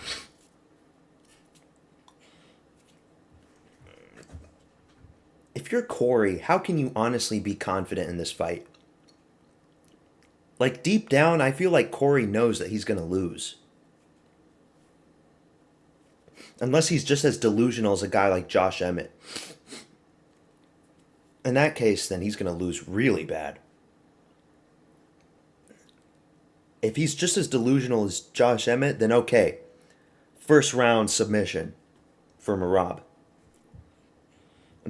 If you're Corey, how can you honestly be confident in this fight? Like, deep down, I feel like Corey knows that he's going to lose. Unless he's just as delusional as a guy like Josh Emmett. In that case, then he's going to lose really bad. If he's just as delusional as Josh Emmett, then okay. First round submission for Merab.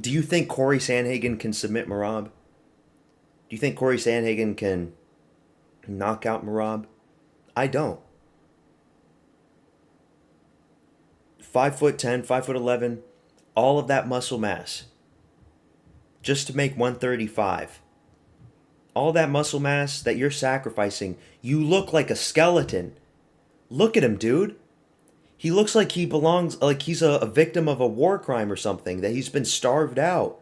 Do you think Corey Sandhagen can submit Merab? Do you think Corey Sandhagen can knock out Merab? I don't. 5'10", 5'11", all of that muscle mass. Just to make 135. All that muscle mass that you're sacrificing, you look like a skeleton. Look at him, dude. He looks like he belongs, like he's a victim of a war crime or something, that he's been starved out.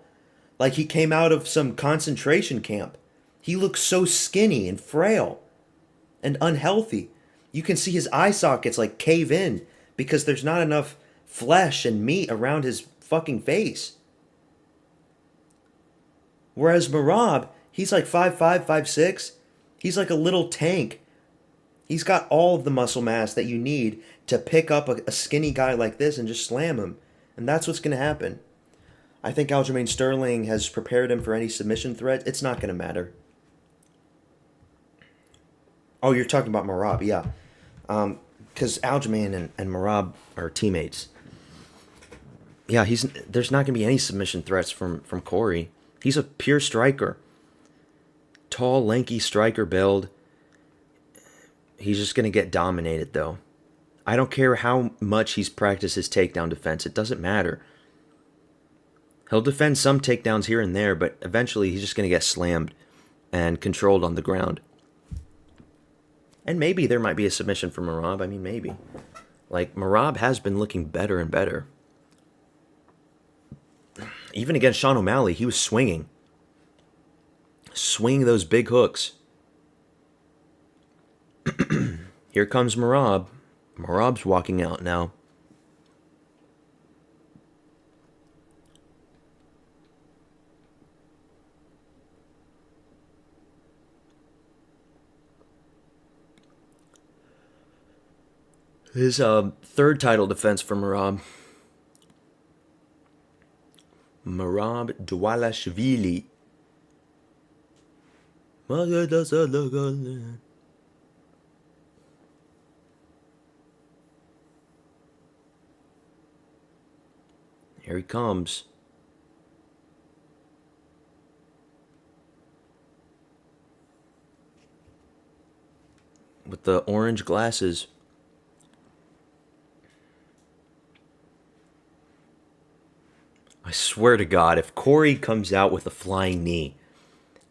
Like he came out of some concentration camp. He looks so skinny and frail and unhealthy. You can see his eye sockets like cave in because there's not enough flesh and meat around his fucking face. Whereas Merab, he's like 5'5", 5'6". He's like a little tank. He's got all of the muscle mass that you need to pick up a skinny guy like this and just slam him. And that's what's going to happen. I think Aljamain Sterling has prepared him for any submission threat. It's not going to matter. Oh, you're talking about Merab, yeah. Because Aljamain and Merab are teammates. Yeah, there's not going to be any submission threats from Corey. He's a pure striker. Tall, lanky striker build. He's just going to get dominated, though. I don't care how much he's practiced his takedown defense. It doesn't matter. He'll defend some takedowns here and there, but eventually he's just going to get slammed and controlled on the ground. And maybe there might be a submission for Merab. I mean, maybe. Like, Merab has been looking better and better. Even against Sean O'Malley, he was swinging. Swinging those big hooks. Here comes Merab. Merab's walking out now. His third title defense for Merab. Merab Dvalishvili. Here he comes. With the orange glasses. I swear to God, if Corey comes out with a flying knee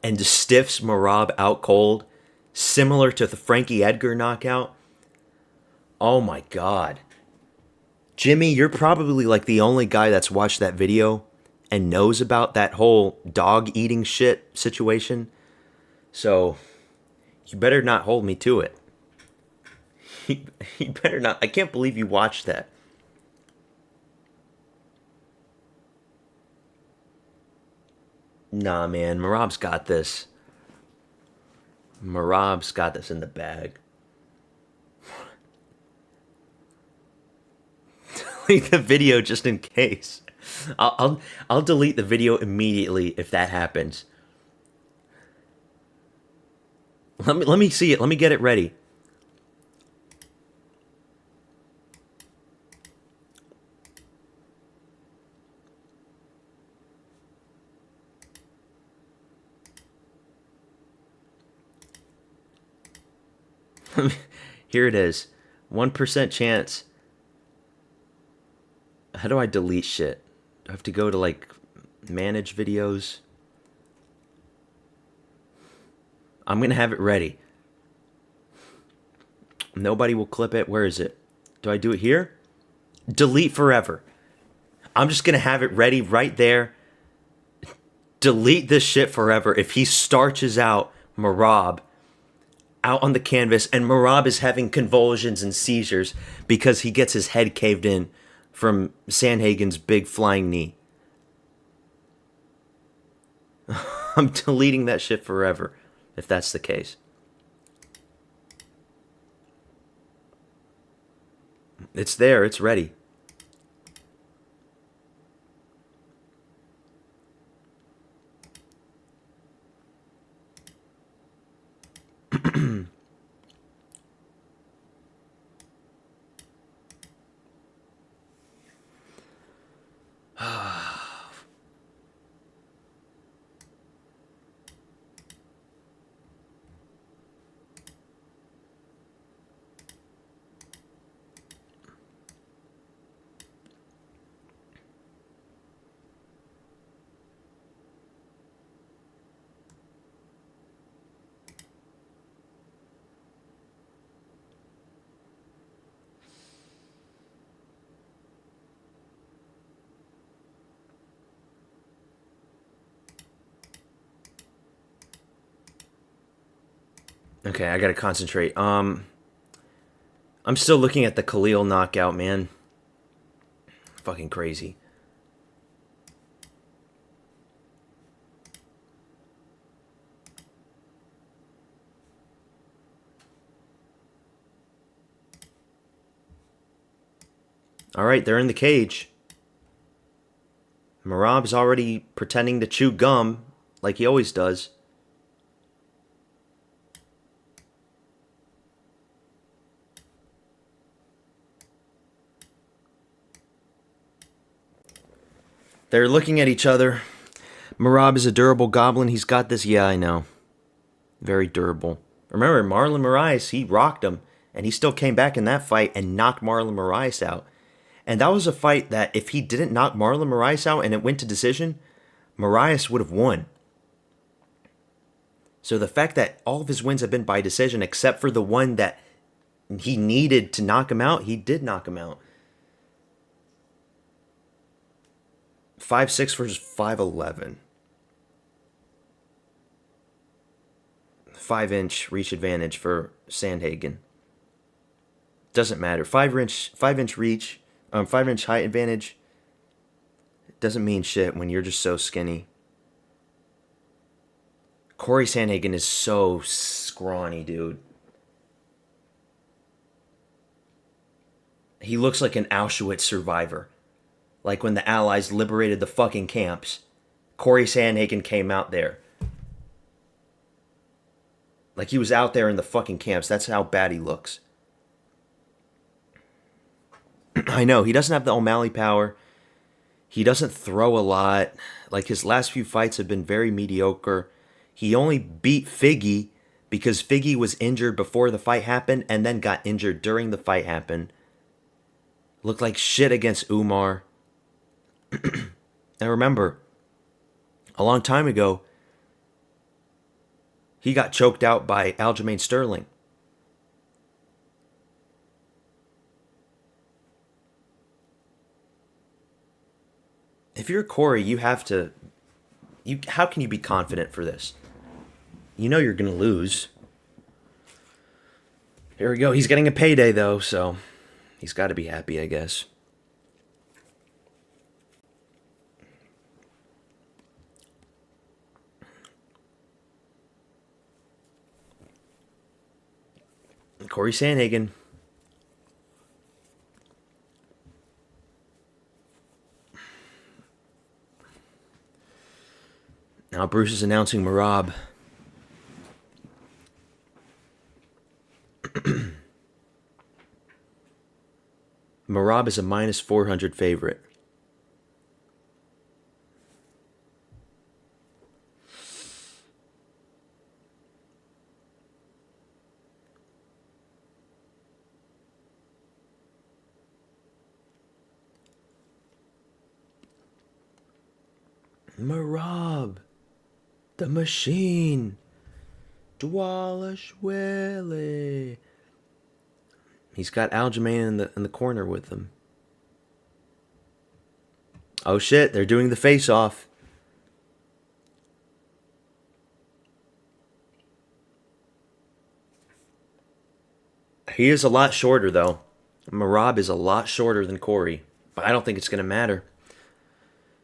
and just stiffs Merab out cold, similar to the Frankie Edgar knockout, oh my God. Jimmy, you're probably like the only guy that's watched that video and knows about that whole dog eating shit situation. So, you better not hold me to it. You better not. I can't believe you watched that. Nah, man. Merab's got this. Merab's got this in the bag. Delete the video just in case. I'll delete the video immediately if that happens. Let me see it. Let me get it ready. Here it is. 1% chance. How do I delete shit? Do I have to go to like manage videos? I'm gonna have it ready. Nobody will clip it. Where is it? Do I do it here? Delete forever. I'm just gonna have it ready right there. Delete this shit forever. If he starches out Merab out on the canvas and Merab is having convulsions and seizures because he gets his head caved in from Sandhagen's big flying knee. I'm deleting that shit forever if that's the case. It's there, it's ready. Okay, I gotta concentrate. I'm still looking at the Khalil knockout, man. Fucking crazy. Alright, they're in the cage. Merab's already pretending to chew gum, like he always does. They're looking at each other. Merab is a durable goblin. He's got this. Yeah, I know. Very durable. Remember, Marlon Moraes, he rocked him. And he still came back in that fight and knocked Marlon Moraes out. And that was a fight that if he didn't knock Marlon Moraes out and it went to decision, Moraes would have won. So the fact that all of his wins have been by decision, except for the one that he needed to knock him out, he did knock him out. 5'6" versus 5'11". 5-inch reach advantage for Sandhagen. Doesn't matter. 5-inch reach, 5-inch height advantage. Doesn't mean shit when you're just so skinny. Corey Sandhagen is so scrawny, dude. He looks like an Auschwitz survivor. Like when the Allies liberated the fucking camps. Corey Sandhagen came out there. Like he was out there in the fucking camps. That's how bad he looks. I know, he doesn't have the O'Malley power. He doesn't throw a lot. Like his last few fights have been very mediocre. He only beat Figgy because Figgy was injured before the fight happened and then got injured during the fight happened. Looked like shit against Umar. And remember, a long time ago, he got choked out by Aljamain Sterling. If you're Corey, you have to... how can you be confident for this? You know you're going to lose. Here we go. He's getting a payday, though, so he's got to be happy, I guess. Corey Sandhagen. Now Bruce is announcing Merab. Merab is a minus 400 favorite. Merab, the machine, Dvalishvili. He's got Aljamain in the corner with him. Oh shit, they're doing the face-off. He is a lot shorter, though. Merab is a lot shorter than Corey, but I don't think it's going to matter.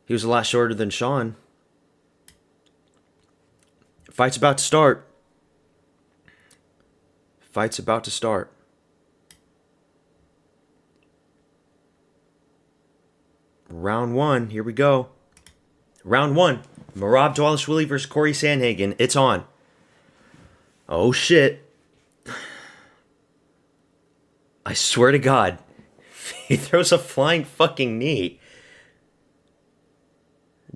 He was a lot shorter than Sean. Fight's about to start. Fight's about to start. Round one. Here we go. Round one. Merab Dvalishvili versus Corey Sandhagen. It's on. Oh, shit. I swear to God. He throws a flying fucking knee.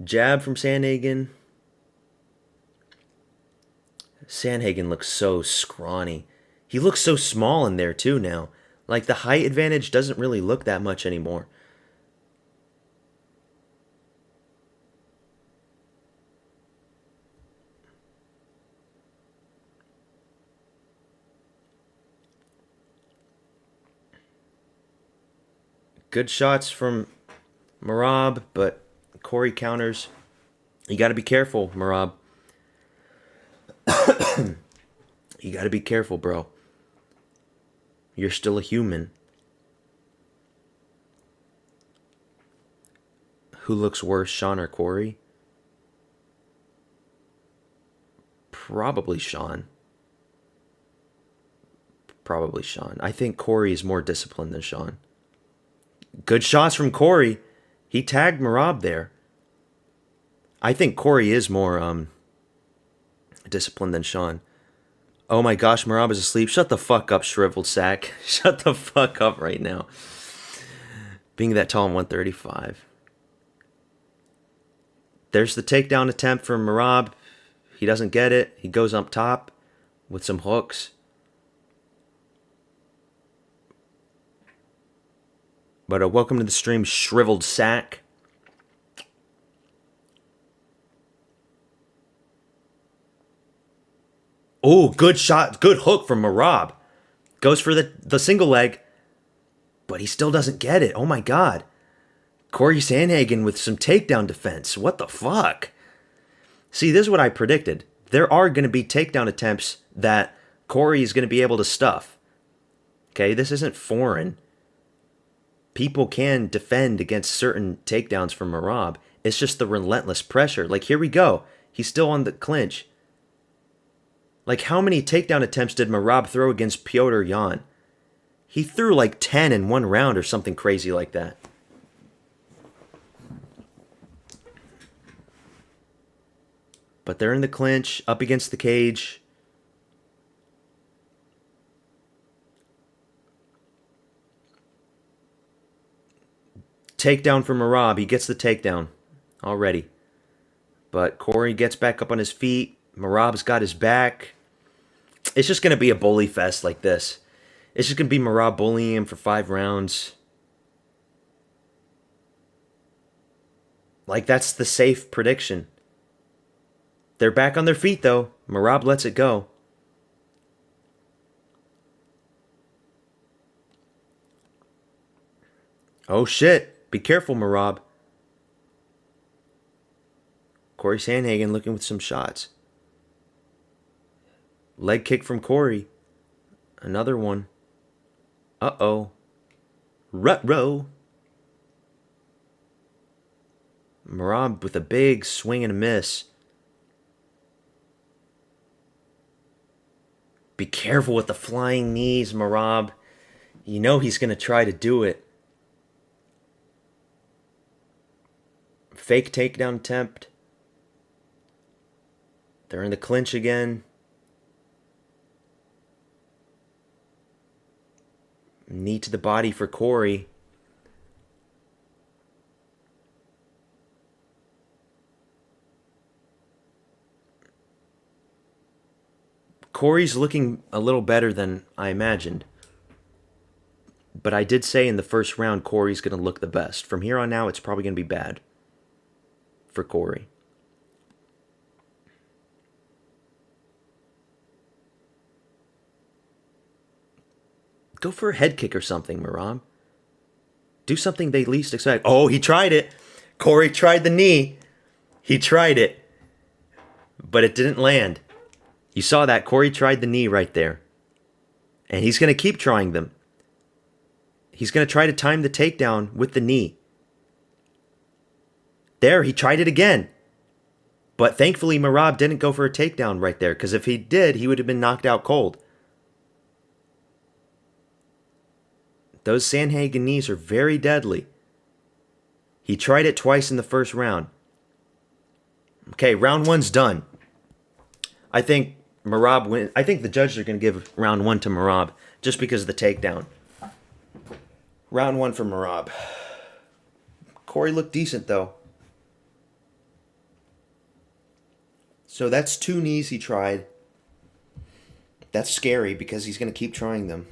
Jab from Sandhagen. Sandhagen looks so scrawny. He looks so small in there too now. Like the height advantage doesn't really look that much anymore. Good shots from Merab, but Corey counters. You got to be careful, Merab. You got to be careful, bro. You're still a human. Who looks worse, Sean or Corey? Probably Sean. Probably Sean. I think Corey is more disciplined than Sean. Good shots from Corey. He tagged Merab there. I think Corey is more disciplined than Sean. Oh my gosh, Merab is asleep. Shut the fuck up, shriveled sack. Shut the fuck up right now. Being that tall in 135. There's the takedown attempt from Merab. He doesn't get it. He goes up top with some hooks. But welcome to the stream, Shriveled Sack. Oh, good shot. Good hook from Merab. Goes for the single leg. But he still doesn't get it. Oh my god. Corey Sandhagen with some takedown defense. What the fuck? See, this is what I predicted. There are going to be takedown attempts that Corey is going to be able to stuff. Okay, this isn't foreign. People can defend against certain takedowns from Merab. It's just the relentless pressure. Like, here we go. He's still on the clinch. Like, how many takedown attempts did Merab throw against Petr Yan? He threw like 10 in one round or something crazy like that. But they're in the clinch, up against the cage. Takedown from Merab. He gets the takedown already. But Corey gets back up on his feet. Merab's got his back. It's just going to be a bully fest like this. It's just going to be Merab bullying him for 5 rounds. Like, that's the safe prediction. They're back on their feet, though. Merab lets it go. Oh, shit. Be careful, Merab. Corey Sandhagen looking with some shots. Leg kick from Corey. Another one. Uh-oh. Ruh-roh. Merab with a big swing and a miss. Be careful with the flying knees, Merab. You know he's going to try to do it. Fake takedown attempt. They're in the clinch again. Knee to the body for Corey. Corey's looking a little better than I imagined. But I did say in the first round Corey's going to look the best. From here on out, it's probably going to be bad for Corey. Go for a head kick or something, Merab. Do something they least expect. Oh, he tried it. Corey tried the knee. He tried it. But it didn't land. You saw that. Corey tried the knee right there. And he's going to keep trying them. He's going to try to time the takedown with the knee. There, he tried it again. But thankfully, Merab didn't go for a takedown right there. Because if he did, he would have been knocked out cold. Those Sandhagen knees are very deadly. He tried it twice in the first round. Okay, round 1's done. I think Merab win. I think the judges are going to give round 1 to Merab just because of the takedown. Round 1 for Merab. Corey looked decent though. So that's 2 knees he tried. That's scary because he's going to keep trying them.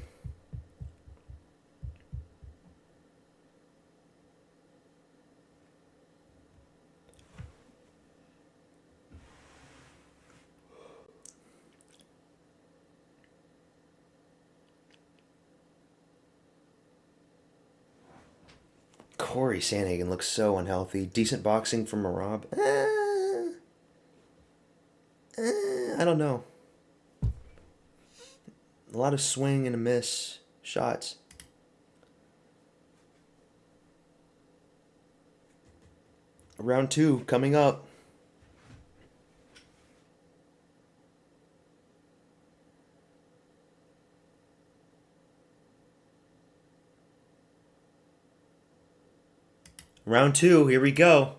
Corey Sandhagen looks so unhealthy. Decent boxing from Merab. I don't know. A lot of swing and a miss shots. Round 2 coming up. Round 2, here we go.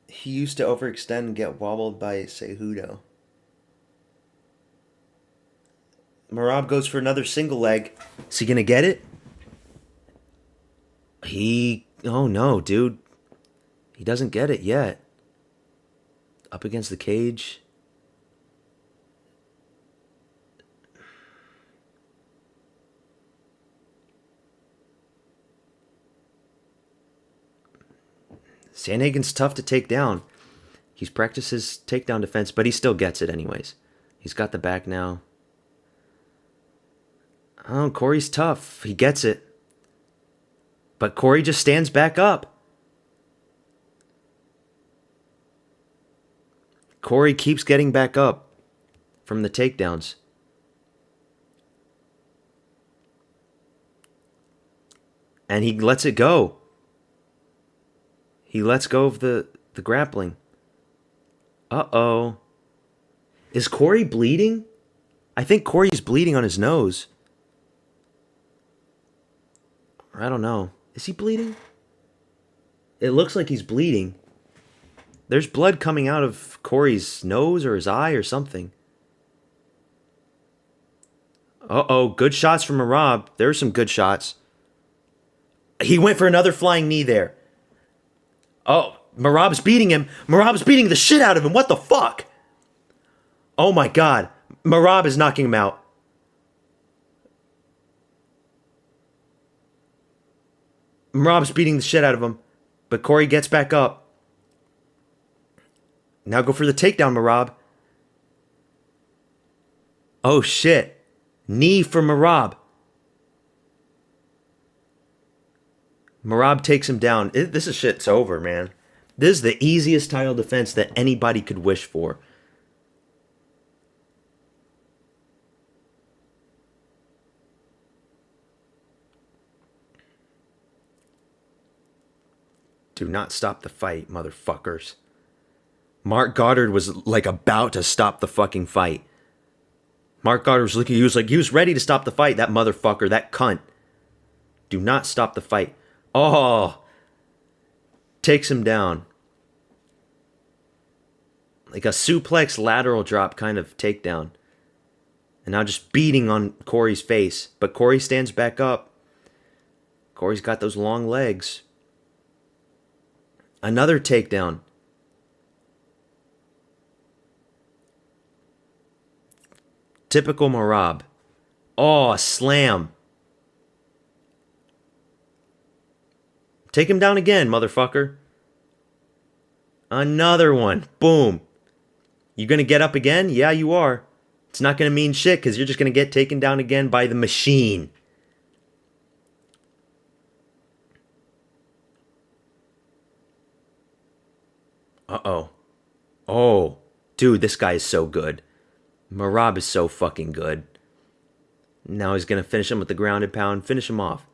He used to overextend and get wobbled by Cejudo. Merab goes for another single leg. Is he going to get it? Oh no, dude. He doesn't get it yet. Up against the cage. Sandhagen's tough to take down. He's practiced his takedown defense, but he still gets it anyways. He's got the back now. Oh, Corey's tough. He gets it. But Corey just stands back up. Corey keeps getting back up from the takedowns. And he lets it go. He lets go of the grappling. Uh-oh. Is Corey bleeding? I think Corey's bleeding on his nose. Or I don't know. Is he bleeding? It looks like he's bleeding. There's blood coming out of Corey's nose or his eye or something. Uh-oh. Good shots from Merab. There were some good shots. He went for another flying knee there. Oh, Merab's beating him. Merab's beating the shit out of him. What the fuck? Oh my god. Merab is knocking him out. Merab's beating the shit out of him. But Corey gets back up. Now go for the takedown, Merab. Oh shit. Knee for Merab. Merab takes him down. This is shit's over, man. This is the easiest title defense that anybody could wish for. Do not stop the fight, motherfuckers. Marc Goddard was like about to stop the fucking fight. Marc Goddard was looking, he was ready to stop the fight, that motherfucker, that cunt. Do not stop the fight. Oh, takes him down. Like a suplex lateral drop kind of takedown. And now just beating on Corey's face. But Corey stands back up. Corey's got those long legs. Another takedown. Typical Merab. Oh, a slam. Take him down again, motherfucker. Another one. Boom. You gonna get up again? Yeah, you are. It's not gonna mean shit because you're just gonna get taken down again by the machine. Uh-oh. Oh. Dude, this guy is so good. Merab is so fucking good. Now he's gonna finish him with the grounded pound. Finish him off.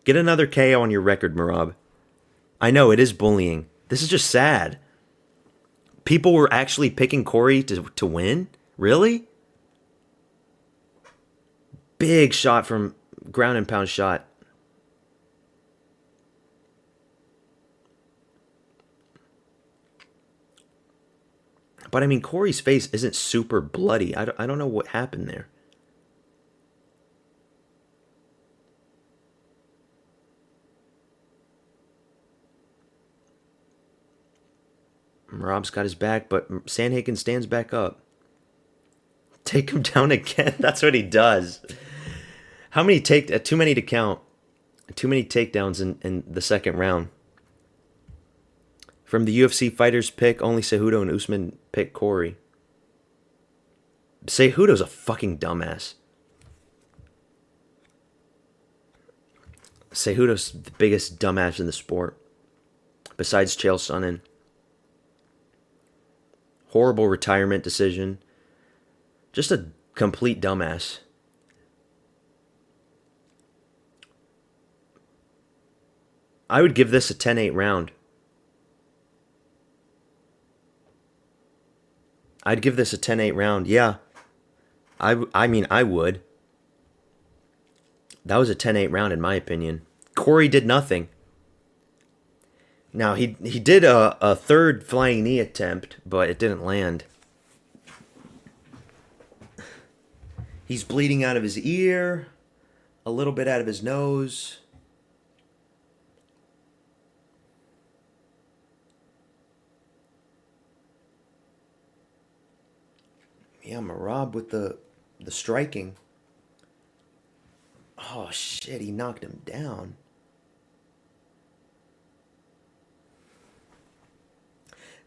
Get another KO on your record, Merab. I know, it is bullying. This is just sad. People were actually picking Corey to win? Really? Big shot from ground and pound shot. But I mean, Corey's face isn't super bloody. I don't know what happened there. Merab's got his back, but Sandhagen stands back up. Take him down again. That's what he does. How many too many to count. Too many takedowns in the second round. From the UFC fighters pick, only Cejudo and Usman pick Corey. Cejudo's a fucking dumbass. Cejudo's the biggest dumbass in the sport. Besides Chael Sonnen. Horrible retirement decision. Just a complete dumbass. I would give this a 10-8 round. I'd give this a 10-8 round. Yeah. I mean, I would. That was a 10-8 round in my opinion. Corey did nothing. Now, he did a third flying knee attempt, but it didn't land. He's bleeding out of his ear, a little bit out of his nose. Yeah, Marab with the striking. Oh shit, he knocked him down.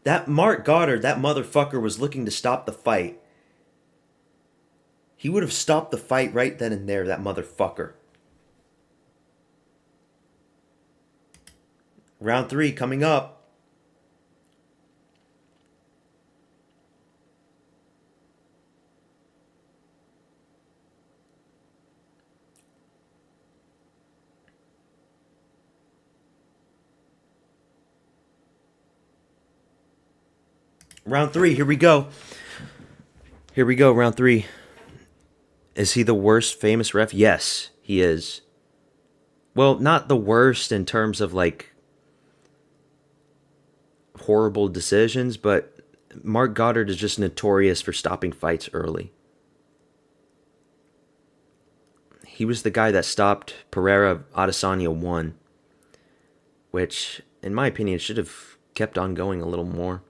That Mark Goddard, that motherfucker was looking to stop the fight. He would have stopped the fight right then and there, that motherfucker. Round 3 coming up. Round 3, here we go. Here we go, round 3. Is he the worst famous ref? Yes, he is. Well, not the worst in terms of like horrible decisions, but Mark Goddard is just notorious for stopping fights early. He was the guy that stopped Pereira Adesanya 1, which, in my opinion, should have kept on going a little more.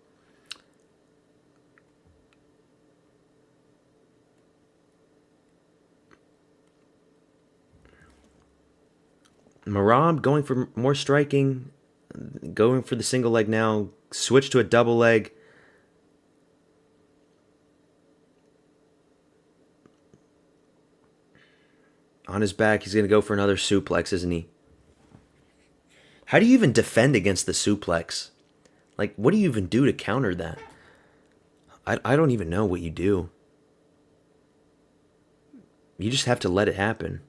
Merab going for more striking, going for the single leg now, switch to a double leg. On his back, he's going to go for another suplex, isn't he? How do you even defend against the suplex? Like, what do you even do to counter that? I don't even know what you do. You just have to let it happen.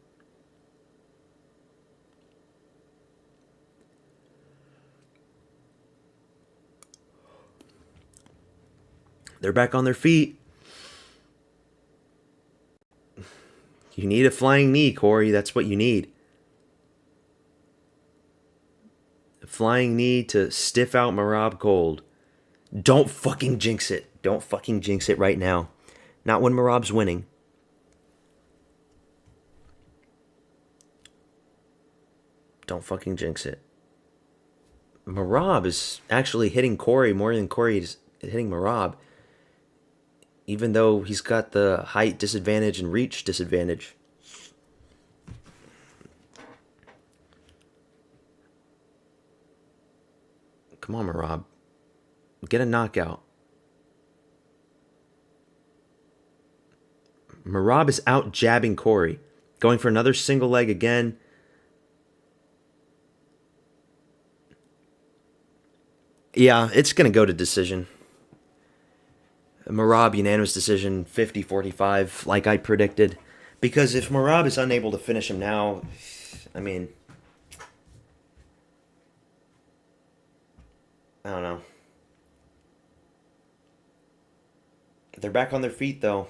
They're back on their feet. You need a flying knee, Corey. That's what you need. A flying knee to stiff out Merab cold. Don't fucking jinx it. Don't fucking jinx it right now. Not when Merab's winning. Don't fucking jinx it. Merab is actually hitting Corey more than Corey is hitting Merab. Even though he's got the height disadvantage and reach disadvantage. Come on, Merab. Get a knockout. Merab is out jabbing Corey. Going for another single leg again. Yeah, it's going to go to decision. Merab, unanimous decision, 50-45, like I predicted. Because if Merab is unable to finish him now, I mean, I don't know. They're back on their feet, though.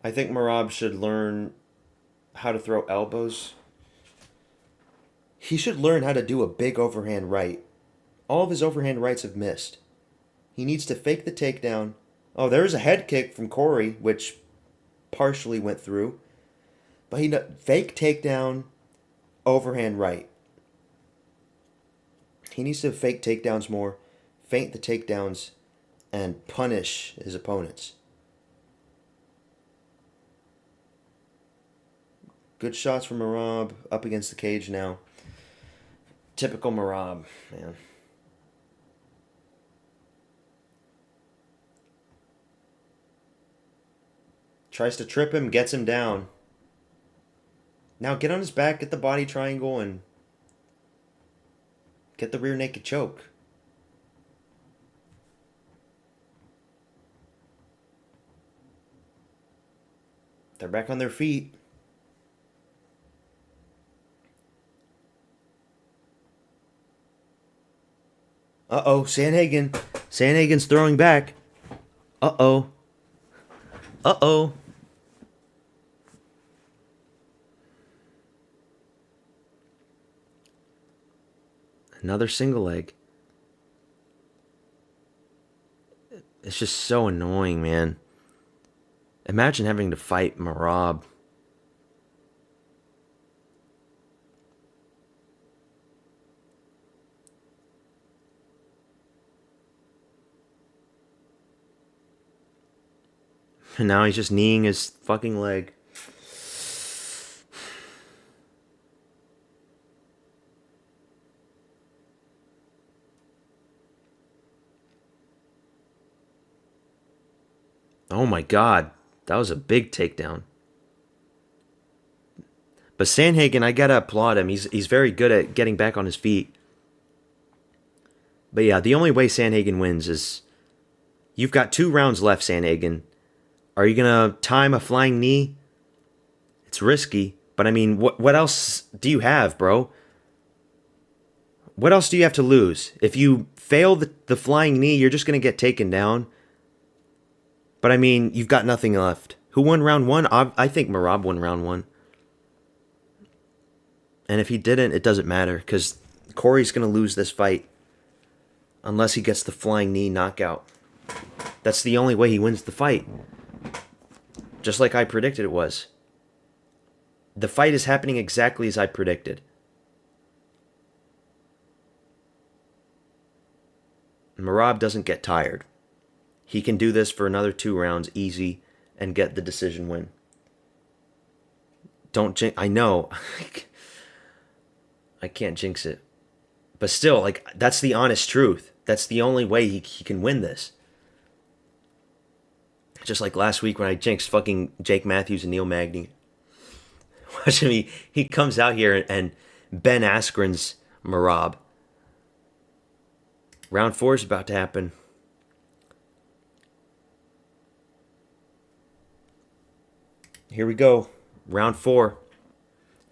I think Merab should learn how to throw elbows. He should learn how to do a big overhand right. All of his overhand rights have missed. He needs to fake the takedown. Oh, there's a head kick from Corey, which partially went through. But he fake takedown, overhand right. He needs to fake takedowns more, feint the takedowns, and punish his opponents. Good shots from Merab, up against the cage now. Typical Merab, man. Tries to trip him, gets him down. Now get on his back, get the body triangle, and get the rear naked choke. They're back on their feet. Uh-oh, Sandhagen. Sandhagen's throwing back. Uh-oh. Uh-oh. Another single leg. It's just so annoying, man. Imagine having to fight Merab. And now he's just kneeing his fucking leg. Oh my god. That was a big takedown. But Sandhagen, I gotta applaud him. He's very good at getting back on his feet. But yeah, the only way Sandhagen wins is you've got 2 rounds left, Sandhagen. Are you gonna time a flying knee? It's risky, but I mean, what else do you have, bro? What else do you have to lose? If you fail the flying knee, you're just gonna get taken down. But I mean, you've got nothing left. Who won round 1? I think Merab won round 1. And if he didn't, it doesn't matter, because Corey's going to lose this fight unless he gets the flying knee knockout. That's the only way he wins the fight. Just like I predicted it was. The fight is happening exactly as I predicted. Merab doesn't get tired. He can do this for another 2 rounds easy and get the decision win. Don't jinx. I know. I can't jinx it. But still, like, that's the honest truth. That's the only way he can win this. Just like last week when I jinxed fucking Jake Matthews and Neil Magny. Watch him, he comes out here and Ben Askren's Merab. Round 4 is about to happen. Here we go. Round 4.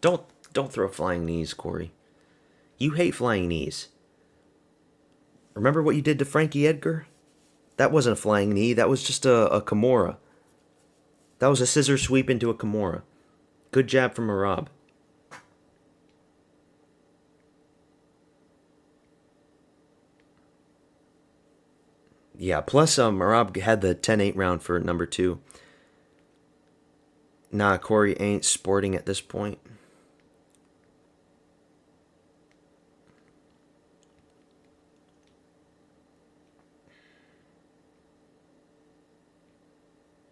Don't throw flying knees, Corey. You hate flying knees. Remember what you did to Frankie Edgar? That wasn't a flying knee. That was just a Kimura. That was a scissor sweep into a Kimura. Good jab from Merab. Yeah, plus Merab had the 10-8 round for number 2. Nah, Corey ain't sporting at this point.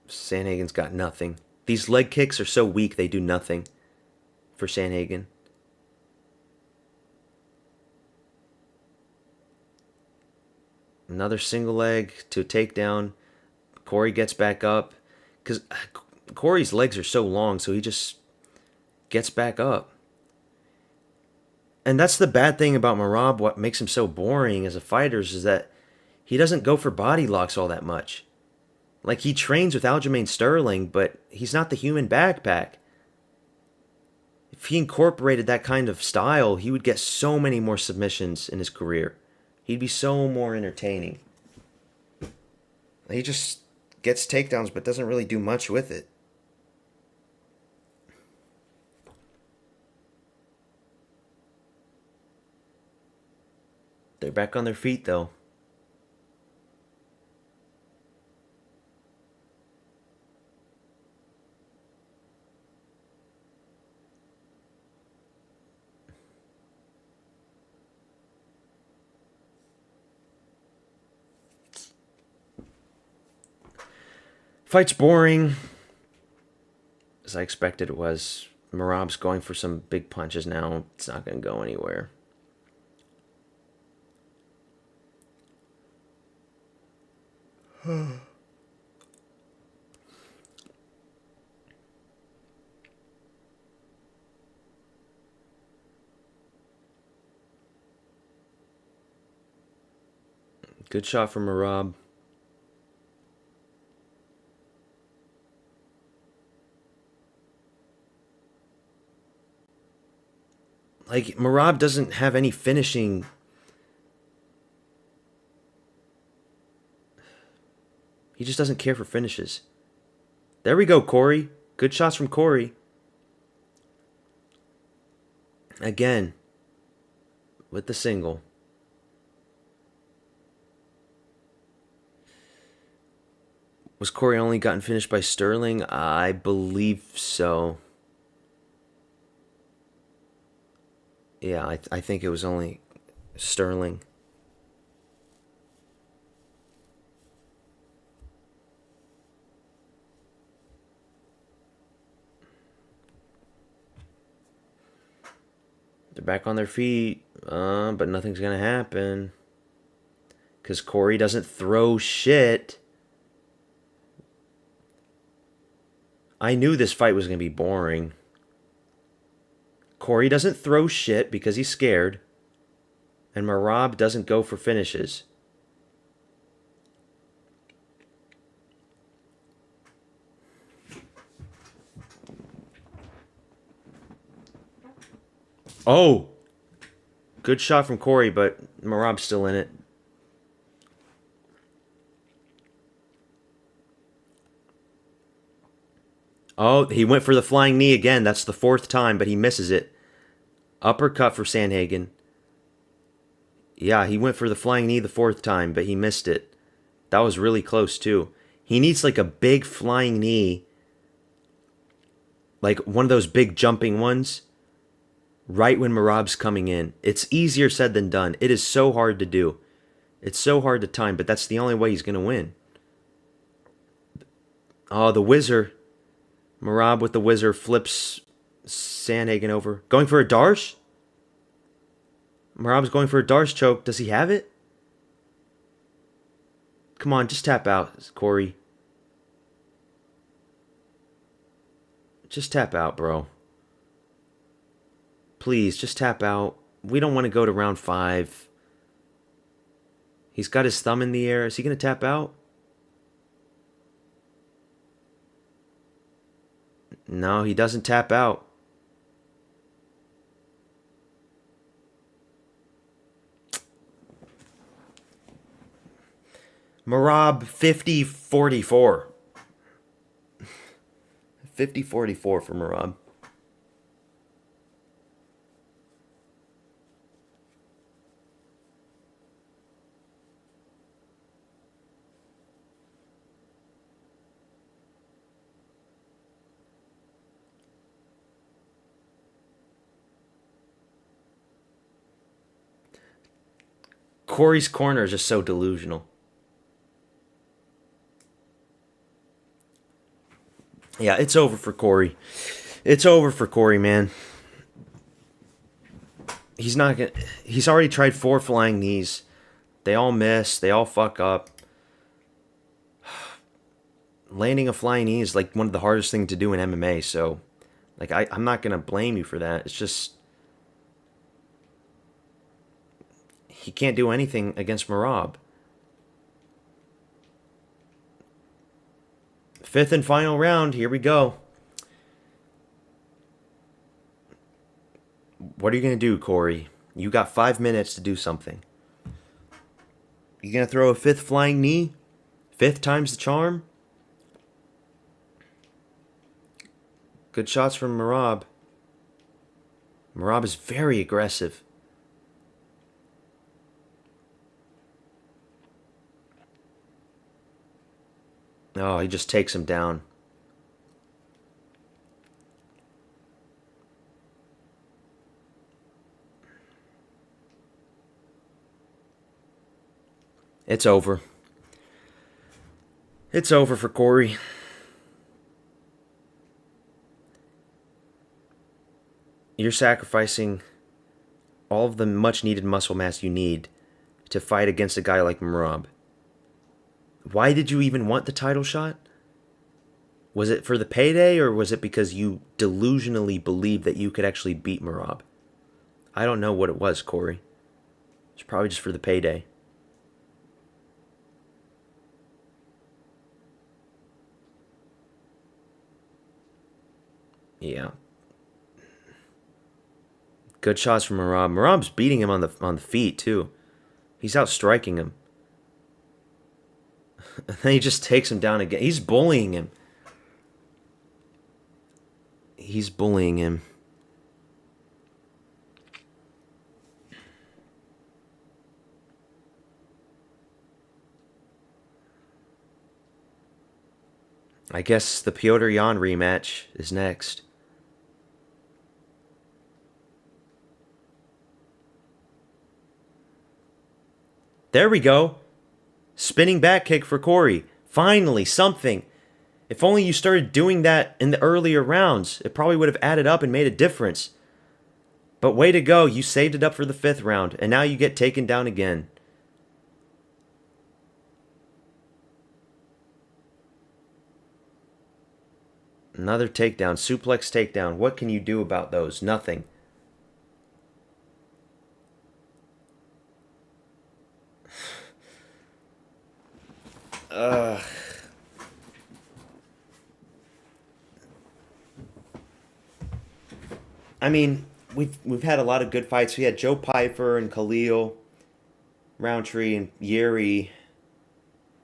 Sandhagen's got nothing. These leg kicks are so weak, they do nothing for Sandhagen. Another single leg to a takedown. Corey gets back up. Because Corey's legs are so long, so he just gets back up. And that's the bad thing about Merab. What makes him so boring as a fighter is that he doesn't go for body locks all that much. Like, he trains with Aljamain Sterling, but he's not the human backpack. If he incorporated that kind of style, he would get so many more submissions in his career. He'd be so more entertaining. He just gets takedowns, but doesn't really do much with it. They're back on their feet, though. Fight's boring, as I expected it was. Merab's going for some big punches now. It's not going to go anywhere. Good shot from Merab. Like, Merab doesn't have any finishing. He just doesn't care for finishes. There we go, Corey. Good shots from Corey. Again, with the single. Was Corey only gotten finished by Sterling? I believe so. Yeah, I think it was only Sterling. They're back on their feet, but nothing's gonna happen. Because Corey doesn't throw shit. I knew this fight was gonna be boring. Corey doesn't throw shit because he's scared. And Merab doesn't go for finishes. Oh! Good shot from Corey, but Merab's still in it. Oh, he went for the flying knee again. That's the fourth time, but he misses it. Uppercut for Sandhagen. Yeah, he went for the flying knee the fourth time, but he missed it. That was really close, too. He needs like a big flying knee. Like one of those big jumping ones. Right when Merab's coming in. It's easier said than done. It is so hard to do. It's so hard to time, but that's the only way he's going to win. Oh, the whizzer. Merab with the whizzer flips Sandhagen over. Going for a Darce? Merab's going for a Darce choke. Does he have it? Come on, just tap out, Corey. Just tap out, bro. Please, just tap out. We don't want to go to round 5. He's got his thumb in the air. Is he going to tap out? No, he doesn't tap out. Merab 50-44. 50-44 for Merab. Corey's corner is just so delusional. Yeah, it's over for Corey. It's over for Corey, man. He's not gonna. He's already tried 4 flying knees. They all miss. They all fuck up. Landing a flying knee is like one of the hardest things to do in MMA. So, like, I'm not gonna blame you for that. It's just he can't do anything against Merab. 5th and final round. Here we go. What are you going to do, Corey? You got 5 minutes to do something. You going to throw a 5th flying knee? 5th time's the charm? Good shots from Merab. Merab is very aggressive. Oh, he just takes him down. It's over. It's over for Corey. You're sacrificing all of the much needed muscle mass you need to fight against a guy like Merab. Why did you even want the title shot? Was it for the payday, or was it because you delusionally believed that you could actually beat Merab? I don't know what it was, Corey. It's probably just for the payday. Yeah. Good shots from Merab. Merab's beating him on the feet too. He's outstriking him. And then he just takes him down again. He's bullying him. He's bullying him. I guess the Petr Yan rematch is next. There we go. Spinning back kick for Corey. Finally, something. If only you started doing that in the earlier rounds, it probably would have added up and made a difference. But way to go. You saved it up for the 5th round. And now you get taken down again. Another takedown. Suplex takedown. What can you do about those? Nothing. Ugh. I mean, we've had a lot of good fights. We had Joe Pyfer and Khalil, Roundtree and Yuri.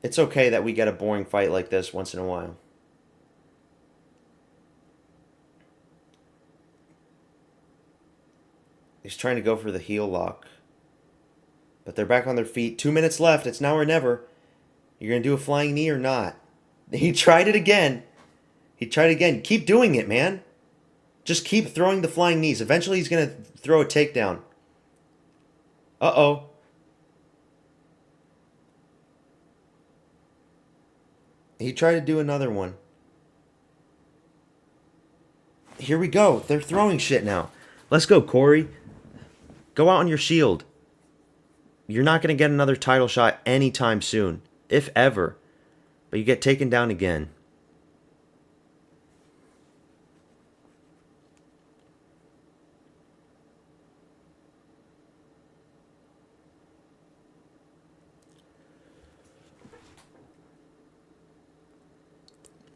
It's okay that we get a boring fight like this once in a while. He's trying to go for the heel lock. But they're back on their feet. 2 minutes left. It's now or never. You're going to do a flying knee or not? He tried it again. He tried again. Keep doing it, man. Just keep throwing the flying knees. Eventually he's going to throw a takedown. Uh-oh. He tried to do another one. Here we go. They're throwing shit now. Let's go, Corey. Go out on your shield. You're not going to get another title shot anytime soon. If ever. But you get taken down again.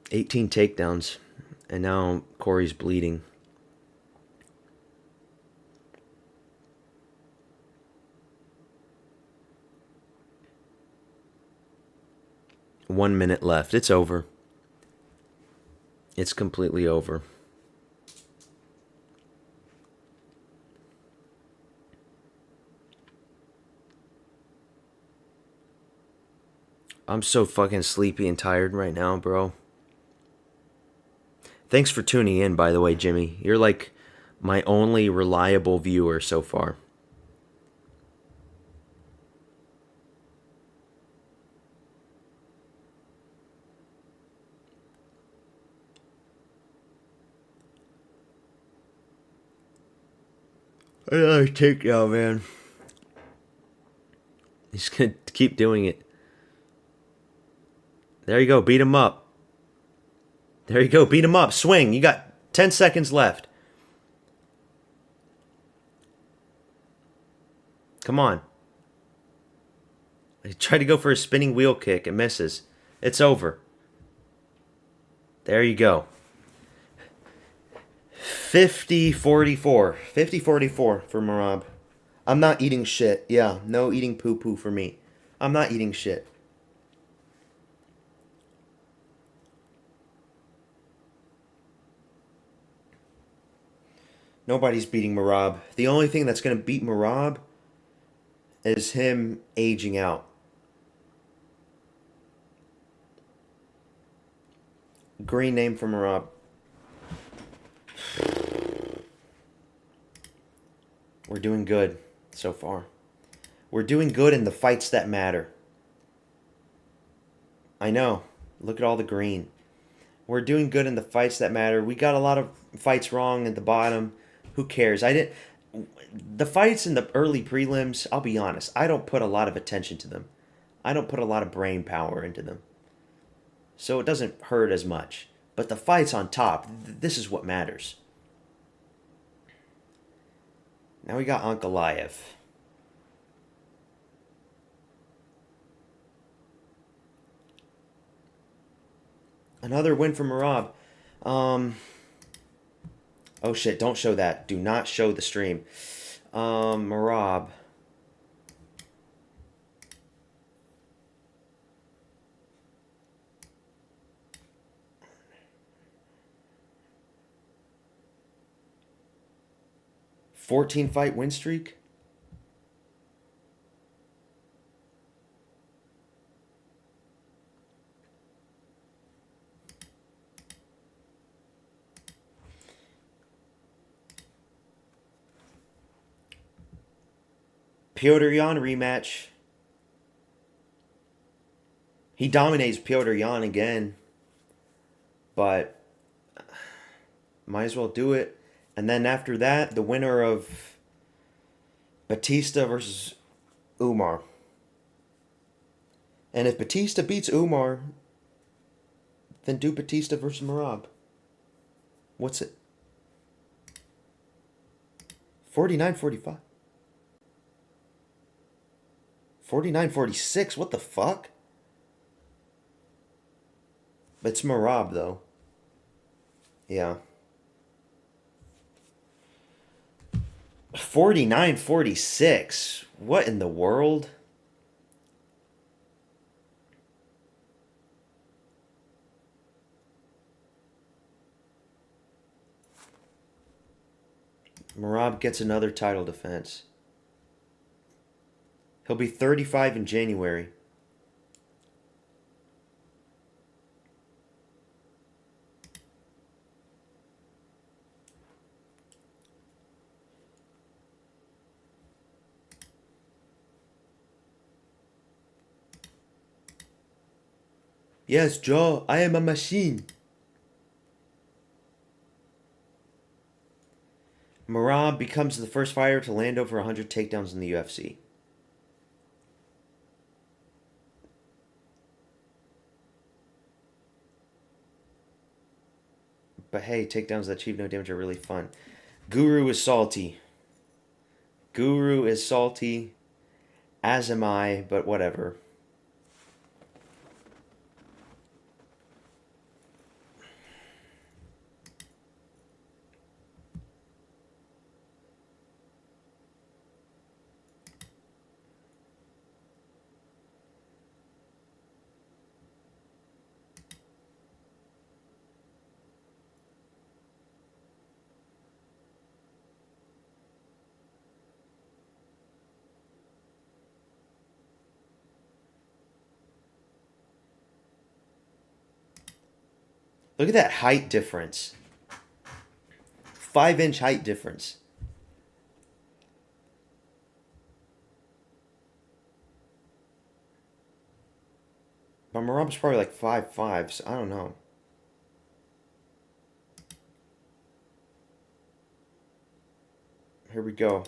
"18 takedowns. And now Corey's bleeding. "1 minute left. It's over. It's completely over. I'm so fucking sleepy and tired right now, bro. Thanks for tuning in, by the way, Jimmy. You're like my only reliable viewer so far. Another takedown, man. He's gonna keep doing it. There you go. Beat him up. There you go. Beat him up. Swing. You got 10 seconds left. Come on. He tried to go for a spinning wheel kick. It misses. It's over. There you go. 50-44. 50-44 for Merab. I'm not eating shit. Yeah, no eating poo-poo for me. I'm not eating shit. Nobody's beating Merab. The only thing that's going to beat Merab is him aging out. Green name for Merab. We're doing good so far. We're doing good in the fights that matter. I know. Look at all the green. We're doing good in the fights that matter. We got a lot of fights wrong at the bottom. Who cares? The fights in the early prelims, I'll be honest, I don't put a lot of attention to them. I don't put a lot of brain power into them. So it doesn't hurt as much. But the fights on top, this is what matters. Now we got Ankalaev. Another win for Merab. Oh shit, don't show that. Do not show the stream. Merab. "14-fight win streak? Piotr Yan rematch. He dominates Piotr Yan again. But might as well do it. And then after that, the winner of Batista versus Umar. And if Batista beats Umar, then do Batista versus Merab. What's it? 49-45. 49-46. What the fuck? It's Merab though. Yeah. 49-46. What in the world? Merab gets another title defense. He'll be 35 in January. Yes, Joe, I am a machine. Merab becomes the first fighter to land over 100 takedowns in the UFC. But hey, takedowns that achieve no damage are really fun. Guru is salty. Guru is salty. As am I, but whatever. Look at that height difference. 5-inch height difference. But Merab's probably like 5'5", so I don't know. Here we go.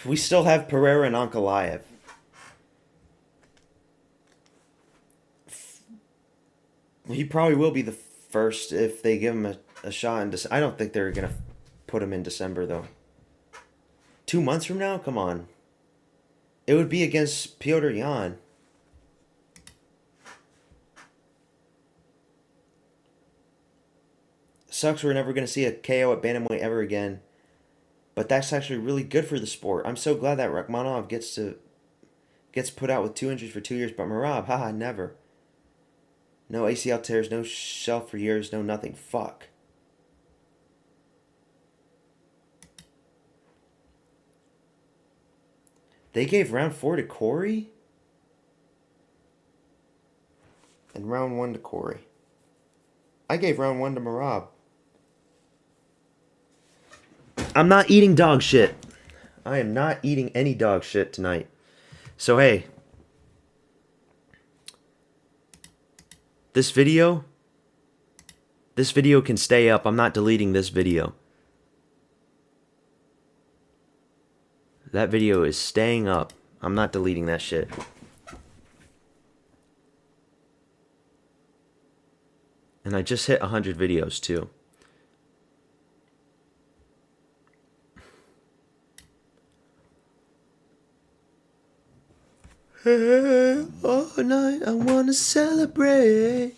We still have Pereira and Ankalaev. He probably will be the first if they give him a shot in December. I don't think they're going to put him in December, though. 2 months from now? Come on. It would be against Petr Yan. Sucks we're never going to see a KO at bantamweight ever again. But that's actually really good for the sport. I'm so glad that Rakhmonov gets put out with 2 injuries for 2 years. But Merab, haha, never. No ACL tears, no shelf for years, no nothing. Fuck. They gave round 4 to Corey? And round 1 to Corey. I gave round 1 to Merab. I'm not eating dog shit. I am not eating any dog shit tonight. So hey. This video can stay up. I'm not deleting this video. That video is staying up. I'm not deleting that shit. And I just hit 100 videos too. All night I wanna celebrate.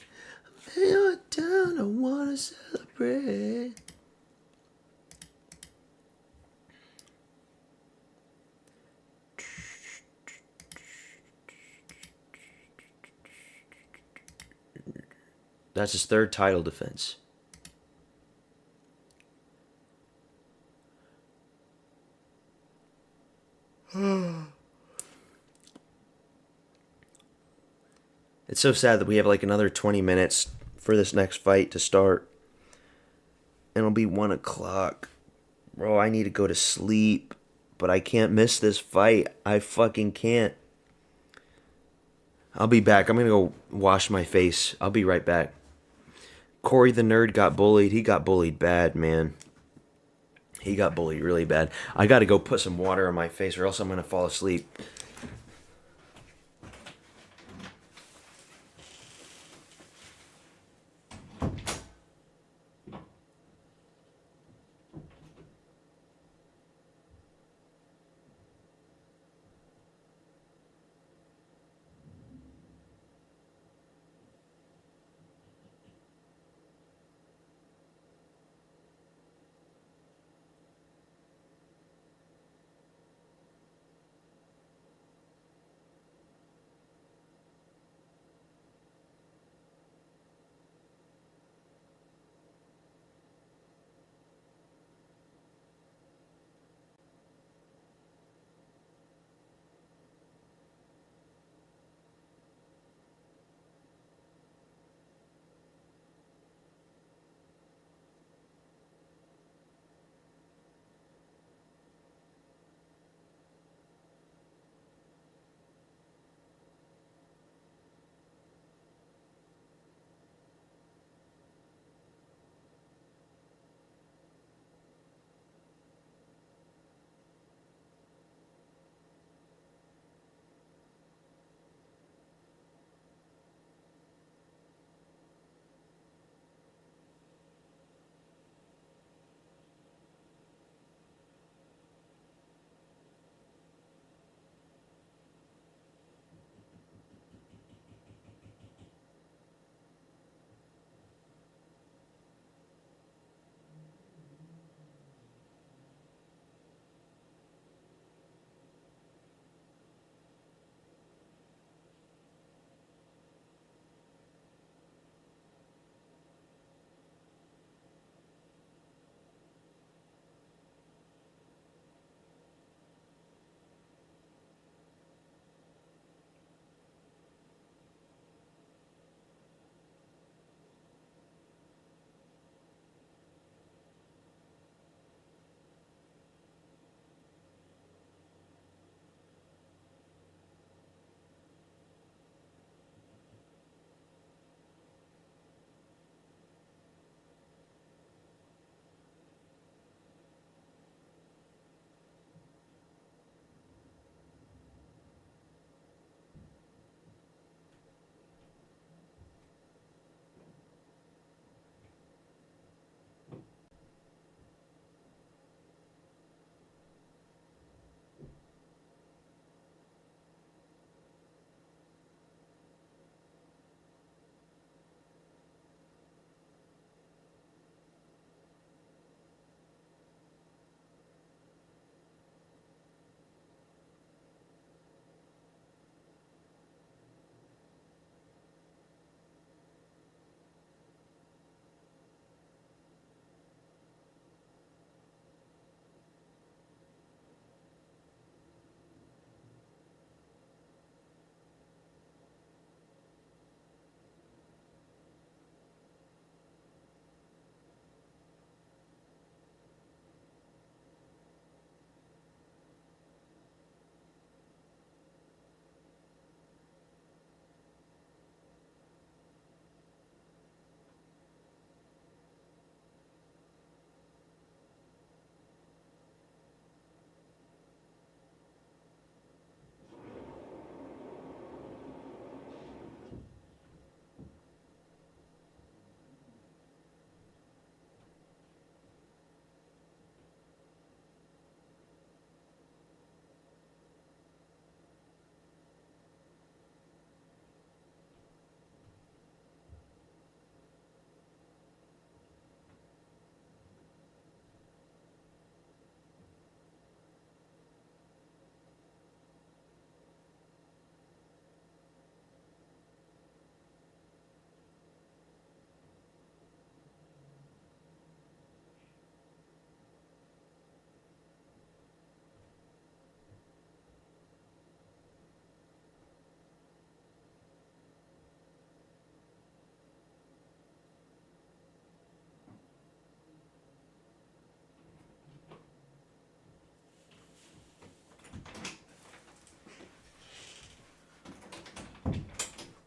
Lay on down, I wanna celebrate. That's his third title defense. It's so sad that we have like another 20 minutes for this next fight to start. And it'll be 1 o'clock. Bro, I need to go to sleep. But I can't miss this fight. I fucking can't. I'll be back. I'm gonna go wash my face. I'll be right back. Corey the Nerd got bullied. He got bullied bad, man. He got bullied really bad. I gotta go put some water on my face or else I'm gonna fall asleep.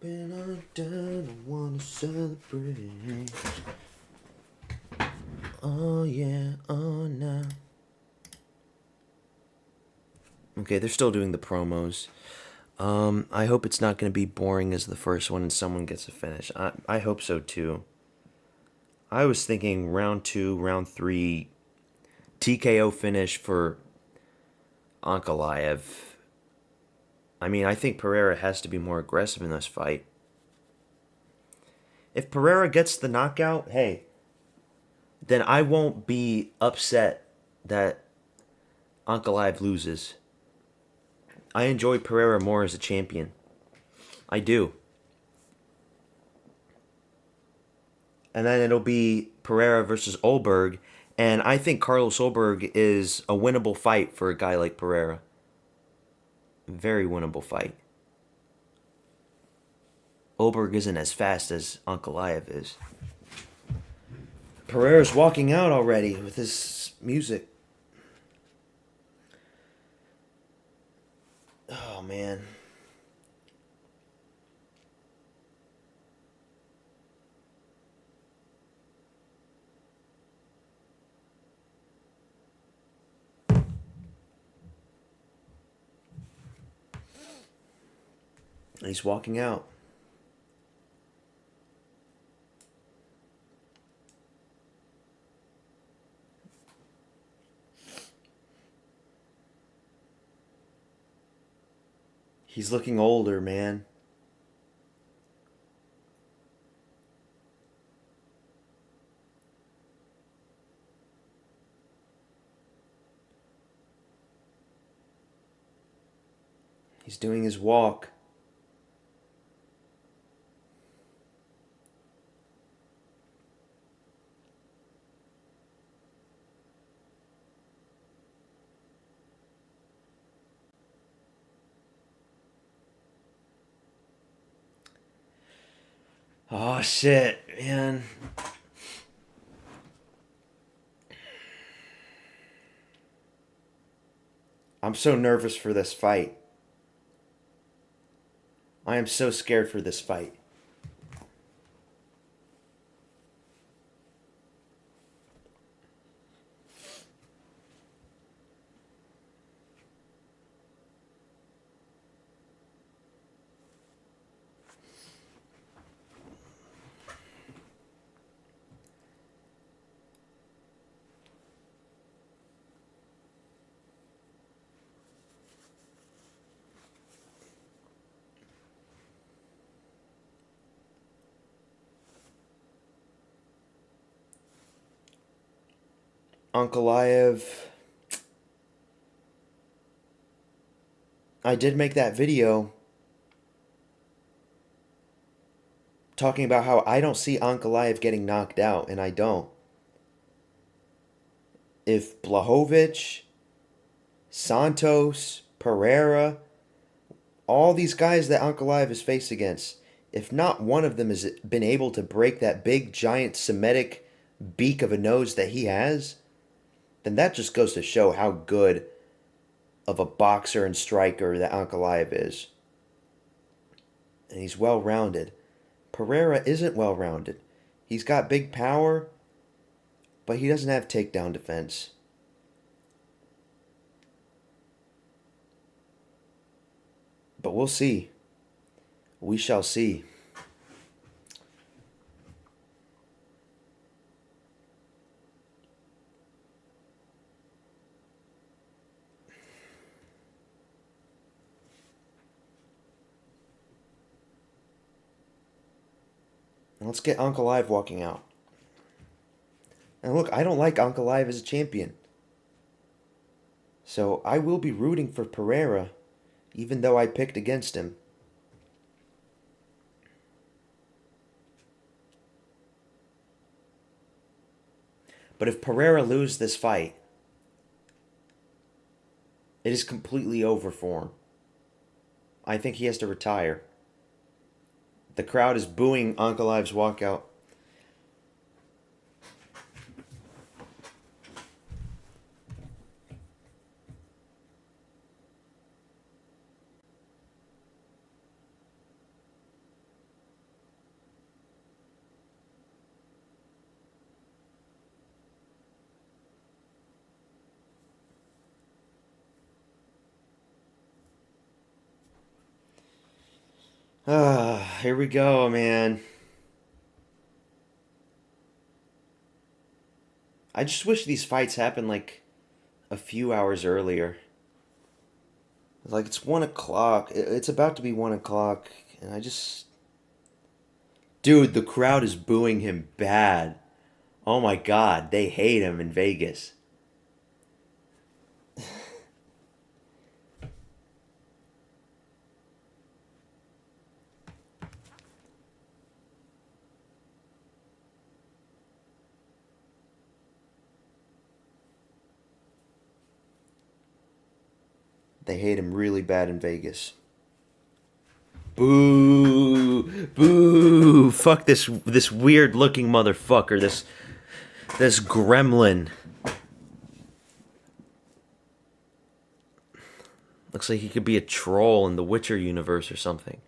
been undone, I wanna celebrate. Oh yeah, oh no. Okay, they're still doing the promos. I hope it's not going to be boring as the first one and someone gets a finish. I hope so too. I was thinking round 2, round 3, TKO finish for Ankalaev. I mean, I think Pereira has to be more aggressive in this fight. If Pereira gets the knockout, hey, then I won't be upset that Ankalaev loses. I enjoy Pereira more as a champion. I do. And then it'll be Pereira versus Olberg, and I think Carlos Olberg is a winnable fight for a guy like Pereira. Very winnable fight. Olberg isn't as fast as Ankalaev is. Pereira's walking out already with his music. Oh, man. And he's walking out. He's looking older, man. He's doing his walk. Oh, shit, man. I'm so nervous for this fight. I am so scared for this fight. Ankalaev. I did make that video talking about how I don't see Ankalaev getting knocked out, and I don't. If Blachowicz, Santos, Pereira, all these guys that Ankalaev has faced against, if not one of them has been able to break that big, giant, Semitic beak of a nose that he has, then that just goes to show how good of a boxer and striker that Ankalaev is. And he's well-rounded. Pereira isn't well-rounded. He's got big power, but he doesn't have takedown defense. But we'll see. We shall see. Let's get Ankalaev walking out. And look, I don't like Ankalaev as a champion. So I will be rooting for Pereira, even though I picked against him. But if Pereira loses this fight, it is completely over for him. I think he has to retire. The crowd is booing Ankalaev's walkout. Here we go, man. I just wish these fights happened like a few hours earlier. Like it's 1 o'clock. It's about to be 1 o'clock, and I just, dude, the crowd is booing him bad. Oh my God, they hate him in Vegas. They hate him really bad in Vegas. Boo! Boo! Fuck this weird looking motherfucker. This gremlin. Looks like he could be a troll in the Witcher universe or something.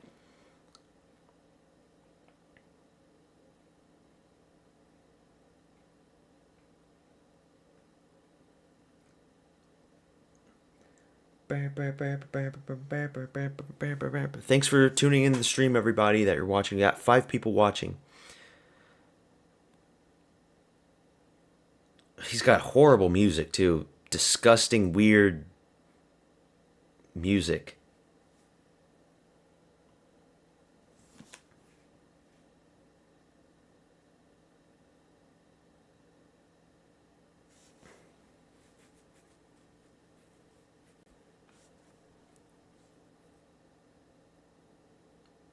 Thanks for tuning into the stream, everybody that you're watching. We got 5 people watching. He's got horrible music too. Disgusting, weird music.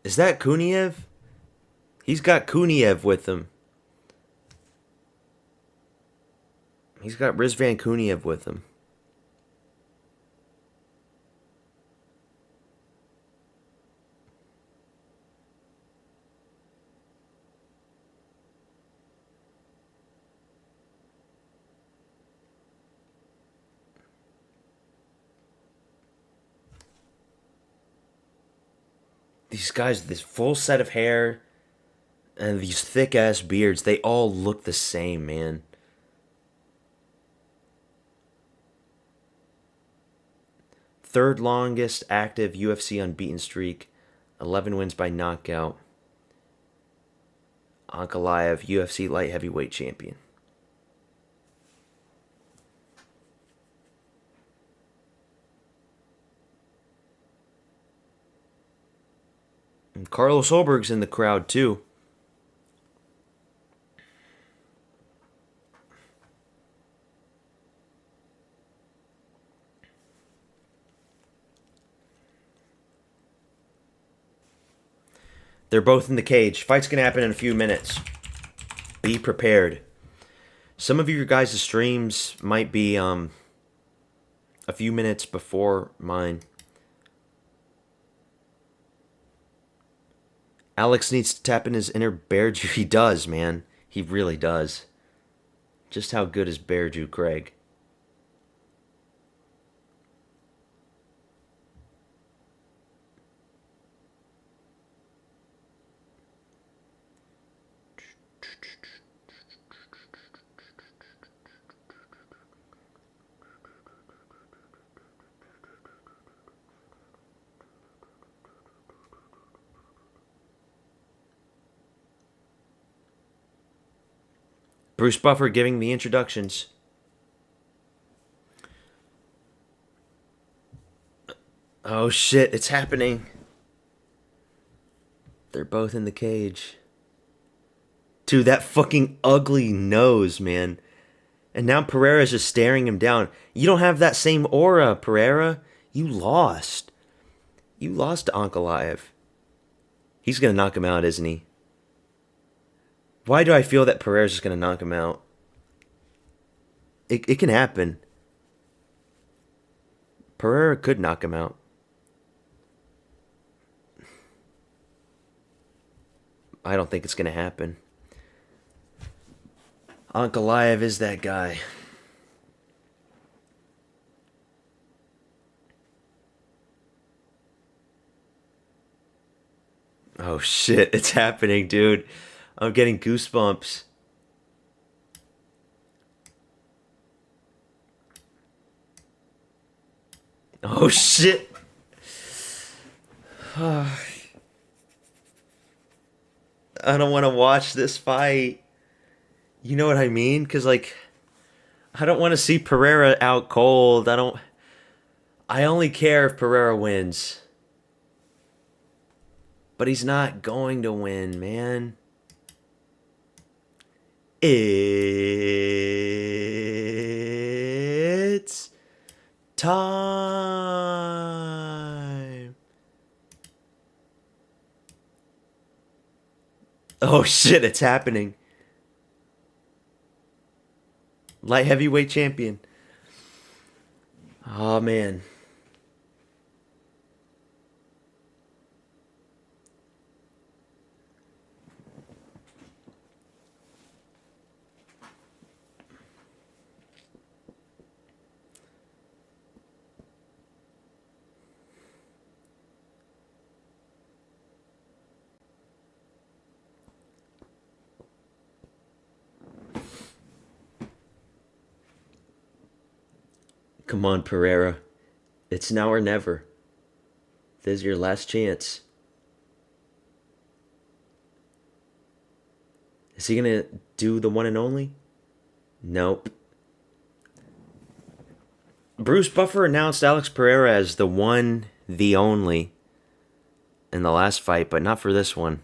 Is that Kuniev? He's got Kuniev with him. He's got Rizvan Kuniev with him. These guys, this full set of hair and these thick ass beards, they all look the same, man. Third longest active UFC unbeaten streak, 11 wins by knockout. Ankalaev, UFC light heavyweight champion. And Carlos Holberg's in the crowd too. They're both in the cage. Fight's gonna happen in a few minutes. Be prepared. Some of your guys' streams might be a few minutes before mine. Alex needs to tap in his inner Bear Jew. He does, man. He really does. Just how good is Bear Jew Craig? Bruce Buffer giving the introductions. Oh shit, it's happening. They're both in the cage. Dude, that fucking ugly nose, man. And now Pereira's just staring him down. You don't have that same aura, Pereira. You lost. You lost to Ankalaev. He's gonna knock him out, isn't he? Why do I feel that Pereira's just going to knock him out? It can happen. Pereira could knock him out. I don't think it's going to happen. Ankalaev is that guy. Oh shit, it's happening, dude. I'm getting goosebumps. Oh shit. I don't want to watch this fight. You know what I mean? Because, like, I don't want to see Pereira out cold. I only care if Pereira wins. But he's not going to win, man. It's time. Oh shit, it's happening. Light heavyweight champion. Oh man. Come on, Pereira. It's now or never. This is your last chance. Is he gonna do the one and only? Nope. Bruce Buffer announced Alex Pereira as the one, the only in the last fight, but not for this one.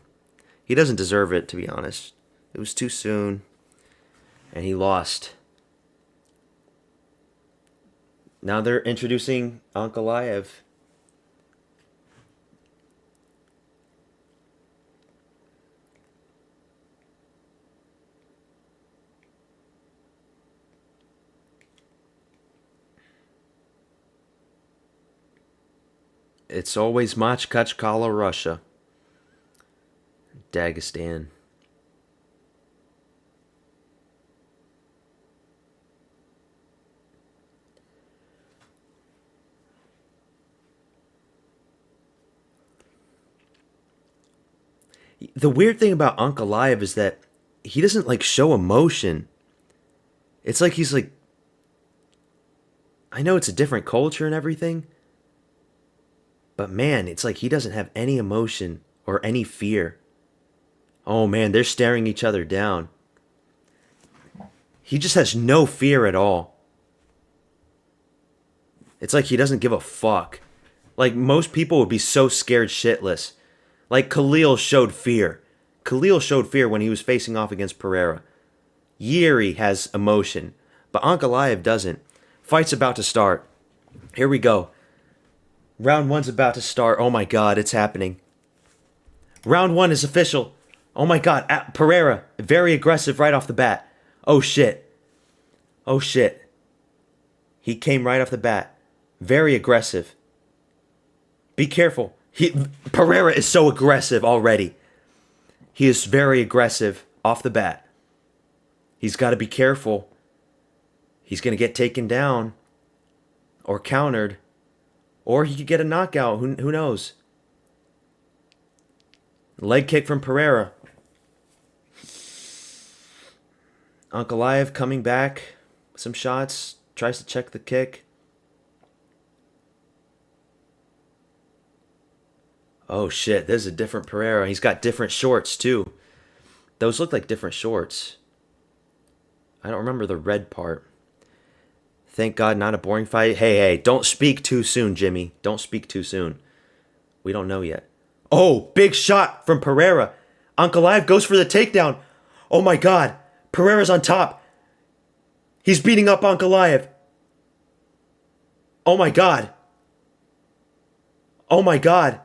He doesn't deserve it, to be honest. It was too soon, and he lost. Now they're introducing Ankalaev. It's always Machkachkala, Russia. Dagestan. The weird thing about Ankalaev is that he doesn't like show emotion. It's like he's like, I know it's a different culture and everything, but man, it's like he doesn't have any emotion or any fear. Oh man, they're staring each other down. He just has no fear at all. It's like he doesn't give a fuck. Like most people would be so scared shitless. Like Khalil showed fear. Khalil showed fear when he was facing off against Pereira. Yuri has emotion, but Ankalaev doesn't. Fight's about to start. Here we go. Round one's about to start. Oh my god, it's happening. Round one is official. Oh my god, Pereira, very aggressive right off the bat. Oh shit. Oh shit. He came right off the bat. Very aggressive. Be careful. Pereira is so aggressive already. He is very aggressive off the bat. He's got to be careful. He's going to get taken down or countered, or he could get a knockout. Who knows? Leg kick from Pereira. Ankalaev coming back. Some shots. Tries to check the kick. Oh shit, this is a different Pereira. He's got different shorts too. Those look like different shorts. I don't remember the red part. Thank God, not a boring fight. Hey, don't speak too soon, Jimmy. Don't speak too soon. We don't know yet. Oh, big shot from Pereira. Ankalaev goes for the takedown. Oh my God, Pereira's on top. He's beating up Ankalaev. Oh my God. Oh my God.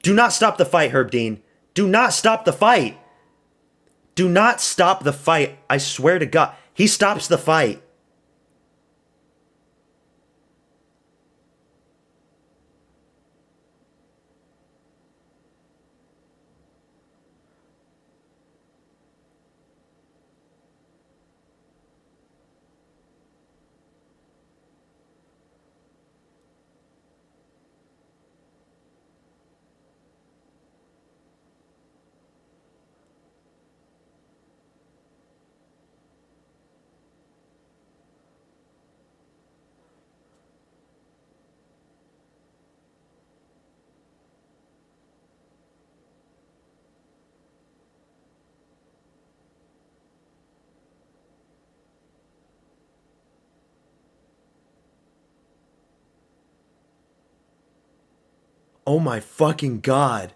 Do not stop the fight, Herb Dean. Do not stop the fight. Do not stop the fight. I swear to God. He stops the fight. Oh my fucking god.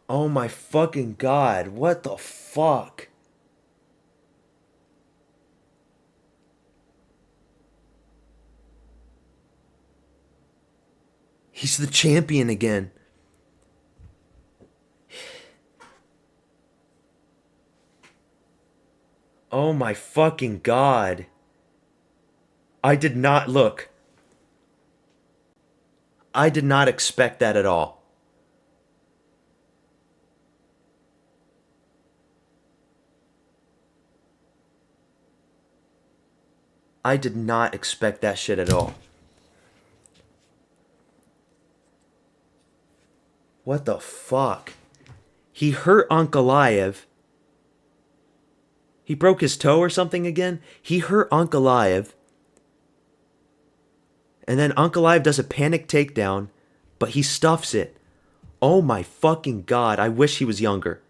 Oh my fucking god. What the fuck? He's the champion again. Oh my fucking god. I did not look. I did not expect that at all. I did not expect that shit at all. What the fuck? He hurt Ankalaev. He broke his toe or something again? He hurt Ankalaev. And then Ankalaev does a panic takedown, but he stuffs it. Oh my fucking god, I wish he was younger.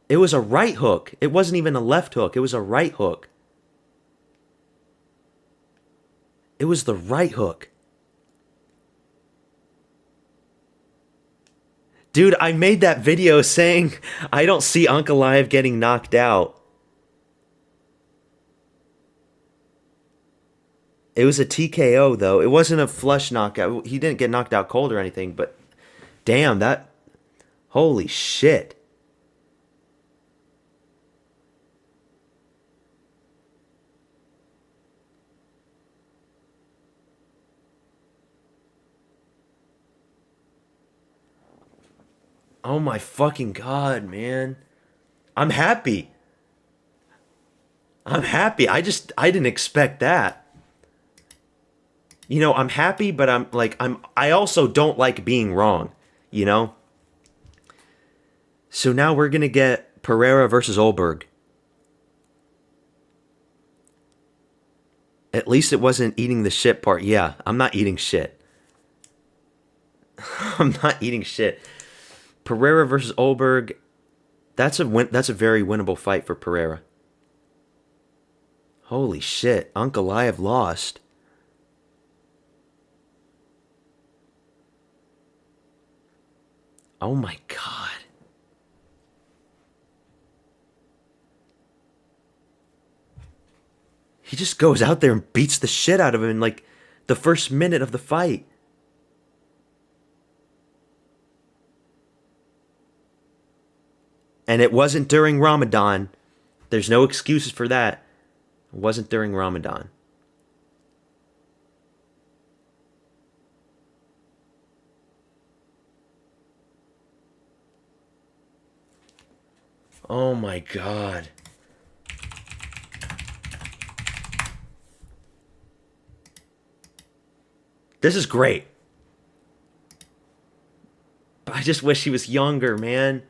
It was a right hook. It wasn't even a left hook. It was a right hook. It was the right hook. Dude, I made that video saying I don't see Ankalaev getting knocked out. It was a TKO, though. It wasn't a flush knockout. He didn't get knocked out cold or anything, but damn, that... Holy shit. Oh my fucking god, man. I'm happy. I'm happy. I didn't expect that. You know, I'm happy, but I also don't like being wrong, you know? So now we're going to get Pereira versus Olberg. At least it wasn't eating the shit part. Yeah, I'm not eating shit. I'm not eating shit. Pereira versus Olberg. That's a very winnable fight for Pereira. Holy shit, Ankalaev lost. Oh my god. He just goes out there and beats the shit out of him in like the first minute of the fight. And it wasn't during Ramadan. There's no excuses for that. It wasn't during Ramadan. Oh my god. This is great. But I just wish he was younger, man.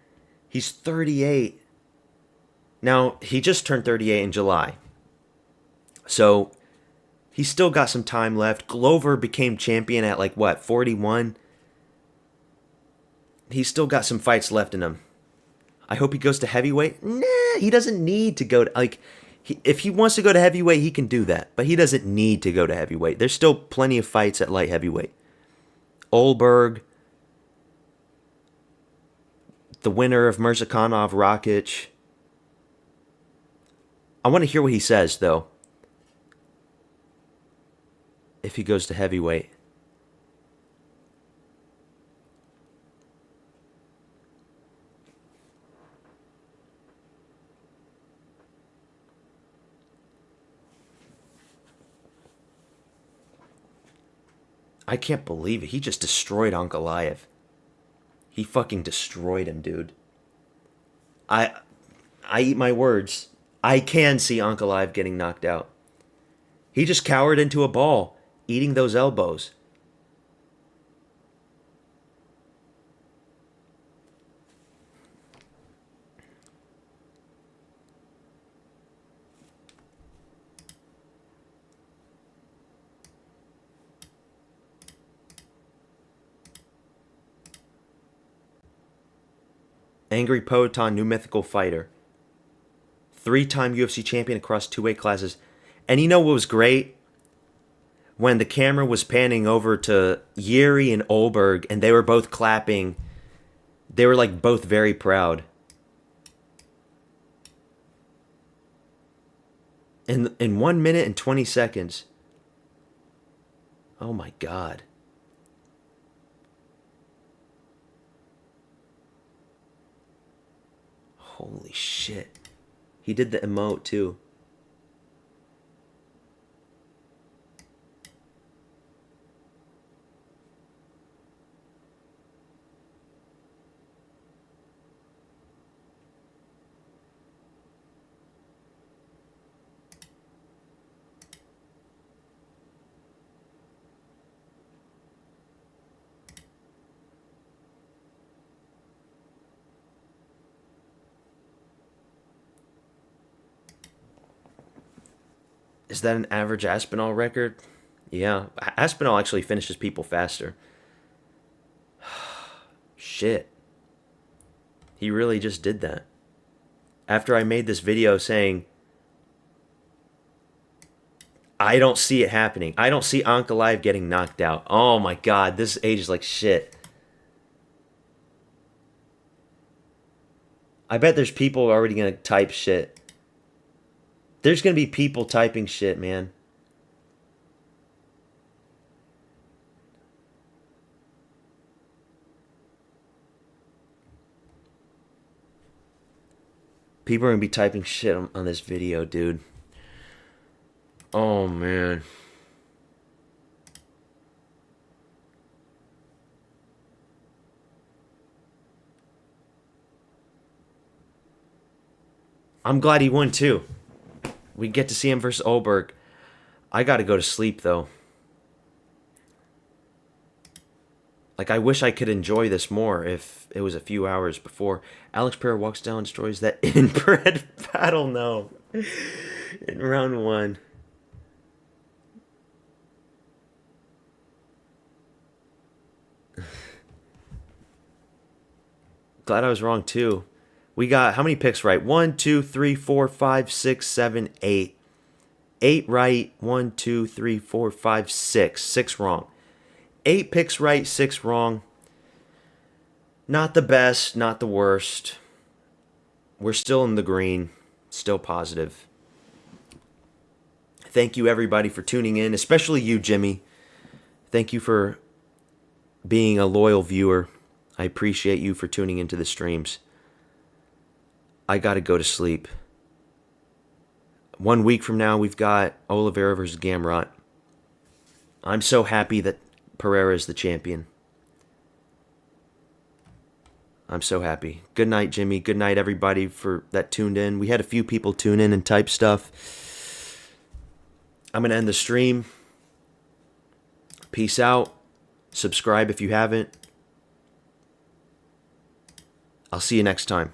He's 38. Now, he just turned 38 in July. So, he's still got some time left. Glover became champion at like, what, 41? He's still got some fights left in him. I hope he goes to heavyweight. Nah, he doesn't need to go to, like, if he wants to go to heavyweight, he can do that. But he doesn't need to go to heavyweight. There's still plenty of fights at light heavyweight. Olberg, the winner of Mirzakhanov, Rakic. I want to hear what he says, though. If he goes to heavyweight. I can't believe it. He just destroyed Ankalaev. He fucking destroyed him, dude. I eat my words. I can see Ankalaev getting knocked out. He just cowered into a ball, eating those elbows. Angry Poetan, new mythical fighter. 3-time UFC champion across 2 weight classes. And you know what was great? when the camera was panning over to Yuri and Olberg and they were both clapping. They were like both very proud. In 1 minute and 20 seconds. Oh my God. Holy shit. He did the emote too. Is that an average Aspinall record? Yeah. Aspinall actually finishes people faster. Shit. He really just did that. After I made this video saying, I don't see it happening. I don't see Ankalaev getting knocked out. Oh my God, this ages like shit. I bet there's people already gonna type shit. There's going to be people typing shit, man. People are going to be typing shit on this video, dude. Oh, man. I'm glad he won, too. We get to see him versus Olberg. I got to go to sleep, though. Like, I wish I could enjoy this more if it was a few hours before. Alex Pereira walks down and destroys that inbred battle. No. In round 1. Glad I was wrong, too. We got how many picks right? 1, 2, 3, 4, 5, 6, 7, 8. 8 right. 1, 2, 3, 4, 5, 6. 6 wrong. 8 picks right, 6 wrong. Not the best, not the worst. We're still in the green. Still positive. Thank you, everybody, for tuning in. Especially you, Jimmy. Thank you for being a loyal viewer. I appreciate you for tuning into the streams. I gotta go to sleep. 1 week from now, we've got Oliveira versus Gamrot. I'm so happy that Pereira is the champion. I'm so happy. Good night, Jimmy. Good night, everybody, for that tuned in. We had a few people tune in and type stuff. I'm going to end the stream. Peace out. Subscribe if you haven't. I'll see you next time.